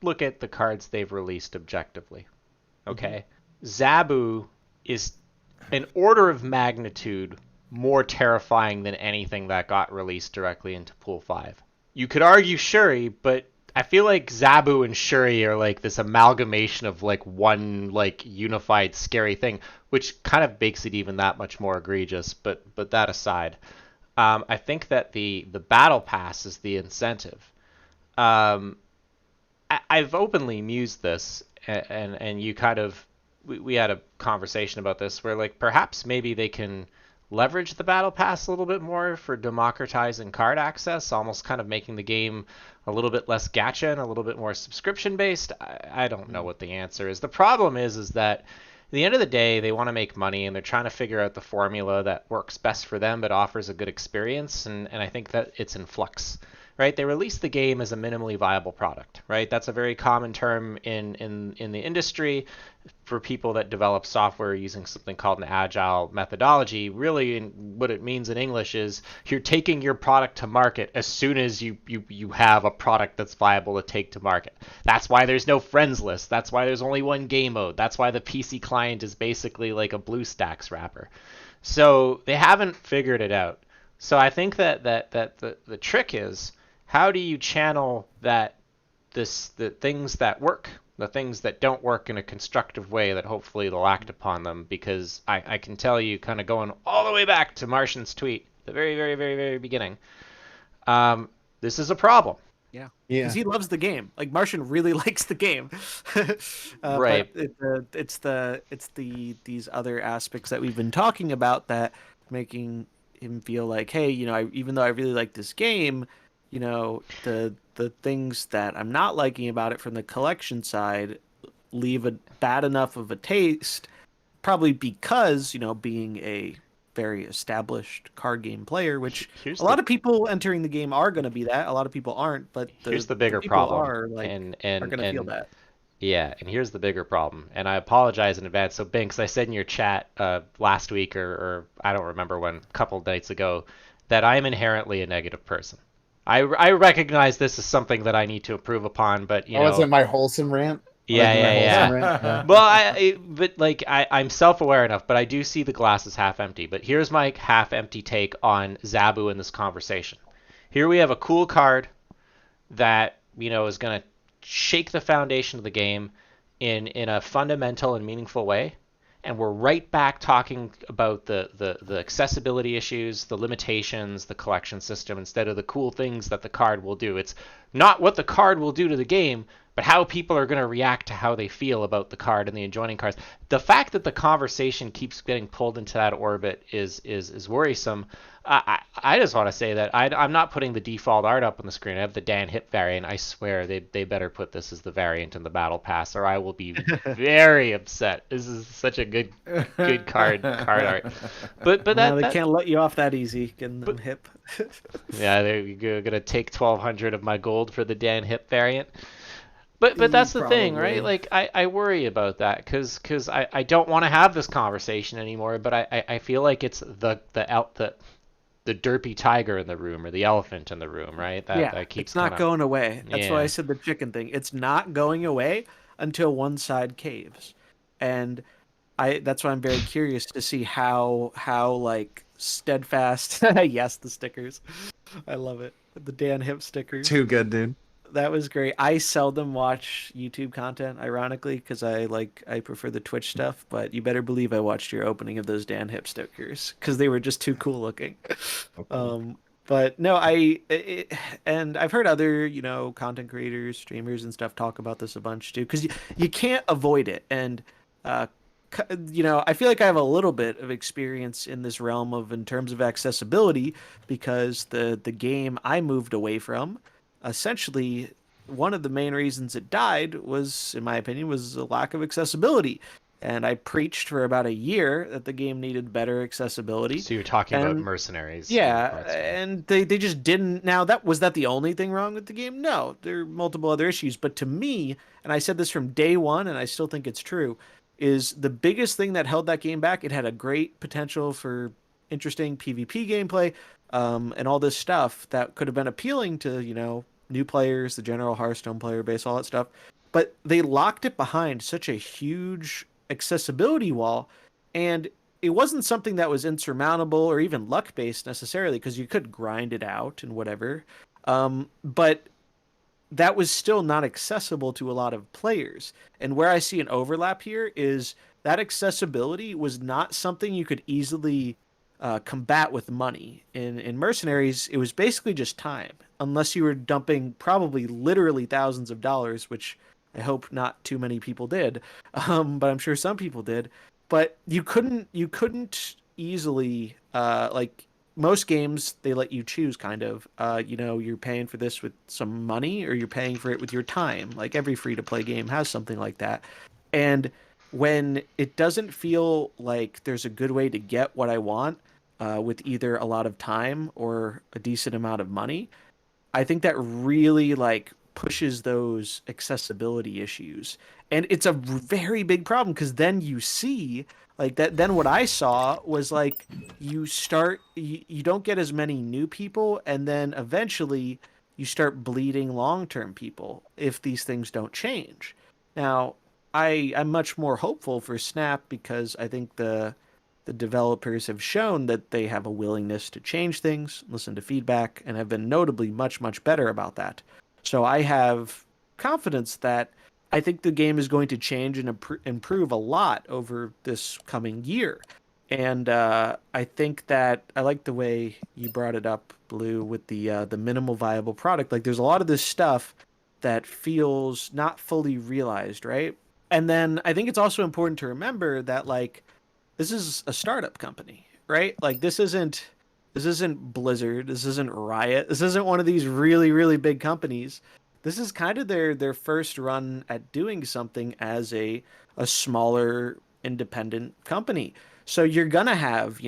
look at the cards they've released objectively. Okay? Mm-hmm. Zabu is an order of magnitude more terrifying than anything that got released directly into Pool 5. You could argue Shuri, but I feel like Zabu and Shuri are like this amalgamation of like one like unified scary thing, which kind of makes it even that much more egregious. But that aside, I think that the battle pass is the incentive. I've openly mused this, and you kind of we had a conversation about this where like perhaps maybe they can leverage the battle pass a little bit more for democratizing card access, almost kind of making the game a little bit less gacha and a little bit more subscription based. I don't know what the answer is. The problem is that at the end of the day, they want to make money and they're trying to figure out the formula that works best for them but offers a good experience, and I think that it's in flux. Right? They release the game as a minimally viable product, right? That's a very common term in the industry for people that develop software using something called an agile methodology. Really, what it means in English is you're taking your product to market as soon as you have a product that's viable to take to market. That's why there's no friends list. That's why there's only one game mode. That's why the PC client is basically like a BlueStacks wrapper. So they haven't figured it out. So I think that the trick is, how do you channel the things that work, the things that don't work in a constructive way that hopefully they'll act upon them? Because I can tell you, kind of going all the way back to Martian's tweet, the very, very, very, very beginning, this is a problem. Yeah, Yeah. because he loves the game. Like Martian really likes the game, Right. But it's these other aspects that we've been talking about that making him feel like, hey, even though I really like this game, the things that I'm not liking about it from the collection side leave a bad enough of a taste, probably because being a very established card game player, which Here's a lot the of people entering the game are going to be that. A lot of people aren't, but here's the the bigger people problem, are like and are going to feel that. yeah, and here's the bigger problem, and I apologize in advance. So, Binks, I said in your chat last week, or I don't remember when, a couple of nights ago, that I'm inherently a negative person. I recognize this is something that I need to improve upon, but Was it my wholesome rant? Yeah, My yeah, wholesome yeah. rant? Yeah. Well, but like I'm self-aware enough, but I do see the glass as half empty. But here's my half-empty take on Zabu in this conversation. Here we have a cool card that is going to shake the foundation of the game in a fundamental and meaningful way, and we're right back talking about the accessibility issues, the limitations, the collection system, instead of the cool things that the card will do. It's not what the card will do to the game, but how people are going to react to how they feel about the card and the adjoining cards. The fact that the conversation keeps getting pulled into that orbit is worrisome. I just want to say that I'm not putting the default art up on the screen. I have the Dan Hip variant. I swear they better put this as the variant in the battle pass, or I will be very upset. This is such a good card art. But now they can't let you off that easy. Getting them Hip. Yeah, they're gonna take 1,200 of my gold for the Dan Hip variant. But that's the thing, right? Like I worry about that because I don't want to have this conversation anymore. But I feel like it's the derpy tiger in the room or the elephant in the room, right? That keeps it's not going away. That's why I Yeah. said the chicken thing. It's not going away until one side caves, and that's why I'm very curious to see how like steadfast. Yes, the stickers. I love it. The Dan Hip stickers. Too good, dude. That was great. I seldom watch YouTube content, ironically, because I prefer the Twitch stuff. But you better believe I watched your opening of those Dan Hip stickers because they were just too cool looking. But no, and I've heard other content creators, streamers, and stuff talk about this a bunch too, because you can't avoid it. And I feel like I have a little bit of experience in this realm in terms of accessibility because the game I moved away from. Essentially, one of the main reasons it died was, in my opinion, was a lack of accessibility. And I preached for about a year that the game needed better accessibility. So you're talking about mercenaries. Yeah, and they just didn't. Now, was that the only thing wrong with the game? No, there are multiple other issues. But to me, and I said this from day one, and I still think it's true, is the biggest thing that held that game back. It had a great potential for interesting PvP gameplay and all this stuff that could have been appealing to, new players, the general Hearthstone player base, all that stuff. But they locked it behind such a huge accessibility wall, and it wasn't something that was insurmountable or even luck-based necessarily, because you could grind it out and whatever. But that was still not accessible to a lot of players. And where I see an overlap here is that accessibility was not something you could easily combat with money. In Mercenaries, it was basically just time, unless you were dumping probably literally thousands of dollars, which I hope not too many people did, but I'm sure some people did. But you couldn't easily like most games, they let you choose kind of. You're paying for this with some money, or you're paying for it with your time. Like every free-to-play game has something like that. And when it doesn't feel like there's a good way to get what I want with either a lot of time or a decent amount of money, I think that really pushes those accessibility issues. And it's a very big problem because then you see that. Then what I saw was you don't get as many new people, and then eventually you start bleeding long-term people if these things don't change. Now, I'm much more hopeful for Snap because I think the developers have shown that they have a willingness to change things, listen to feedback, and have been notably much, much better about that. So I have confidence that I think the game is going to change and improve a lot over this coming year. And I think that I like the way you brought it up, Blue, with the minimal viable product. Like, there's a lot of this stuff that feels not fully realized, right? And then I think it's also important to remember that, like, this is a startup company, right? Like, this isn't Blizzard, this isn't Riot, this isn't one of these really, really big companies. This is kind of their first run at doing something as a smaller independent company. So you're gonna have,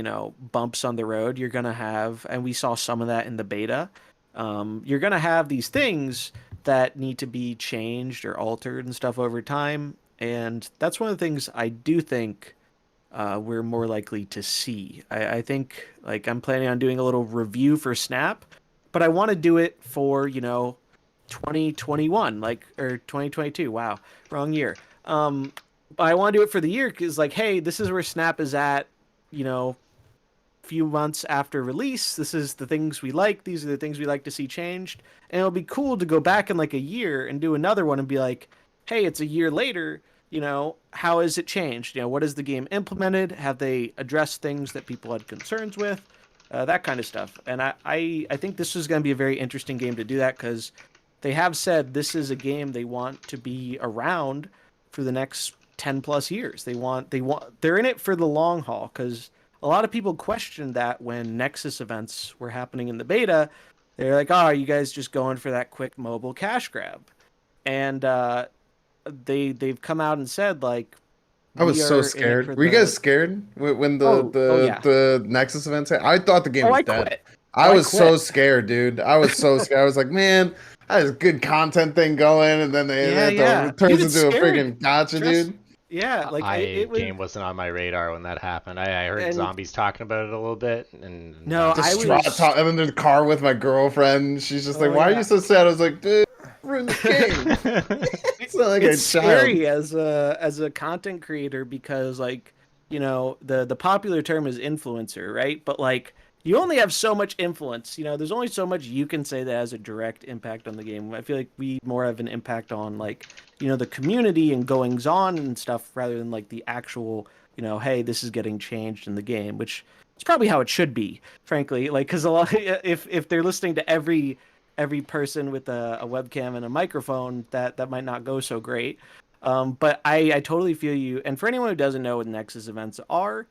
bumps on the road. You're gonna have, and we saw some of that in the beta. You're gonna have these things that need to be changed or altered and stuff over time. And that's one of the things I do think we're more likely to see. I think, like, I'm planning on doing a little review for Snap, but I want to do it for, 2021, like, or 2022. Wow, wrong year. I want to do it for the year because, like, hey, this is where Snap is at, few months after release. This is the things we like. These are the things we like to see changed. And it'll be cool to go back in like a year and do another one and be like, hey, it's a year later. How has it changed? What has the game implemented? Have they addressed things that people had concerns with? That kind of stuff. And I think this is going to be a very interesting game to do that because they have said this is a game they want to be around for the next 10 plus years. They're in it for the long haul because a lot of people questioned that when Nexus events were happening in the beta. They're like, oh, are you guys just going for that quick mobile cash grab? And they've come out and said, like, I was so scared. Were you guys scared when the Nexus events? I thought the game was dead. Quit. I was so scared, dude. I was so scared. I was like, man, that is a good content thing going, and then it turns into a freaking gotcha, dude. Yeah, like game wasn't on my radar when that happened. I heard zombies talking about it a little bit, and and then there's a car with my girlfriend. She's just like, "Why are you so sad?" I was like, "Dude, we're in the game." It's scary as a content creator because, like, the popular term is influencer, right? But, like, you only have so much influence. There's only so much you can say that has a direct impact on the game. I feel like we more have an impact on, like, the community and goings on and stuff rather than, like, the actual, hey, this is getting changed in the game, which is probably how it should be, frankly. Like, because a lot, if they're listening to every person with a webcam and a microphone, that might not go so great. But I totally feel you. And for anyone who doesn't know what Nexus events are,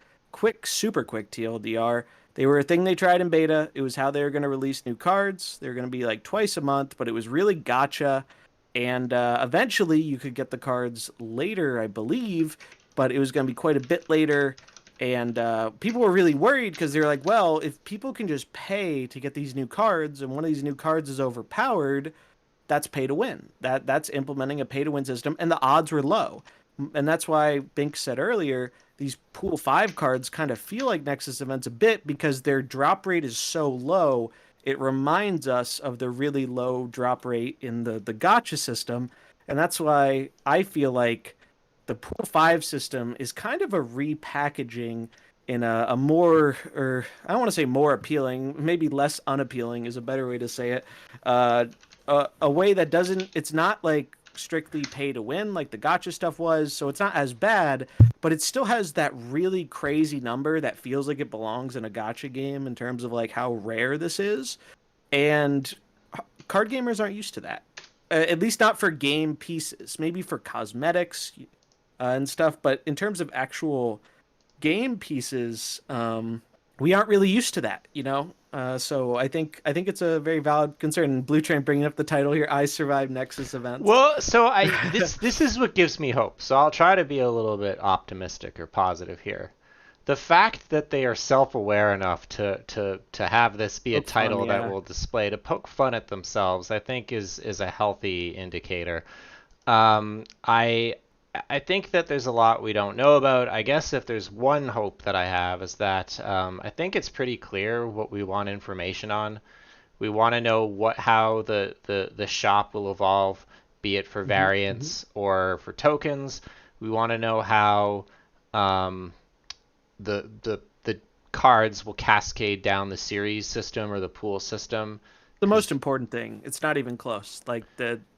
super quick TLDR. They were a thing they tried in beta. It was how they were going to release new cards. They were going to be like twice a month, but it was really gotcha. And eventually you could get the cards later, I believe, but it was going to be quite a bit later. And people were really worried because they were like, well, if people can just pay to get these new cards and one of these new cards is overpowered, that's pay to win. That's implementing a pay to win system, and the odds were low. And that's why Bynx said earlier, these Pool 5 cards kind of feel like Nexus events a bit because their drop rate is so low. It reminds us of the really low drop rate in the gacha system. And that's why I feel like the Pool 5 system is kind of a repackaging in a more, or I don't want to say more appealing, maybe less unappealing is a better way to say it. A way that it's not like strictly pay to win like the gacha stuff was, so it's not as bad, but it still has that really crazy number that feels like it belongs in a gacha game in terms of like how rare this is. And card gamers aren't used to that. At least not for game pieces, maybe for cosmetics and stuff, but in terms of actual game pieces, we aren't really used to that, so I think it's a very valid concern. And Blutrane bringing up the title here, I survived Nexus events. Well, so this is what gives me hope. So I'll try to be a little bit optimistic or positive here. The fact that they are self-aware enough to have this be a title that will display, to poke fun at themselves, I think is a healthy indicator. I think that there's a lot we don't know about. I guess if there's one hope that I have is that I think it's pretty clear what we want information on. We want to know how the shop will evolve, be it for variants or for tokens. We want to know how the cards will cascade down the series system or the pool system. The most important thing. It's not even close. Like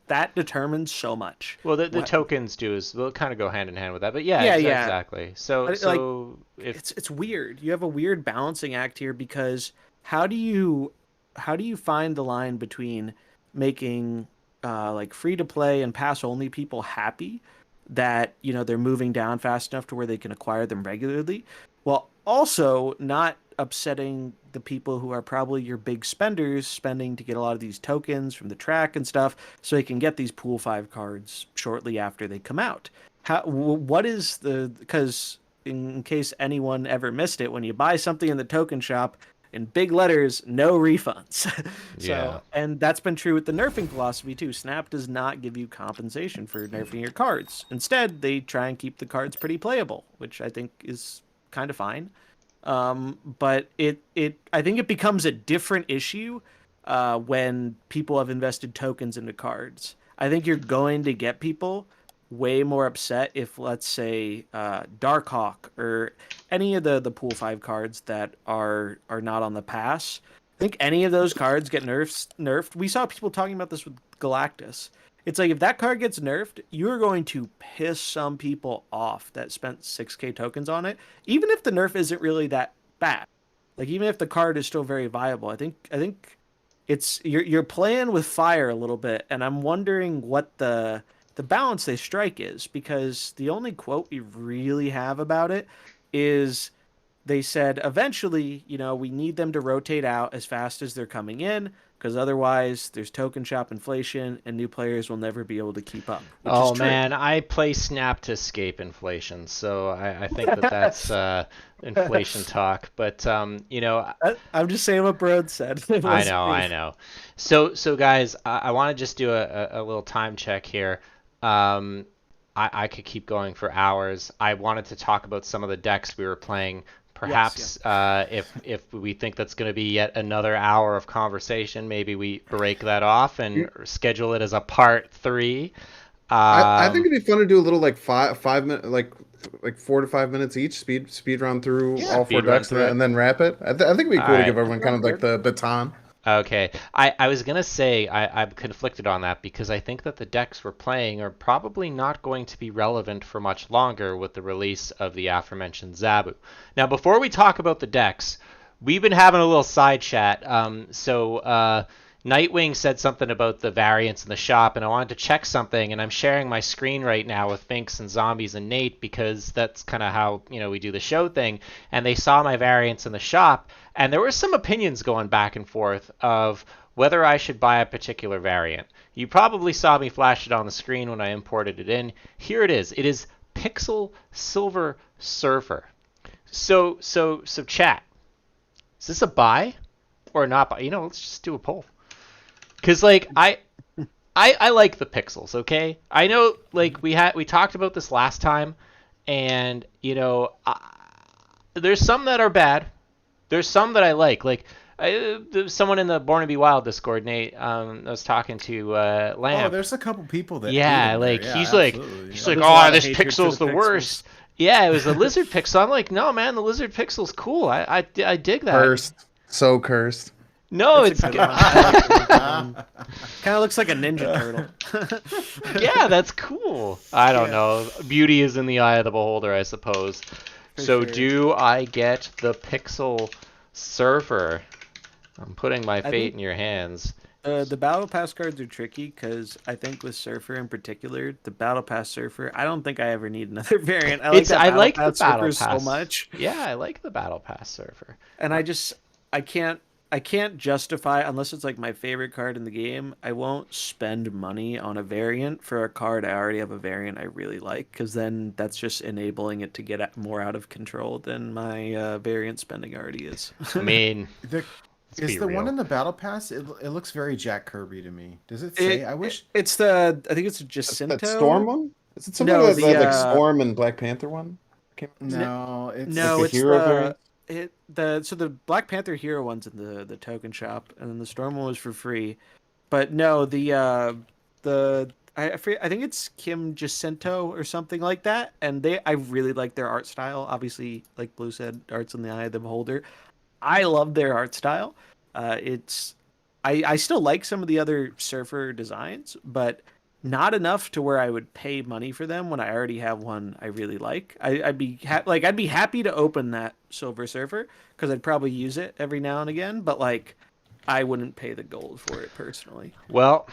that determines so much. Well, the tokens do is will kind of go hand in hand with that, but yeah, Yeah. exactly. So But, so if it's weird. You have a weird balancing act here because how do you find the line between making like free to play and pass only people happy that they're moving down fast enough to where they can acquire them regularly, while also not upsetting the people who are probably your big spenders spending to get a lot of these tokens from the track and stuff so they can get these pool 5 cards shortly after they come out. What is because in case anyone ever missed it, when you buy something in the token shop, in big letters, no refunds. Yeah. And that's been true with the nerfing philosophy too. Snap does not give you compensation for nerfing your cards. Instead, they try and keep the cards pretty playable, which I think is kind of fine. But I think it becomes a different issue when people have invested tokens into cards. I think you're going to get people way more upset if, let's say, Darkhawk or any of the pool 5 cards that are not on the pass. I think any of those cards get nerfed. We saw people talking about this with Galactus. It's like if that card gets nerfed, you're going to piss some people off that spent 6k tokens on it, even if the nerf isn't really that bad. Like even if the card is still very viable, I think it's you're playing with fire a little bit, and I'm wondering what the balance they strike is, because the only quote we really have about it is they said eventually, we need them to rotate out as fast as they're coming in, because otherwise there's token shop inflation and new players will never be able to keep up. Oh man, I play Snap to escape inflation, so I think that's inflation talk. But I'm just saying what Brode said. I know. So guys, I want to just do a little time check here. I could keep going for hours. I wanted to talk about some of the decks we were playing. Perhaps if we think that's going to be yet another hour of conversation, maybe we break that off and schedule it as a part 3. I think it'd be fun to do a little like 5 minute, like 4 to 5 minutes each speed run through all 4 decks and then wrap it. I think it'd be cool to give everyone kind of like the baton. Okay, I was going to say I'm conflicted on that because I think that the decks we're playing are probably not going to be relevant for much longer with the release of the aforementioned Zabu. Now, before we talk about the decks, we've been having a little side chat. Nightwing said something about the variants in the shop, and I wanted to check something, and I'm sharing my screen right now with Bynx and Zombies and Nate because that's kind of how we do the show thing, and they saw my variants in the shop, and there were some opinions going back and forth of whether I should buy a particular variant. You probably saw me flash it on the screen when I imported it in. Here it is. It is Pixel Silver Surfer. So chat. Is this a buy or not buy? Let's just do a poll. Because I like the pixels, okay? I know we talked about this last time, and there's some that are bad. There's some that I like. Someone in the Born to Be Wild Discord, Nate, I was talking to Lamp. Oh, there's a couple people that he's absolutely. This pixel's the worst. Yeah, it was a lizard pixel. I'm like, no man, the lizard pixel's cool. I dig that. So cursed. No, it's kind of looks like a Ninja Turtle. Yeah, that's cool. I don't know. Beauty is in the eye of the beholder, I suppose. Do I get the Pixel Surfer? I'm putting my fate in your hands. The Battle Pass cards are tricky because I think with Surfer in particular, the Battle Pass Surfer, I don't think I ever need another variant. I like the Battle Pass so much. Yeah, I like the Battle Pass Surfer. And I can't justify, unless it's like my favorite card in the game, I won't spend money on a variant for a card I already have a variant I really like, because then that's just enabling it to get more out of control than my variant spending already is. I mean, is the one in the Battle Pass? It looks very Jack Kirby to me. Does it say? I wish I think it's Jacinto. That Storm one? Is it something like Storm and Black Panther one? No, it's the hero variant. So the Black Panther hero one's in the token shop, and then the Storm one was for free. But no, I think it's Kim Jacinto or something like that, and I really like their art style. Obviously, like Blue said, art's in the eye of the beholder. I love their art style. I still like some of the other Surfer designs, but not enough to where I would pay money for them when I already have one I really like. I'd be I'd be happy to open that Silver Surfer because I'd probably use it every now and again, but like I wouldn't pay the gold for it personally. Well,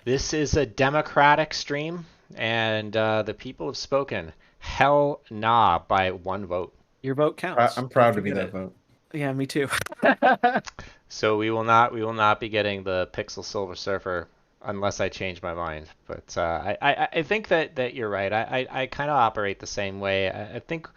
this is a democratic stream, and the people have spoken. Hell nah by 1 vote. Your vote counts. I'm proud to Don't be forget that it. vote. Yeah, me too. So we will not be getting the Pixel Silver Surfer unless I change my mind. But I think that you're right. I kind of operate the same way. I think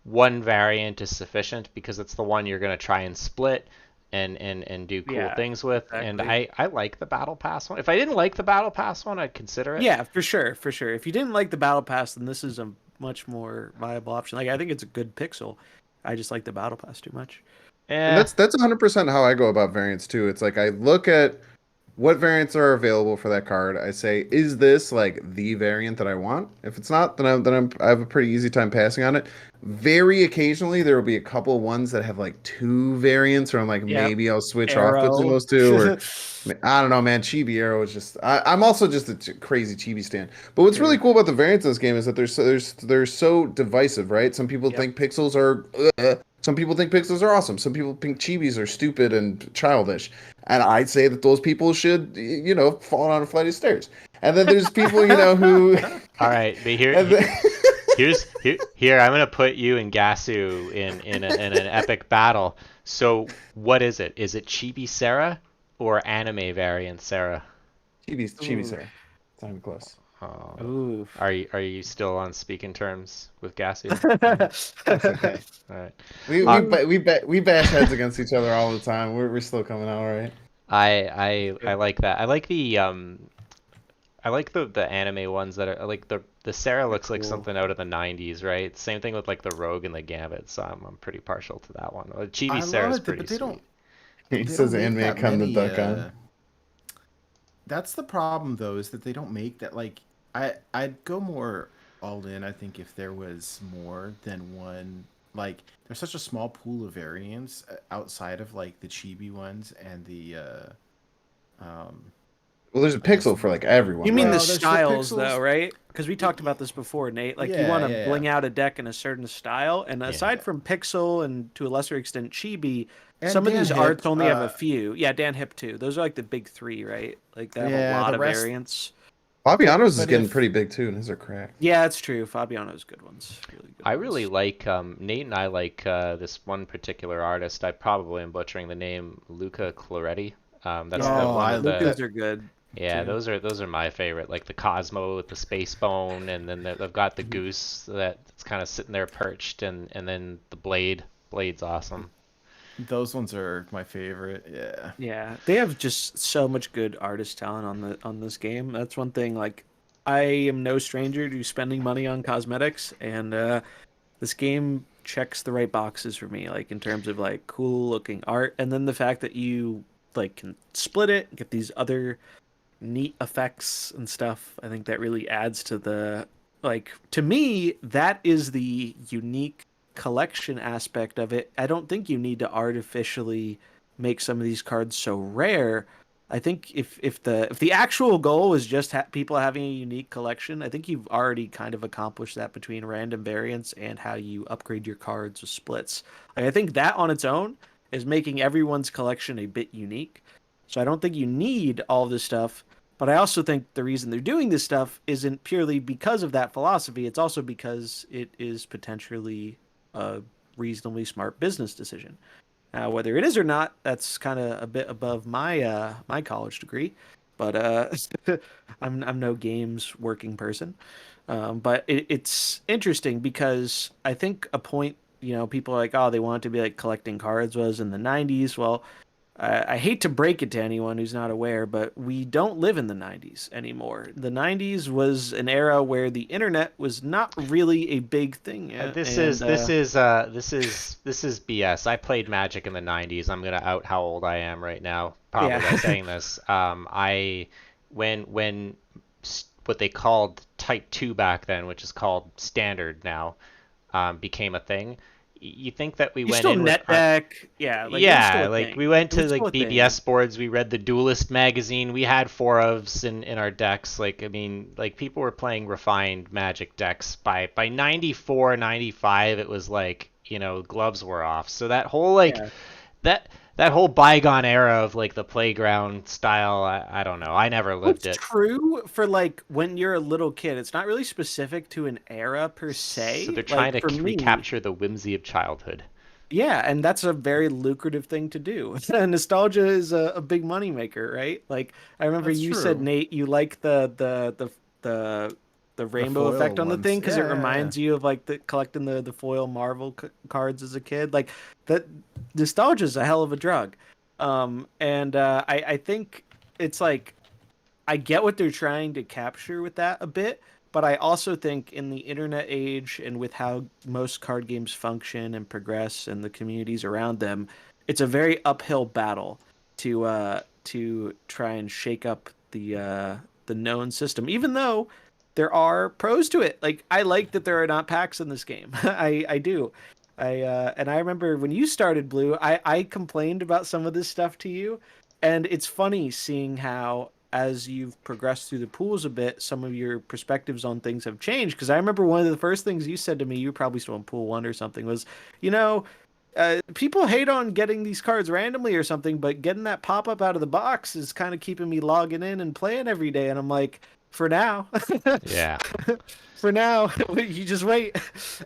one variant is sufficient because it's the one you're going to try and split and do cool Yeah, things with. And exactly. I like the Battle Pass one. If I didn't like the Battle Pass one, I'd consider it. Yeah, for sure, for sure. If you didn't like the Battle Pass, then this is a much more viable option. Like I think it's a good pixel. I just like the Battle Pass too much. And Eh, that's 100% how I go about variants too. It's like I look at what variants are available for that card. I say, is this like the variant that I want? If it's not, I have a pretty easy time passing on it. Very occasionally, there will be a couple ones that have like 2 variants, or I'm like, Yep. maybe I'll switch off between Arrow. those 2, or I don't know, man. Chibi Arrow is just. I'm also just a crazy Chibi stan. But what's really cool about the variants in this game is that they're so divisive, right? Some people Yep. think pixels are. Some people think pixels are awesome. Some people think chibis are stupid and childish. And I'd say that those people should, fall down a flight of stairs. And then there's people, who. all right, but and then- here I'm gonna put you and Gasu in an epic battle. So what is it? Is it Chibi Sarah or anime variant Sarah? Chibi, sir. It's not even close. Oh, Ooh. are you still on speaking terms with Gasu? That's okay. All right. We bash heads against each other all the time. We're still coming out all right. I like that. I like the anime ones that are like the Sarah looks like Cool. something out of the 90s, right? Same thing with like the Rogue and the Gambit, so I'm pretty partial to that one. Chibi I Sarah's love it, pretty but they sweet. don't. He They says don't make anime that come many, the duck on. That's the problem, though, is that they don't make that. Like, I'd go more all in. I think if there was more than one. Like, there's such a small pool of variants outside of like the chibi ones and the Well, there's a pixel for like everyone. You mean right? the Well, there's the styles, pixels. though, right? Because we talked about this before, Nate. Like, you want to bling out a deck in a certain style, and aside from Pixel and to a lesser extent Chibi, And some of Dan these Hip, arts only have a few. Yeah, Dan Hip too. Those are like the big 3, right? Like they have a lot the of rest- variants. Fabiano's is But getting if- pretty big too, and his are cracked. Yeah, it's true. Fabiano's good ones. Really good I ones. really like Nate and I like this one particular artist. I probably am butchering the name, Luca Cloretti. That's Yeah, one of the Lucas are good. yeah, too. those are my favorite. Like the Cosmo with the space bone, and then they've got the goose that's kind of sitting there perched, and then the blade. Blade's awesome. Those ones are my favorite. Yeah. Yeah, they have just so much good artist talent on this game. That's one thing. Like, I am no stranger to spending money on cosmetics, and this game checks the right boxes for me. Like in terms of like cool looking art, and then the fact that you like can split it, get these other neat effects and stuff. I think that really adds to the like. To me, that is the unique collection aspect of it. I don't think you need to artificially make some of these cards so rare. I think if the actual goal was just people having a unique collection, I think you've already kind of accomplished that between random variants and how you upgrade your cards with splits. Like, I think that on its own is making everyone's collection a bit unique. So I don't think you need all this stuff. But I also think the reason they're doing this stuff isn't purely because of that philosophy. It's also because it is potentially a reasonably smart business decision. Now, whether it is or not, that's kind of a bit above my my college degree, but I'm no games working person. But it's interesting because I think a point, people are like, oh, they want to be like collecting cards was in the 90s. Well, I hate to break it to anyone who's not aware, but we don't live in the 90s anymore. The 90s was an era where the internet was not really a big thing yet. This is BS. I played Magic in the 90s. I'm gonna out how old I am right now, probably by saying this. When what they called Type 2 back then, which is called Standard now, became a thing. you think that we You went still in net with deck, yeah, like it was still yeah, a like thing. we went It to was like still a thing. BBS boards, we read the Duelist magazine, we had 4-ofs in our decks. Like I mean, like people were playing refined Magic decks by 94, 95 it was like, gloves were off. So that whole like Yeah. that whole bygone era of like the playground style, I don't know. I never lived It's it. true for like when you're a little kid. It's not really specific to an era per So se. they're trying Like to for me, recapture the whimsy of childhood. yeah, and that's a very lucrative thing to do. Nostalgia is a big money maker, right? Like I remember That's you said, true. Nate, you like the The rainbow foil effect on the ones. thing because Yeah, it yeah, yeah. reminds you of like the collecting the foil Marvel cards as a kid. Like that nostalgia is a hell of a drug. And I think it's like I get what they're trying to capture with that a bit, but I also think in the internet age and with how most card games function and progress and the communities around them, it's a very uphill battle to try and shake up the known system. Even though there are pros to it, like I like that there are not packs in this game. I do. And I remember when you started Blue, I complained about some of this stuff to you, and it's funny seeing how as you've progressed through the pools a bit, some of your perspectives on things have changed. Because I remember one of the first things you said to me, you were probably still in pool one or something, was, you know, people hate on getting these cards randomly or something, but getting that pop up out of the box is kind of keeping me logging in and playing every day. And I'm like, for now, Yeah. for now, you just wait.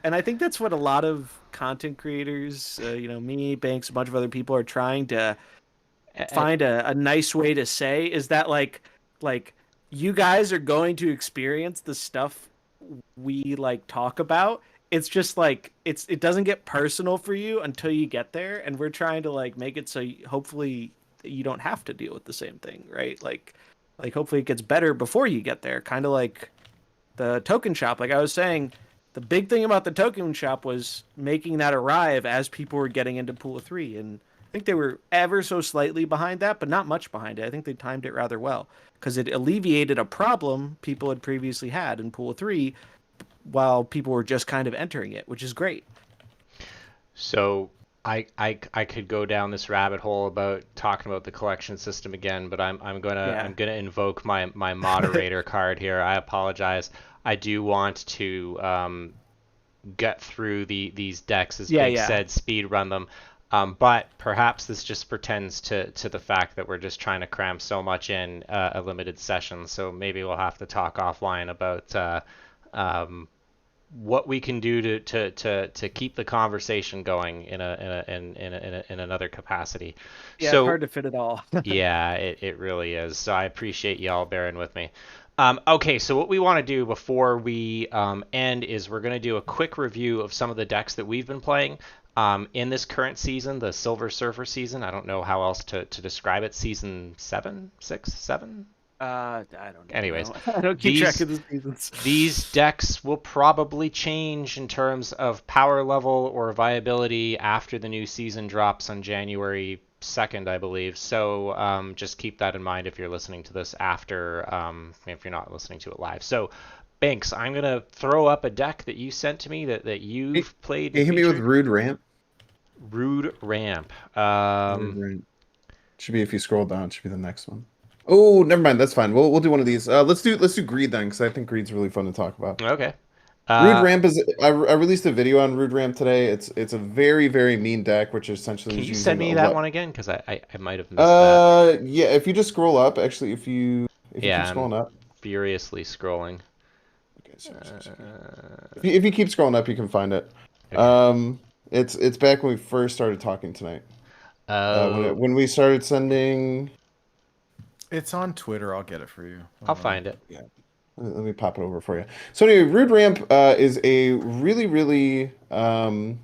And I think that's what a lot of content creators, me, Banks, a bunch of other people are trying to find a nice way to say is that like you guys are going to experience the stuff we like talk about. It's just like it doesn't get personal for you until you get there, and we're trying to like make it so hopefully you don't have to deal with the same thing, right? Like hopefully it gets better before you get there, kind of like the token shop. Like I was saying, the big thing about the token shop was making that arrive as people were getting into pool 3, and I think they were ever so slightly behind that, but not much behind it. I think they timed it rather well because it alleviated a problem people had previously had in pool 3 while people were just kind of entering it, which is great. So I could go down this rabbit hole about talking about the collection system again, but I'm gonna invoke my moderator card here. I apologize. I do want to get through these decks, as Big said, speed run them. But perhaps this just pretends to the fact that we're just trying to cram so much in a limited session. So maybe we'll have to talk offline about what we can do to keep the conversation going in another capacity. Yeah, So, it's hard to fit it all. yeah, it really is. So I appreciate y'all bearing with me. Okay, so what we want to do before we end is we're going to do a quick review of some of the decks that we've been playing in this current season, the Silver Surfer season. I don't know how else to describe it. Season 7, 6, 7? I don't know. Anyways, I don't keep track of the seasons. These decks will probably change in terms of power level or viability after the new season drops on January 2nd, I believe. So just keep that in mind if you're listening to this after, if you're not listening to it live. So, Banks, I'm going to throw up a deck that you sent to me that you've played. Can you hit me with Rude Ramp? Rude Ramp. Rude Ramp. Should be, if you scroll down, should be the next one. Oh, never mind. That's fine. We'll do one of these. Let's do Greed then, because I think Greed's really fun to talk about. Okay. Rude Ramp is. I released a video on Rude Ramp today. It's a very, very mean deck, which essentially. Can you send me that one again? Because I might have missed that. Yeah. If you just scroll up, actually, if you keep I'm scrolling up. Furiously scrolling. Okay. Sorry. If you keep scrolling up, you can find it. Okay. It's back when we first started talking tonight. When we started sending. It's on Twitter. I'll get it for you. I'll find it. Yeah. Let me pop it over for you. So anyway, Rude Ramp is a really, really... I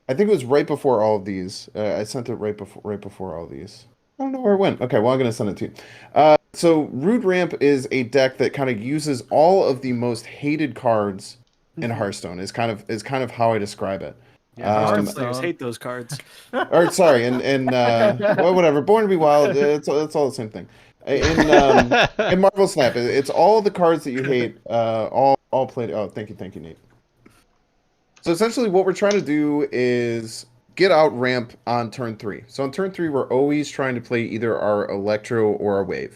think it was right before all of these. I sent it right before all of these. I don't know where it went. Okay, well, I'm going to send it to you. So Rude Ramp is a deck that kind of uses all of the most hated cards in Hearthstone. Is kind of how I describe it. Yeah, Hearthstone players hate those cards. Or sorry, well, whatever. Born to be Wild. It's all the same thing. In Marvel Snap, it's all the cards that you hate. All played. Oh, thank you, Nate. So essentially what we're trying to do is get out ramp on turn 3. So on turn 3, we're always trying to play either our Electro or our Wave.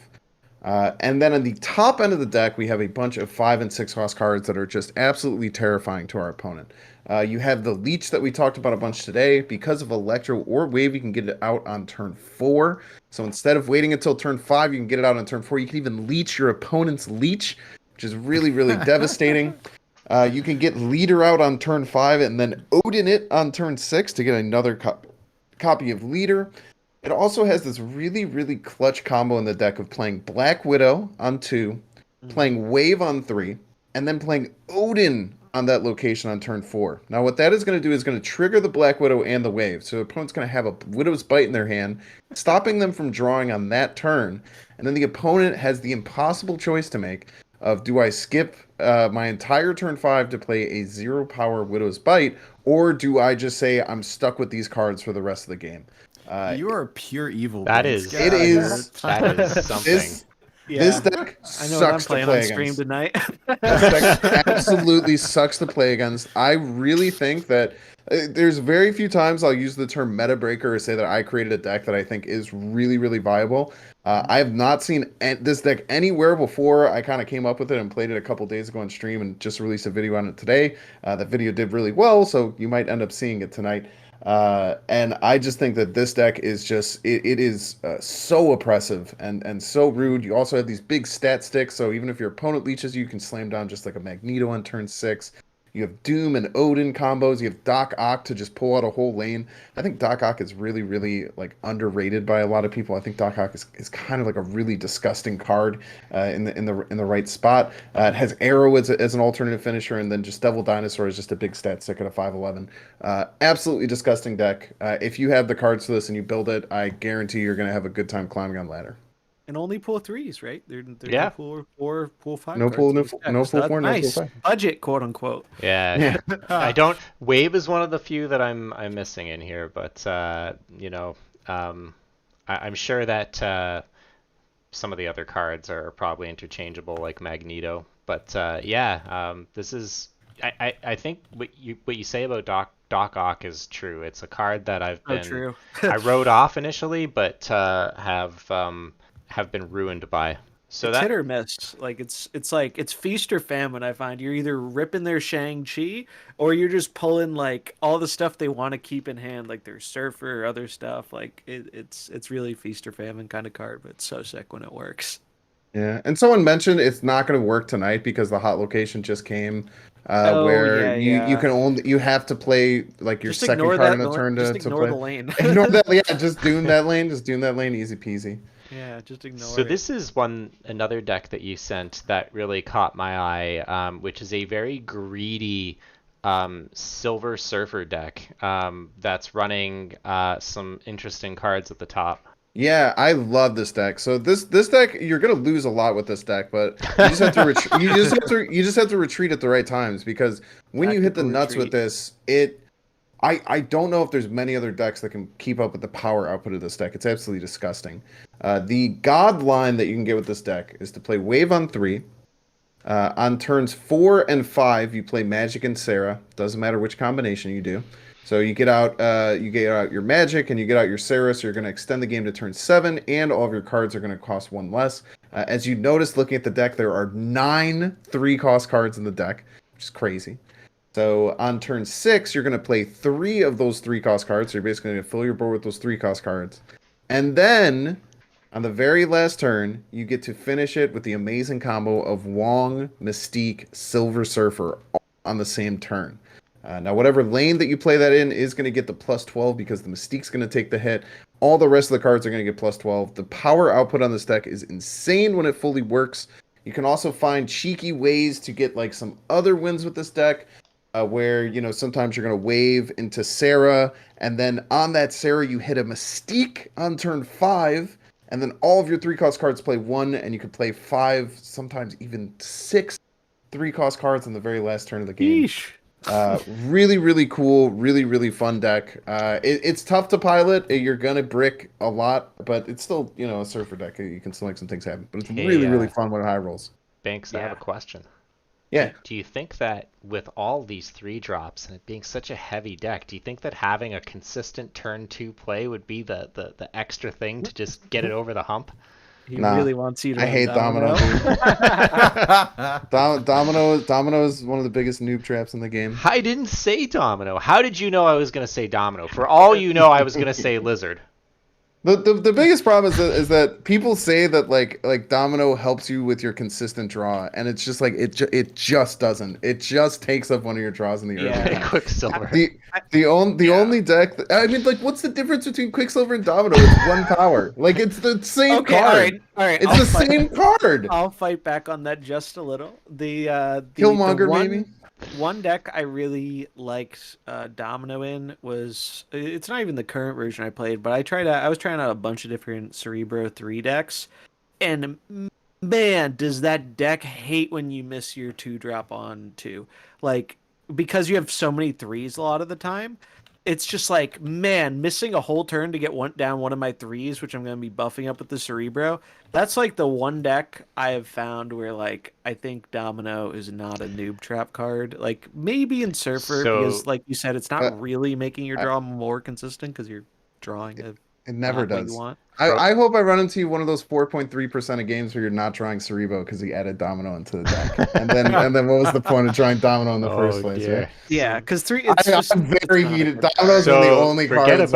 And then on the top end of the deck, we have a bunch of 5 and 6 cost cards that are just absolutely terrifying to our opponent. You have the Leech that we talked about a bunch today. Because of Electro or Wave, you can get it out on turn 4. So instead of waiting until turn 5, you can get it out on turn 4. You can even Leech your opponent's Leech, which is really, really devastating. You can get Leader out on turn 5 and then Odin it on turn 6 to get another copy of Leader. It also has this really, really clutch combo in the deck of playing Black Widow on 2, playing Wave on 3, and then playing Odin on that location on turn 4. Now, what that is going to do is going to trigger the Black Widow and the Wave. So the opponent's going to have a Widow's Bite in their hand, stopping them from drawing on that turn. And then the opponent has the impossible choice to make of, do I skip my entire turn 5 to play a 0-power Widow's Bite, or do I just say I'm stuck with these cards for the rest of the game? You are pure evil. That Bynx. is, Get it out of is- here. that is something. This deck I know what I'm sucks to playing play on stream against. tonight. This deck absolutely sucks to play against. I really think that there's very few times I'll use the term meta breaker or say that I created a deck that I think is really, really viable. I have not seen this deck anywhere before. I kind of came up with it and played it a couple days ago on stream and just released a video on it today. That video did really well, so you might end up seeing it tonight. And I just think that this deck is just, it is so oppressive and so rude. You also have these big stat sticks, so even if your opponent leeches you can slam down just like a Magneto on turn 6. You have Doom and Odin combos. You have Doc Ock to just pull out a whole lane. I think Doc Ock is really, really like underrated by a lot of people. I think Doc Ock is kind of like a really disgusting card in the right spot. It has Arrow as an alternative finisher, and then just Devil Dinosaur is just a big stat stick at a 5/11. Absolutely disgusting deck. If you have the cards for this and you build it, I guarantee you're going to have a good time climbing on ladder. And only pull 3s, right? They're Yeah. no pull 5. No cards pull, in no this pull, deck, no so pull 4, that's no pull nice. 5. Budget, quote unquote. Yeah, I don't. Wave is one of the few that I'm missing in here, but I'm sure that some of the other cards are probably interchangeable, like Magneto. But this is. I think what you say about Doc Ock is true. It's a card that I've been. True. I wrote off initially, but have been ruined by. So It's that hit or miss. Like it's like it's feast or famine. I find you're either ripping their Shang-Chi or you're just pulling like all the stuff they want to keep in hand, like their Surfer or other stuff. Like it's really feast or famine kind of card, but it's so sick when it works. Yeah, and someone mentioned it's not going to work tonight because the hot location just came, where you can only you have to play like your Just second ignore card that. in the turn Just to ignore play. the lane. Ignore that, yeah. Just doom that lane. Just doom that lane. Easy peasy. Yeah, just ignore So it. this is another deck that you sent that really caught my eye, which is a very greedy Silver Surfer deck that's running some interesting cards at the top. Yeah, I love this deck. So this deck, you're gonna lose a lot with this deck, but you just have to you just have to retreat at the right times, because when you hit the Tactical nuts with retreat. this, I don't know if there's many other decks that can keep up with the power output of this deck. It's absolutely disgusting. The god line that you can get with this deck is to play Wave on 3. On turns 4 and 5, you play Magic and Sarah. Doesn't matter which combination you do. So you get out your Magic and you get out your Sarah, so you're going to extend the game to turn 7, and all of your cards are going to cost 1 less. As you notice looking at the deck, there are 9 3-cost cards in the deck, which is crazy. So on turn 6, you're going to play 3 of those 3-cost cards. So you're basically going to fill your board with those 3-cost cards. And then on the very last turn, you get to finish it with the amazing combo of Wong, Mystique, Silver Surfer all on the same turn. Now, whatever lane that you play that in is going to get the plus 12 because the Mystique's going to take the hit. All the rest of the cards are going to get plus 12. The power output on this deck is insane when it fully works. You can also find cheeky ways to get like some other wins with this deck, where, sometimes you're going to wave into Sarah, and then on that Sarah, you hit a Mystique on turn 5, and then all of your 3-cost cards play 1, and you can play 5, sometimes even 6 3-cost cards on the very last turn of the game. Yeesh. Really, really cool, really, really fun deck. It's tough to pilot. You're gonna brick a lot, but it's still, a Surfer deck. You can still make some things happen. But it's Hey, really, really fun when it high rolls. Banks, I have a question. Yeah. Do you think that with all these 3 drops and it being such a heavy deck, do you think that having a consistent turn 2 play would be the extra thing to just get it over the hump? He Nah. really wants you to I run hate Domino, dude. Domino is one of the biggest noob traps in the game. I didn't say Domino. How did you know I was going to say Domino? For all you know, I was going to say Lizard. The biggest problem is that people say that like Domino helps you with your consistent draw, and it's just like it just doesn't. It just takes up one of your draws in the early Yeah. game. Quicksilver. The only deck I mean, like, what's the difference between Quicksilver and Domino? It's 1 power. Like, it's the same Okay, card. all right. It's the same card. I'll fight back on that just a little. The Killmonger, one, maybe. One deck I really liked Domino in was, it's not even the current version I played, but I was trying out a bunch of different Cerebro 3 decks, and man, does that deck hate when you miss your 2-drop on 2. Like, because you have so many 3s a lot of the time, it's just like, man, missing a whole turn to get down one of my 3s, which I'm going to be buffing up with the Cerebro. That's like the one deck I have found where, like, I think Domino is not a noob trap card. Like, maybe in Surfer, because, like you said, it's not really making your draw more consistent because you're drawing It never what you does. want. I hope I run into you one of those 4.3% of games where you're not drawing Cerebro because he added Domino into the deck, and then what was the point of drawing Domino in the first place? Dear. Right? Yeah, because 3. I'm very heated. Domino's one of the only cards.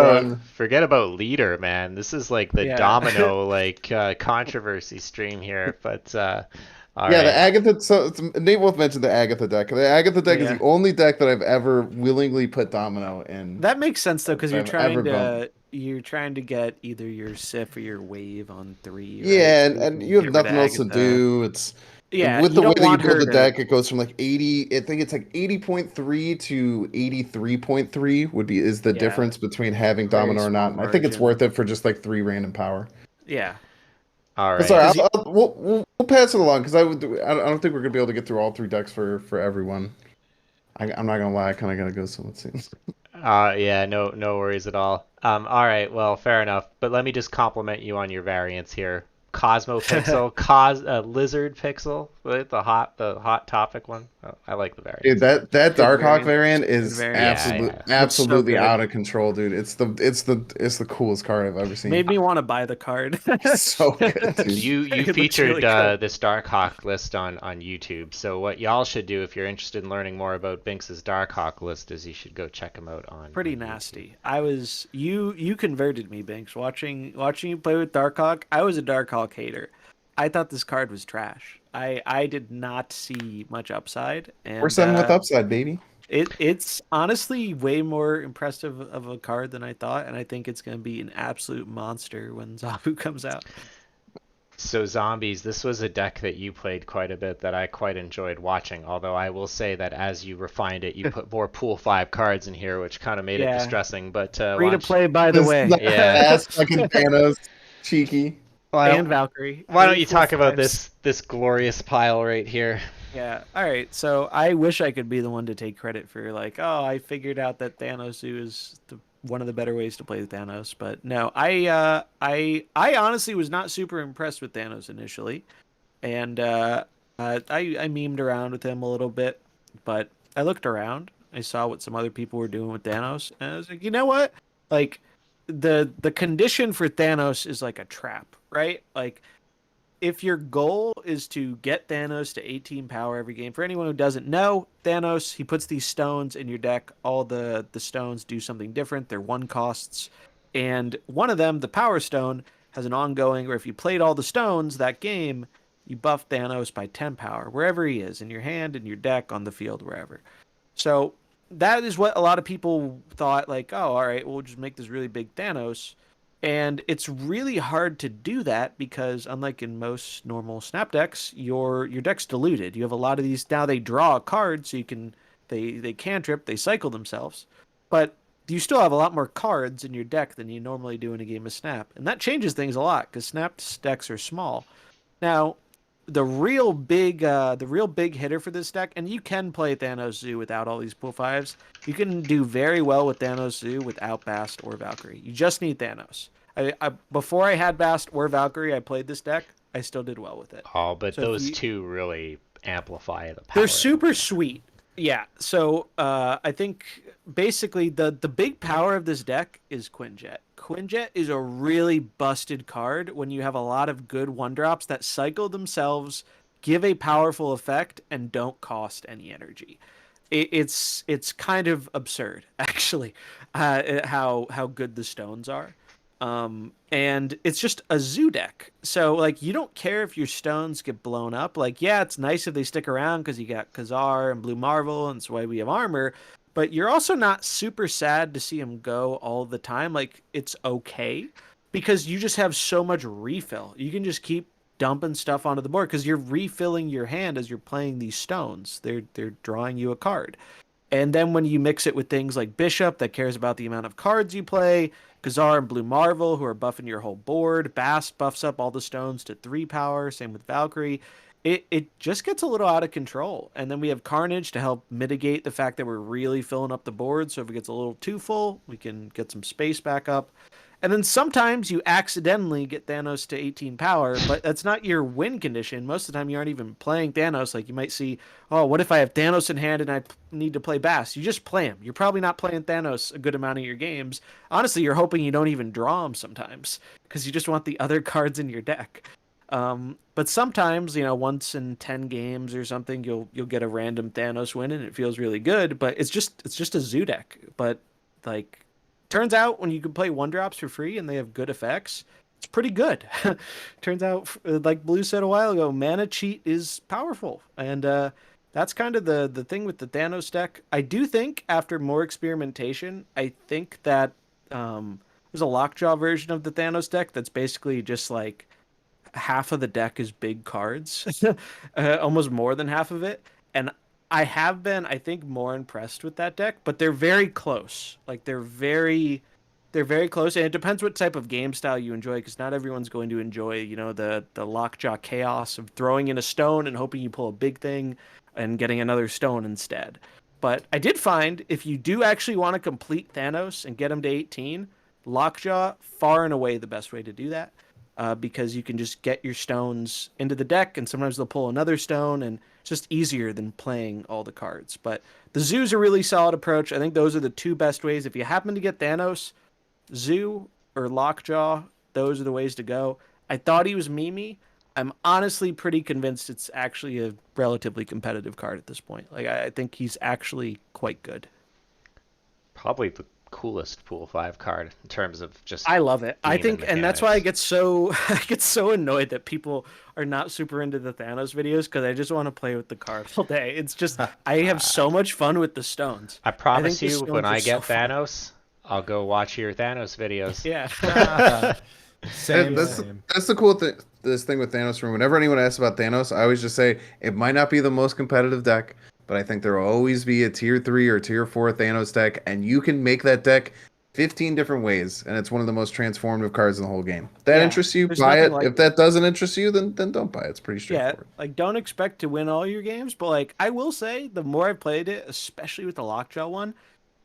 Forget about leader, man. This is like the Domino like controversy stream here, but. All right. The Agatha. So Nate Wolf mentioned the Agatha deck. The Agatha deck is the only deck that I've ever willingly put Domino in. That makes sense though, because you're trying to get either your Sif or your Wave on 3. Right? Yeah, and you have nothing else to do. It's with the way that you build the deck, it goes from like 80. I think it's like 80.3 to 83.3 is the difference between having Domino or not. And I think it's worth it for just like 3 random power. Yeah. All right. Sorry, we'll pass it along because I don't think we're gonna be able to get through all 3 decks for everyone. I'm not gonna lie, I kind of gotta go. So let's see. Yeah, no worries at all. All right, well, fair enough. But let me just compliment you on your variants here. Cosmo Pixel, Lizard Pixel, right? The hot topic one. Oh, I like the variant. Dude, that Darkhawk variant is absolutely so out of control, dude. It's the coolest card I've ever seen. Made me want to buy the card. So good, dude. You featured really this Darkhawk list on YouTube. So what y'all should do if you're interested in learning more about Bynx's Darkhawk list is you should go check him out on. Pretty nasty. You converted me, Bynx. Watching you play with Darkhawk, I was a Darkhawk hater. I thought this card was trash. I did not see much upside. And we're setting with upside, baby. It's honestly way more impressive of a card than I thought, and I think it's going to be an absolute monster when Zabu comes out. So Zombies, this was a deck that you played quite a bit that I quite enjoyed watching, although I will say that as you refined it, you put more Pool 5 cards in here, which kind of made it distressing. But free to play, by the way. Ass fucking Thanos, cheeky. And Valkyrie. Why don't you talk about this glorious pile right here? Yeah. All right. So I wish I could be the one to take credit for like, oh, I figured out that Thanos is one of the better ways to play Thanos. But no, I honestly was not super impressed with Thanos initially, and I memed around with him a little bit, but I looked around, I saw what some other people were doing with Thanos, and I was like, you know what, like. The condition for Thanos is like a trap, right? Like, if your goal is to get Thanos to 18 power every game, for anyone who doesn't know, Thanos, he puts these stones in your deck. All the stones do something different. They're 1 costs. And one of them, the Power Stone, has an ongoing where if you played all the stones that game, you buff Thanos by 10 power, wherever he is, in your hand, in your deck, on the field, wherever. So that is what a lot of people thought, like, oh, all right, we'll just make this really big Thanos. And it's really hard to do that because, unlike in most normal snap decks, your deck's diluted. You have a lot of these, now they draw a card, so you can, they cantrip, they cycle themselves. But you still have a lot more cards in your deck than you normally do in a game of Snap. And that changes things a lot, because Snap decks are small. Now, the real big hitter for this deck, and you can play Thanos Zoo without all these pool 5s. You can do very well with Thanos Zoo without Bast or Valkyrie. You just need Thanos. Before I had Bast or Valkyrie, I played this deck. I still did well with it. Oh, but so those two really amplify the power. They're super sweet. Yeah. So I think basically the big power of this deck is Quinjet. Quinjet is a really busted card when you have a lot of good 1-drops that cycle themselves, give a powerful effect, and don't cost any energy. It's kind of absurd, actually, how good the stones are. And it's just a zoo deck. So, like, you don't care if your stones get blown up. Like, yeah, it's nice if they stick around because you got Khazar and Blue Marvel, and that's why we have armor. But you're also not super sad to see them go all the time. Like, it's okay because you just have so much refill. You can just keep dumping stuff onto the board because you're refilling your hand as you're playing these stones. They're drawing you a card. And then when you mix it with things like Bishop that cares about the amount of cards you play, Khazar and Blue Marvel who are buffing your whole board, Bast buffs up all the stones to 3 power, same with Valkyrie. It just gets a little out of control. And then we have Carnage to help mitigate the fact that we're really filling up the board. So if it gets a little too full, we can get some space back up. And then sometimes you accidentally get Thanos to 18 power, but that's not your win condition. Most of the time you aren't even playing Thanos. Like you might see, oh, what if I have Thanos in hand and I need to play Bast? You just play him. You're probably not playing Thanos a good amount of your games. Honestly, you're hoping you don't even draw him sometimes because you just want the other cards in your deck. But sometimes, you know, once in 10 games or something, you'll get a random Thanos win and it feels really good. But it's just a zoo deck. But like, turns out when you can play 1-drops for free and they have good effects, it's pretty good. Turns out, like Blue said a while ago, mana cheat is powerful. And that's kind of the thing with the Thanos deck. I do think after more experimentation, I think that there's a lockjaw version of the Thanos deck that's basically just like half of the deck is big cards, almost more than half of it. And I have been, I think, more impressed with that deck, but they're very close. Like they're very close, and it depends what type of game style you enjoy, because not everyone's going to enjoy, you know, the lockjaw chaos of throwing in a stone and hoping you pull a big thing and getting another stone instead. But I did find if you do actually want to complete Thanos and get him to 18, lockjaw far and away the best way to do that. Because you can just get your stones into the deck, and sometimes they'll pull another stone, and it's just easier than playing all the cards. But the Zoo's a really solid approach. I think those are the two best ways. If you happen to get Thanos, Zoo or Lockjaw, those are the ways to go. I thought he was memey. I'm honestly pretty convinced it's actually a relatively competitive card at this point. Like I think he's actually quite good. Probably the coolest Pool 5 card in terms of just I love it. I think, and that's why I mechanics. get so annoyed that people are not super into the Thanos videos, because I just want to play with the card all day. It's just I have so much fun with the stones. I promise think the you, stones when are I so get fun. Thanos, I'll go watch your Thanos videos. Yeah. Same, And that's same. that's the cool thing. This thing with Thanos. Whenever anyone asks about Thanos, I always just say it might not be the most competitive deck, but I think there will always be a tier 3 or tier 4 Thanos deck, and you can make that deck 15 different ways, and it's one of the most transformative cards in the whole game. If that Yeah, interests you, there's buy nothing it. like If that doesn't interest you, then don't buy it. It's pretty Yeah, straightforward. like don't expect to win all your games, but like I will say, the more I've played it, especially with the Lockjaw one,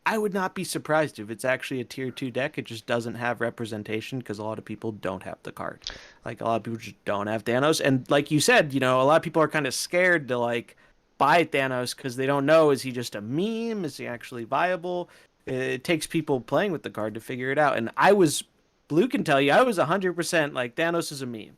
I would not be surprised if it's actually a tier 2 deck. It just doesn't have representation because a lot of people don't have the card. Like a lot of people just don't have Thanos, and like you said, you know, a lot of people are kind of scared to like buy Thanos because they don't know, is he just a meme? Is he actually viable? It takes people playing with the card to figure it out. And Blue can tell you, I was 100% like Thanos is a meme.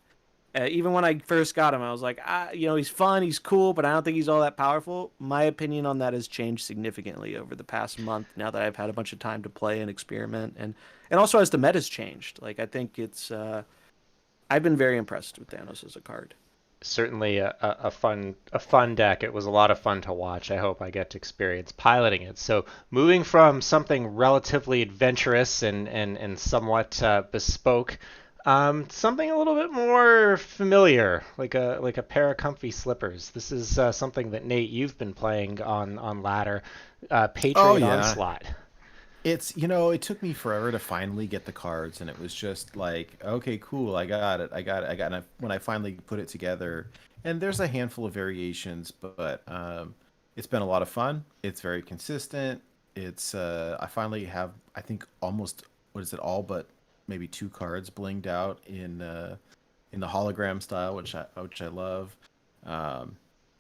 Even when I first got him, I was like, you know, he's fun, he's cool, but I don't think he's all that powerful. My opinion on that has changed significantly over the past month, now that I've had a bunch of time to play and experiment, and also as the meta's changed. Like, I think it's, I've been very impressed with Thanos as a card. Certainly a fun deck. It was a lot of fun to watch. I hope I get to experience piloting it. So moving from something relatively adventurous and somewhat bespoke, something a little bit more familiar, like a pair of comfy slippers. This is something that Nate, you've been playing on ladder, Patriot yeah. Onslaught. It's, you know, it took me forever to finally get the cards, and it was just like, okay, cool, I got it. And when I finally put it together, and there's a handful of variations, but it's been a lot of fun. It's very consistent. It's I finally have, I think, almost, what is it, all but maybe 2 cards blinged out in the hologram style, which I love.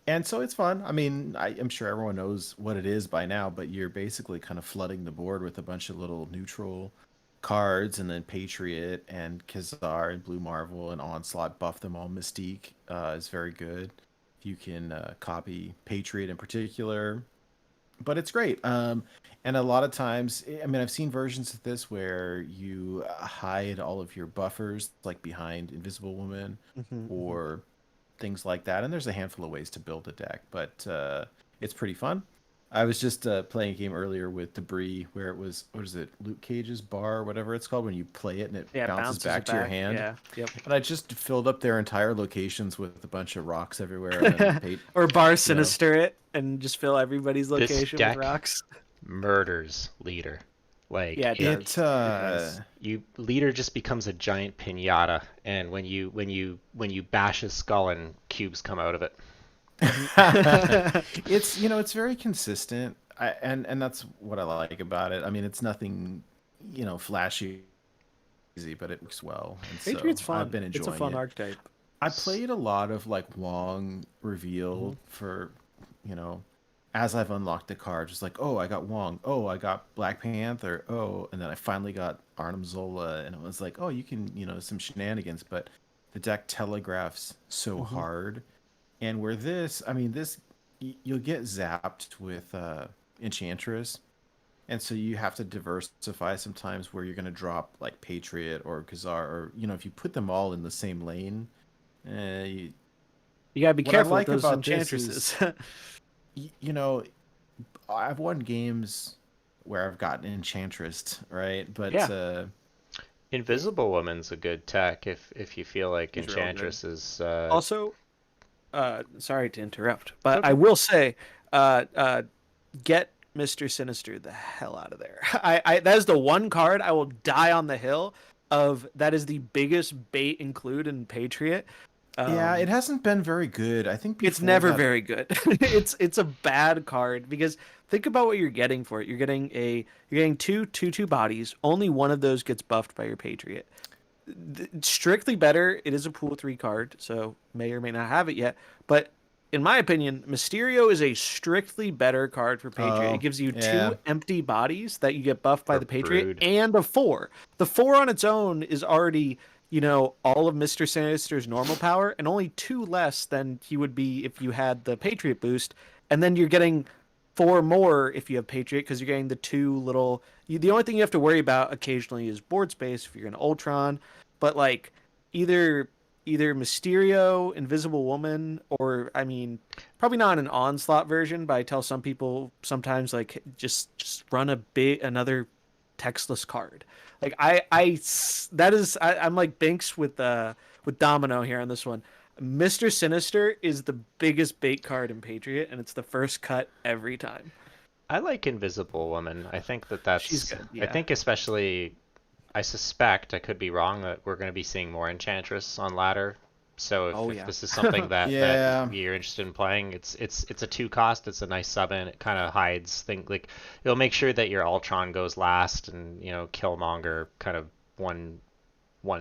And so it's fun. I mean, I'm sure everyone knows what it is by now, but you're basically kind of flooding the board with a bunch of little neutral cards, and then Patriot and Kazar and Blue Marvel and Onslaught buff them all. Mystique is very good. You can copy Patriot in particular, but it's great. And a lot of times, I mean, I've seen versions of this where you hide all of your buffers, like behind Invisible Woman, or things like that. And there's a handful of ways to build a deck, but it's pretty fun. I was just playing a game earlier with Debris where it was, what is it, Luke Cage's bar, whatever it's called, when you play it and it bounces back to your hand. Yeah, yep. And I just filled up their entire locations with a bunch of rocks everywhere. And then or bar sinister it and just fill everybody's This location deck with rocks. murders leader. Like Yeah, it does. leader just becomes a giant pinata, and when you bash his skull and cubes come out of it. It's, you know, it's very consistent. And that's what I like about it. I mean, it's nothing, you know, flashy, but it works well. And Patriot's so fun. I've been enjoying It's a fun it. archetype. I played a lot of like Wong reveal for, you know, as I've unlocked the card, just like, oh, I got Wong, oh, I got Black Panther, oh, and then I finally got Arnim Zola, and it was like, oh, you can, you know, some shenanigans, but the deck telegraphs so hard. And where this, I mean, this, you'll get zapped with Enchantress, and so you have to diversify sometimes where you're going to drop like Patriot or Khazar, or, you know, if you put them all in the same lane, You gotta be What I careful like with those about this enchantresses. you know, I've won games where I've gotten Enchantress, right? But Yeah. Invisible Woman's a good tech if you feel like He's real good. Enchantress is Also, sorry to interrupt, but I will say, get Mr. Sinister the hell out of there. I that is the one card I will die on the hill of. That is the biggest bait include in Patriot. yeah, it hasn't been very good. I think It's before never that- very good. It's a bad card because think about what you're getting for it. You're getting two bodies. Only one of those gets buffed by your Patriot. Strictly better. It is a pool 3 card, so may or may not have it yet. But in my opinion, Mysterio is a strictly better card for Patriot. Oh, It gives you yeah. 2 empty bodies that you get buffed by For the Patriot Brood. and a 4. The 4 on its own is already, you know, all of Mr. Sinister's normal power and only 2 less than he would be if you had the Patriot boost. And then you're getting 4 more if you have Patriot because you're getting the 2 little. The only thing you have to worry about occasionally is board space if you're an Ultron. But like either Mysterio, Invisible Woman, or I mean, probably not an Onslaught version. But I tell some people sometimes like just run another textless card. Like I'm like Bynx with Domino here on this one. Mr. Sinister is the biggest bait card in Patriot, and it's the first cut every time. I like Invisible Woman. I think that's She's good, I yeah. think especially I suspect, I could be wrong, that we're going to be seeing more Enchantress on ladder. So if this is something that you're interested in playing, it's a 2 cost. It's a nice sub in. It kind of hides things, like it'll make sure that your Ultron goes last, and you know Killmonger kind of one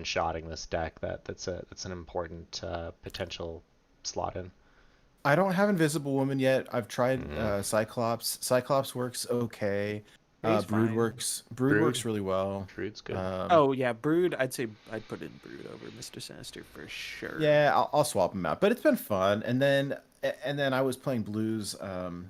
shotting this deck. That's an important potential slot in. I don't have Invisible Woman yet. I've tried Cyclops. Cyclops works okay. He's Brood fine. works really well. Brood's good. Oh yeah, Brood. I'd say I'd put in Brood over Mr. Sinister for sure. Yeah, I'll swap them out. But it's been fun. And then I was playing blues and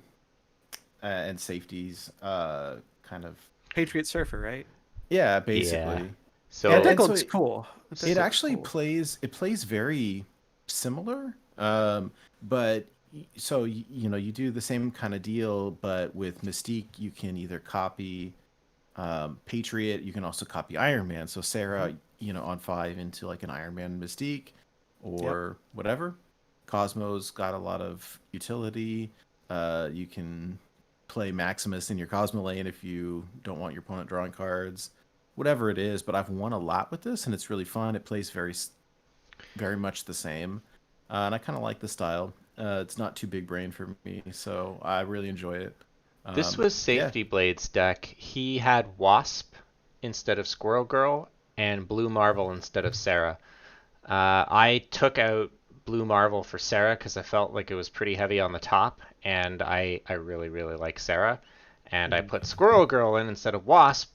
safeties, kind of. Patriot Surfer, right? Yeah, basically. Yeah. So That deck and so looks cool. It actually plays very similar, but so you know, you do the same kind of deal, but with Mystique you can either copy Patriot, you can also copy Iron Man, so Sarah, you know, on 5 into like an Iron Man Mystique or whatever. Cosmo's got a lot of utility. You can play Maximus in your Cosmo lane if you don't want your opponent drawing cards, whatever it is. But I've won a lot with this, and it's really fun. It plays very much the same, and I kind of like the style. It's not too big brain for me, so I really enjoy it. This was Safety Blade's deck. He had Wasp instead of Squirrel Girl and Blue Marvel instead of Sarah. I took out Blue Marvel for Sarah because I felt like it was pretty heavy on the top, and I really, really like Sarah. And I put Squirrel Girl in instead of Wasp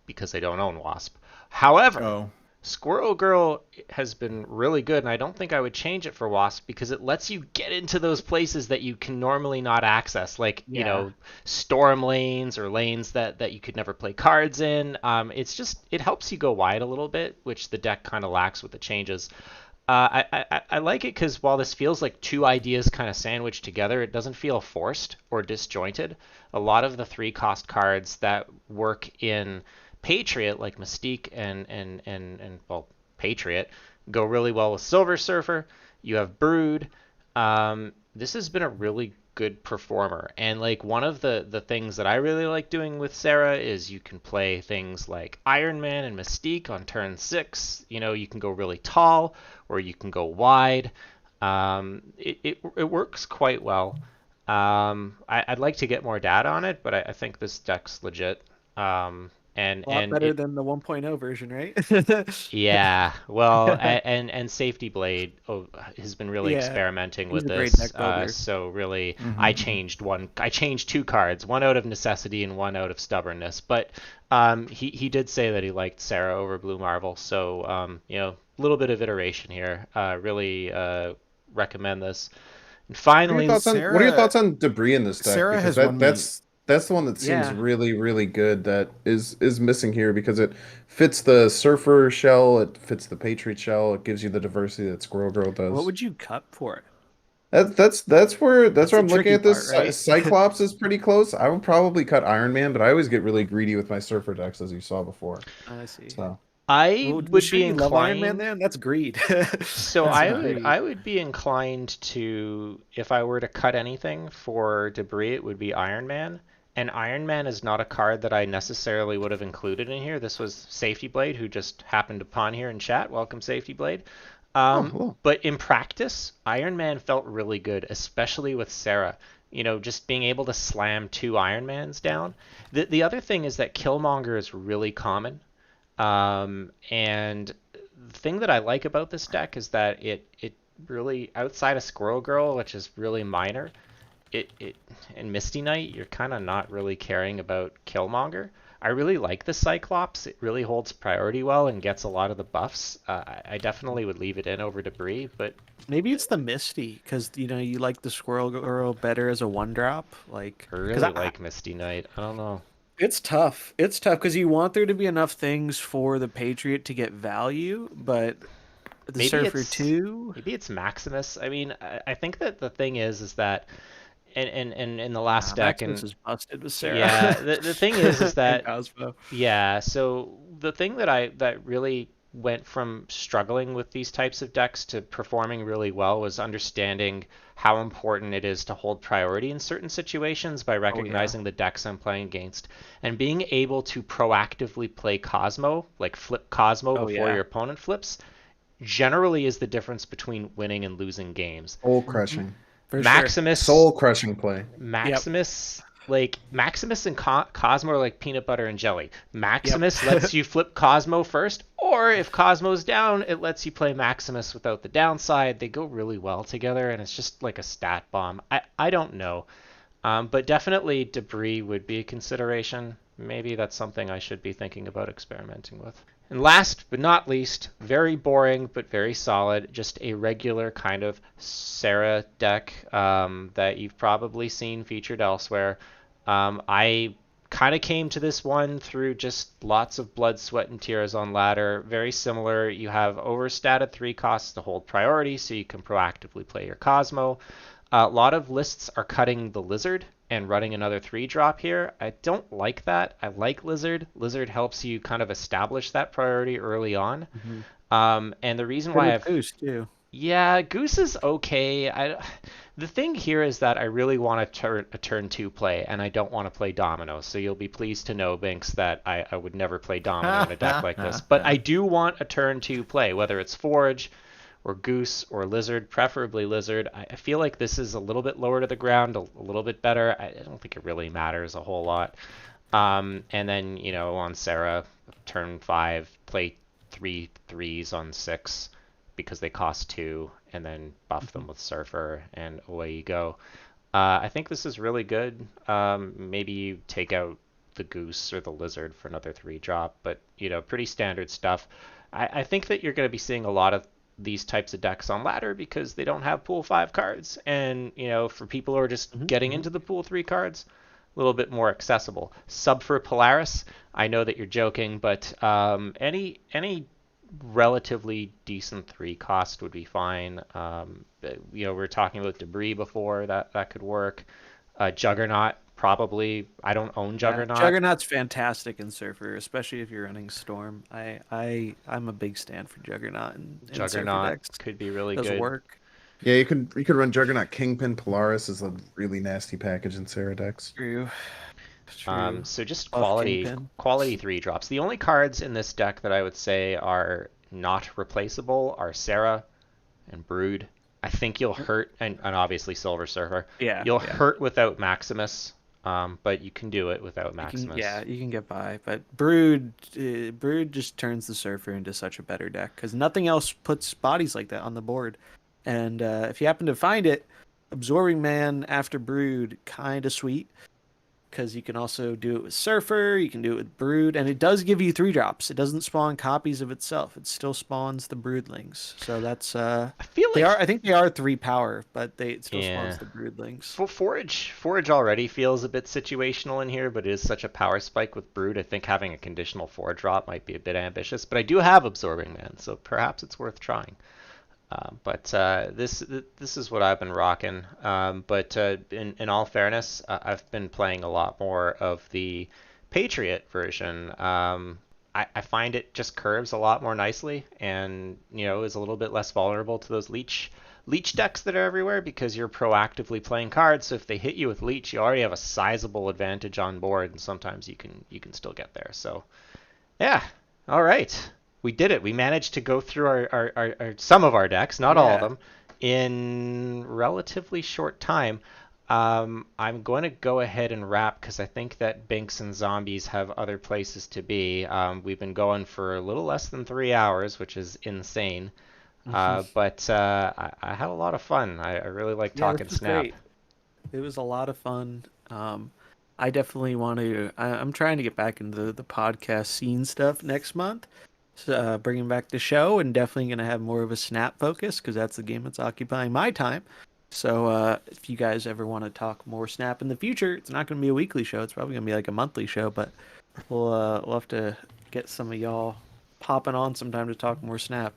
because I don't own Wasp. However, Oh, Squirrel Girl has been really good, and I don't think I would change it for Wasp because it lets you get into those places that you can normally not access, like, you know, storm lanes or lanes that you could never play cards in. It helps you go wide a little bit, which the deck kind of lacks with the changes. I like it because while this feels like two ideas kind of sandwiched together, it doesn't feel forced or disjointed. A lot of the 3-cost cards that work in Patriot, like Mystique and well, Patriot, go really well with Silver Surfer. You have Brood. This has been a really good performer. And like one of the things that I really like doing with Sarah is you can play things like Iron Man and Mystique on turn 6. You know, you can go really tall or you can go wide. It works quite well. I'd like to get more data on it, but I think this deck's legit. And A lot better it, than the 1.0 version, right? yeah, well, and Safety Blade has been really Yeah, experimenting he's with a great this. deck builder. So really, I changed 2 cards, one out of necessity and one out of stubbornness. But he did say that he liked Sarah over Blue Marvel. So you know, a little bit of iteration here. Really recommend this. And finally, What are your thoughts on Debris in this deck? Sarah Because has won me. that's the one that seems Yeah. really, really good that is missing here because it fits the Surfer shell, it fits the Patriot shell, it gives you the diversity that Squirrel Girl does. What would you cut for it? That's where That's I'm the looking tricky at this. part, right? Cyclops is pretty close. I would probably cut Iron Man, but I always get really greedy with my Surfer decks, as you saw before. I see. So I Well, would sure be you love Iron Man inclined. then? That's greed. So That's greed. I would be inclined to, if I were to cut anything for Debris, it would be Iron Man. And Iron Man is not a card that I necessarily would have included in here. This was Safety Blade, who just happened upon here in chat. Welcome, Safety Blade. cool. But in practice, Iron Man felt really good, especially with Sarah. You know, just being able to slam 2 Iron Mans down. The other thing is that Killmonger is really common. And the thing that I like about this deck is that it really, outside of Squirrel Girl, which is really minor, it in Misty Knight, you're kind of not really caring about Killmonger. I really like the Cyclops. It really holds priority well and gets a lot of the buffs. I definitely would leave it in over Debris, but Maybe it's the Misty, because you know you like the Squirrel Girl better as a 1-drop. Like, I really like Misty Knight. I don't know. it's tough. It's tough because you want there to be enough things for the Patriot to get value, but the Maybe Surfer it's- too. Maybe it's Maximus. I mean, I think that the thing is that, and in the last deck, Maximus and is busted with Sarah. yeah, the thing is And that Cosmo. yeah. So the thing that really went from struggling with these types of decks to performing really well was understanding how important it is to hold priority in certain situations by recognizing the decks I'm playing against and being able to proactively play Cosmo, like flip Cosmo before your opponent flips, generally is the difference between winning and losing games. soul crushing, For Maximus soul crushing play. Maximus, like Maximus and Cosmo are like peanut butter and jelly. Maximus lets you flip Cosmo first, or if Cosmo's down, it lets you play Maximus without the downside. They go really well together, and it's just like a stat bomb. I don't know, but definitely Debris would be a consideration. Maybe that's something I should be thinking about experimenting with. And last but not least, very boring but very solid, just a regular kind of Sarah deck that you've probably seen featured elsewhere. I kind of came to this one through just lots of blood, sweat, and tears on ladder. Very similar. You have overstated 3 costs to hold priority, so you can proactively play your Cosmo. A lot of lists are cutting the Lizard and running another 3-drop here. I don't like that. I like Lizard. Lizard helps you kind of establish that priority early on. And the reason why I've... Goose too. Yeah, Goose is okay. The thing here is that I really want a turn 2 play, and I don't want to play Domino. So you'll be pleased to know, Bynx, that I would never play Domino in a deck like this. But I do want a turn 2 play, whether it's Forge or Goose or Lizard, preferably Lizard. I feel like this is a little bit lower to the ground, a little bit better. I don't think it really matters a whole lot. And then, you know, on Sarah, turn 5, play 3 3s on 6. because they cost 2, and then buff them with Surfer, and away you go. I think this is really good. Maybe you take out the Goose or the Lizard for another 3-drop, but pretty standard stuff. I think that you're going to be seeing a lot of these types of decks on ladder because they don't have pool 5 cards, and for people who are just getting into the pool 3 cards, a little bit more accessible. Sub for Polaris, I know that you're joking, but any relatively decent 3 cost would be fine. We were talking about Debris before, that could work. Juggernaut, probably. I don't own Juggernaut. Juggernaut's fantastic in Surfer, especially if you're running Storm. I'm a big stand for Juggernaut in Juggernaut Surfer decks. could be really Does good. work. Yeah, you could run Juggernaut. Kingpin Polaris is a really nasty package in Sarah decks. True. So just Buff quality Kingpin. 3-drops. The only cards in this deck that I would say are not replaceable are Sarah and Brood. I think you'll hurt, and obviously Silver Surfer. Yeah. You'll hurt without Maximus, but you can do it without Maximus. You can get by. But Brood just turns the Surfer into such a better deck because nothing else puts bodies like that on the board. And if you happen to find it, Absorbing Man after Brood, kind of sweet. Because you can also do it with Surfer, you can do it with Brood, and it does give you 3-drops. It doesn't spawn copies of itself. It still spawns the Broodlings. So that's I think they are 3 power, but it still spawns the Broodlings. Forage already feels a bit situational in here, but it is such a power spike with Brood. I think having a conditional 4-drop might be a bit ambitious, but I do have Absorbing Man, so perhaps it's worth trying. But this is what I've been rocking. But in all fairness, I've been playing a lot more of the Patriot version. I find it just curves a lot more nicely, and is a little bit less vulnerable to those leech decks that are everywhere because you're proactively playing cards. So if they hit you with leech, you already have a sizable advantage on board, and sometimes you can still get there. So yeah, all right. We did it. We managed to go through our some of our decks, not all of them, in relatively short time. I'm going to go ahead and wrap because I think that Bynx and Zombies have other places to be. We've been going for a little less than 3 hours, which is insane. But I had a lot of fun. I really like talking Snap. Great. It was a lot of fun. I definitely want to. I'm trying to get back into the podcast scene stuff next month. Bringing back the show, and definitely going to have more of a Snap focus because that's the game that's occupying my time. So if you guys ever want to talk more Snap in the future, it's not going to be a weekly show. It's probably going to be like a monthly show, but we'll have to get some of y'all popping on sometime to talk more Snap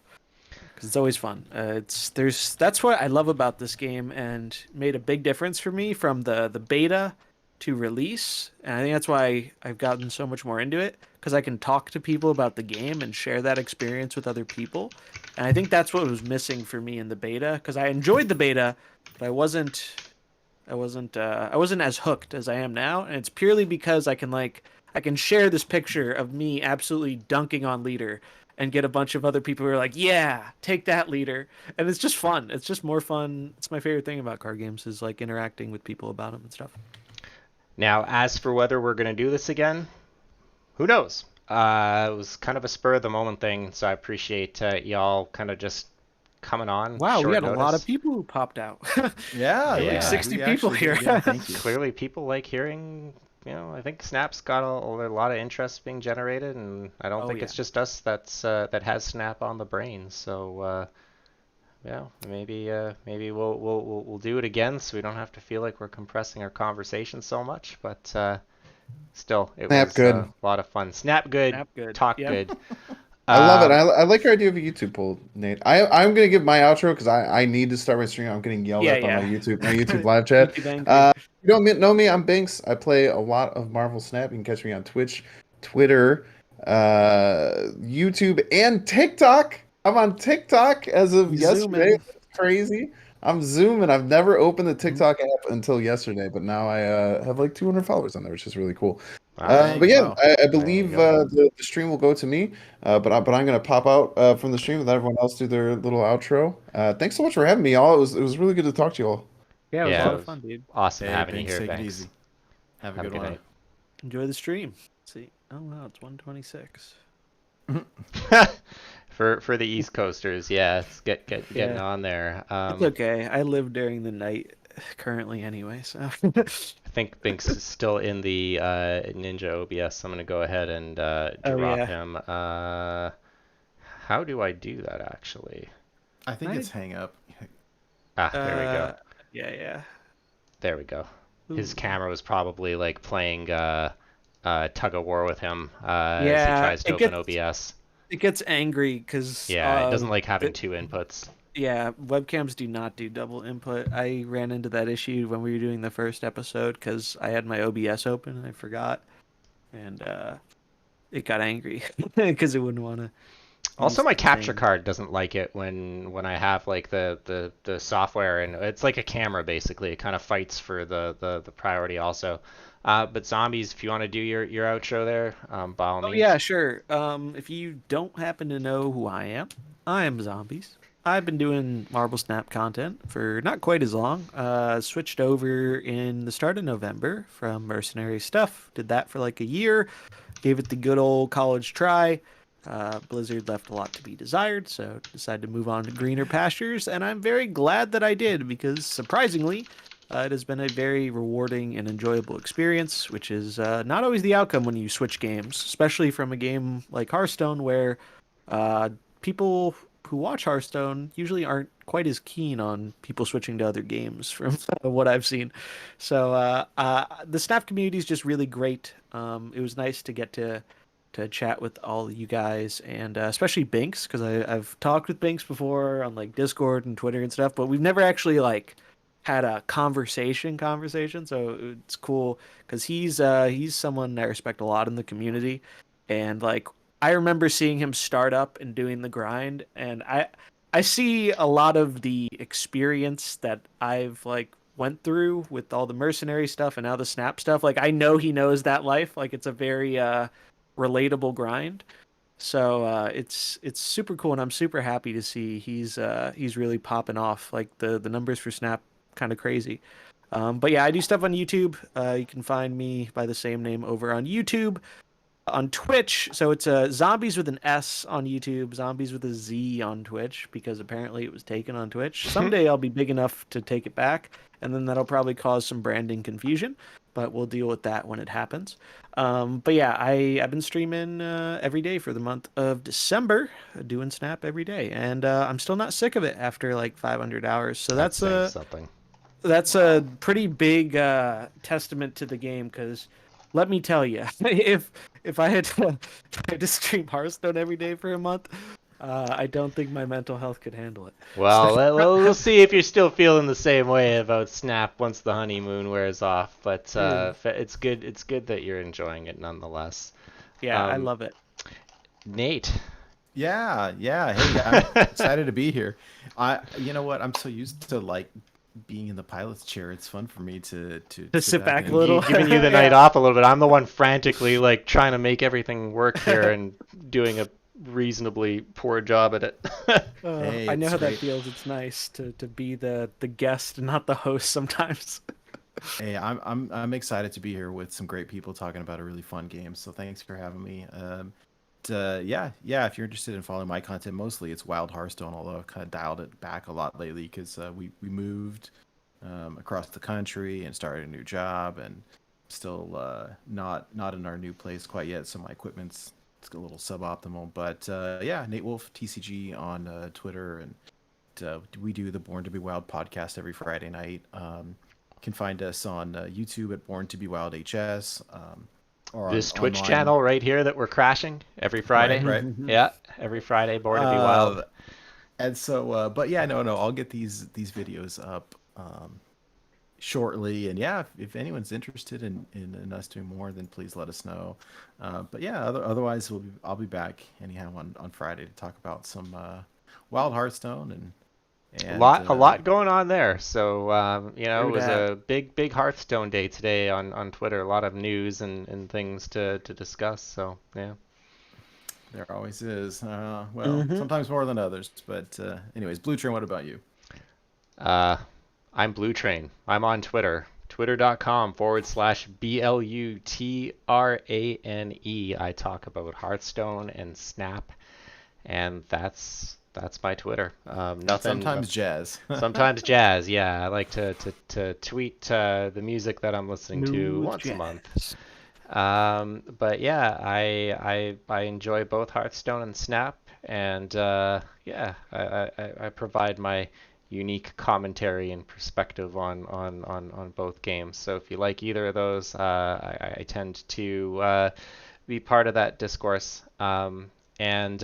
because it's always fun. That's what I love about this game, and made a big difference for me from the beta to release, and I think that's why I've gotten so much more into it, because I can talk to people about the game and share that experience with other people. And I think that's what was missing for me in the beta, because I enjoyed the beta, but I wasn't as hooked as I am now, and it's purely because I can share this picture of me absolutely dunking on leader and get a bunch of other people who are like, yeah, take that leader. And it's just fun. It's just more fun. It's my favorite thing about card games is like interacting with people about them and stuff. Now, as for whether we're going to do this again, who knows? It was kind of a spur of the moment thing, so I appreciate y'all kind of just coming on. Wow, we had notice. A lot of people who popped out. Yeah, like 60 people here. Yeah, thank you. Clearly, people like hearing. I think Snap's got a lot of interest being generated, and I don't think it's just us that has Snap on the brain. So. Yeah, maybe we'll do it again, so we don't have to feel like we're compressing our conversation so much. But still, it was a lot of fun. Snap good, talk good. I love it. I like your idea of a YouTube poll, Nate. I'm gonna give my outro because I need to start my stream. I'm getting yelled at on my YouTube live chat. You don't know me? I'm Bynx. I play a lot of Marvel Snap. You can catch me on Twitch, Twitter, YouTube, and TikTok. I'm on TikTok as of yesterday. It's crazy. I'm zooming. I've never opened the TikTok app until yesterday, but now I have like 200 followers on there, which is really cool. But yeah, I believe the stream will go to me, but I'm gonna pop out from the stream and let everyone else do their little outro. Thanks so much for having me, y'all. It was really good to talk to you all. Yeah, it was a lot of fun, dude. Awesome having you here. Take Thanks. it easy. Have a good one. Night. Enjoy the stream. Let's see. Oh wow, it's 126. for the East Coasters, yeah, it's getting Yeah. on there. It's okay. I live during the night currently anyway, so. I think Bynx is still in the Ninja OBS. I'm gonna go ahead and Oh drop yeah. him. How do I do that actually? I think it's hang up. Ah, there we go. Yeah. There we go. His Ooh. camera was probably like playing tug of war with him as he Yeah, tries to open OBS. it gets angry because Yeah, it doesn't like having two inputs. yeah, webcams do not do double input. I ran into that issue when we were doing the first episode because I had my OBS open and I forgot, and it got angry because it wouldn't want to. Also, my capture card doesn't like it when I have like the software, and it's like a camera basically. It kind of fights for the priority also. But Zombies, if you want to do your outro there, by all means. Yeah, sure. If you don't happen to know who I am Zombies. I've been doing Marble Snap content for not quite as long. Switched over in the start of November from Mercenary stuff. Did that for like a year. Gave it the good old college try. Blizzard left a lot to be desired, so decided to move on to greener pastures, and I'm very glad that I did because surprisingly, it has been a very rewarding and enjoyable experience, which is not always the outcome when you switch games, especially from a game like Hearthstone, where people who watch Hearthstone usually aren't quite as keen on people switching to other games from what I've seen. So the Snap community is just really great. It was nice to get to chat with all you guys, and especially Bynx, because I've talked with Bynx before on like Discord and Twitter and stuff, but we've never actually like had a conversation. So it's cool because he's someone I respect a lot in the community, and like I remember seeing him start up and doing the grind, and I see a lot of the experience that I've like went through with all the mercenary stuff and now the Snap stuff. Like I know he knows that life. Like it's a very relatable grind, so it's super cool, and I'm super happy to see he's really popping off. Like the numbers for Snap kind of crazy. But yeah, I do stuff on YouTube. You can find me by the same name over on YouTube, on Twitch. So it's Zombies with an S on YouTube, Zombies with a Z on Twitch, because apparently it was taken on Twitch. Someday I'll be big enough to take it back, and then that'll probably cause some branding confusion, but we'll deal with that when it happens. But yeah, I've been streaming every day for the month of December, doing Snap every day, and I'm still not sick of it after like 500 hours. So that's something. That's a pretty big testament to the game, because let me tell you, if I had to stream Hearthstone every day for a month, I don't think my mental health could handle it. Well, we'll see if you're still feeling the same way about Snap once the honeymoon wears off. But it's good. It's good that you're enjoying it nonetheless. Yeah, I love it. Nate. Yeah. Hey, I'm excited to be here. You know what? I'm so used to like being in the pilot's chair. It's fun for me to sit back a little. Giving you the night off a little bit. I'm the one frantically like trying to make everything work here and doing a reasonably poor job at it. Hey, I know how great. that feels. It's nice to be the guest and not the host sometimes. Hey, I'm excited to be here with some great people talking about a really fun game. So thanks for having me. Yeah. If you're interested in following my content, mostly it's Wild Hearthstone. Although I've kind of dialed it back a lot lately because we moved across the country and started a new job, and still not in our new place quite yet. So my equipment's a little suboptimal. But yeah, NateWolfeTCG on Twitter, and we do the Born to Be Wild podcast every Friday night. You can find us on YouTube at Born to Be Wild HS. Or this Twitch online. channel right here that we're crashing every Friday. Right. Yeah, every Friday, Born to Be Wild. And so, but yeah, no, I'll get these videos up shortly. And yeah, if anyone's interested in us doing more, then please let us know. But yeah, otherwise I'll be back anyhow on Friday to talk about some Wild Hearthstone and a lot going on there. So it was a big Hearthstone day today on Twitter. A lot of news and things to discuss. So yeah, there always is. Sometimes more than others. But anyways, Blutrane, what about you? I'm Blutrane. I'm on Twitter. Twitter.com/BLUTRANE. I talk about Hearthstone and Snap and that's my Twitter. And Nothing. sometimes jazz. Sometimes jazz. Yeah, I like to tweet the music that I'm listening to Smooth once a jazz. month. But yeah, I enjoy both Hearthstone and Snap, and yeah, I provide my unique commentary and perspective on both games. So if you like either of those, I tend to be part of that discourse. And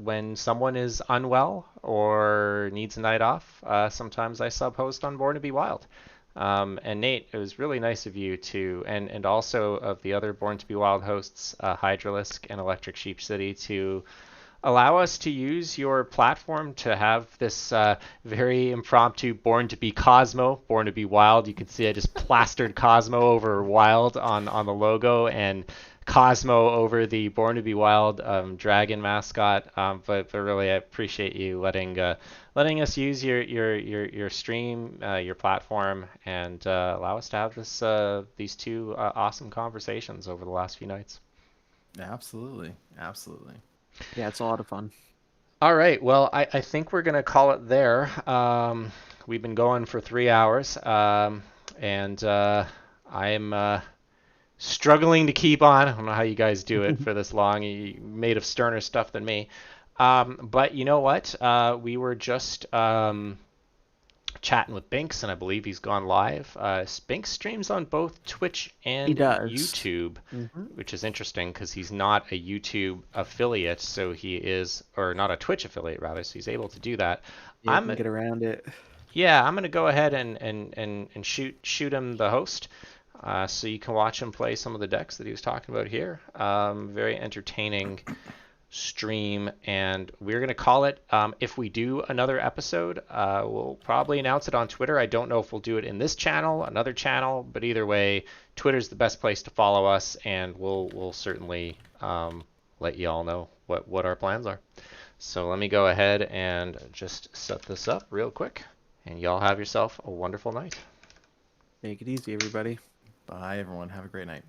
when someone is unwell or needs a night off, sometimes I sub-host on Born to Be Wild. And Nate, it was really nice of you to, and also of the other Born to Be Wild hosts, Hydralisk and Electric Sheep City, to allow us to use your platform to have this very impromptu Born to Be Cosmo, Born to Be Wild. You can see I just plastered Cosmo over Wild on the logo, and Cosmo over the Born to Be Wild dragon mascot. But really, I appreciate you letting us use your stream, your platform, and allow us to have these two awesome conversations over the last few nights. Absolutely. Absolutely. Yeah, it's a lot of fun. All right. Well, I think we're gonna call it there. We've been going for 3 hours, and I'm struggling to keep on. I don't know how you guys do it for this long. You're made of sterner stuff than me. But you know what? We were just chatting with Bynx, and I believe he's gone live. Bynx streams on both Twitch and YouTube, which is interesting because he's not a YouTube affiliate, so he is, or not a Twitch affiliate rather, so he's able to do that. Yeah, I'm gonna get around it. Yeah, I'm gonna go ahead and shoot him the host. So you can watch him play some of the decks that he was talking about here. Very entertaining stream, and we're going to call it. If we do another episode, we'll probably announce it on Twitter. I don't know if we'll do it in this channel, another channel, but either way, Twitter's the best place to follow us, and we'll certainly let you all know what our plans are. So let me go ahead and just set this up real quick, and y'all have yourself a wonderful night. Take it easy, everybody. Bye, everyone. Have a great night.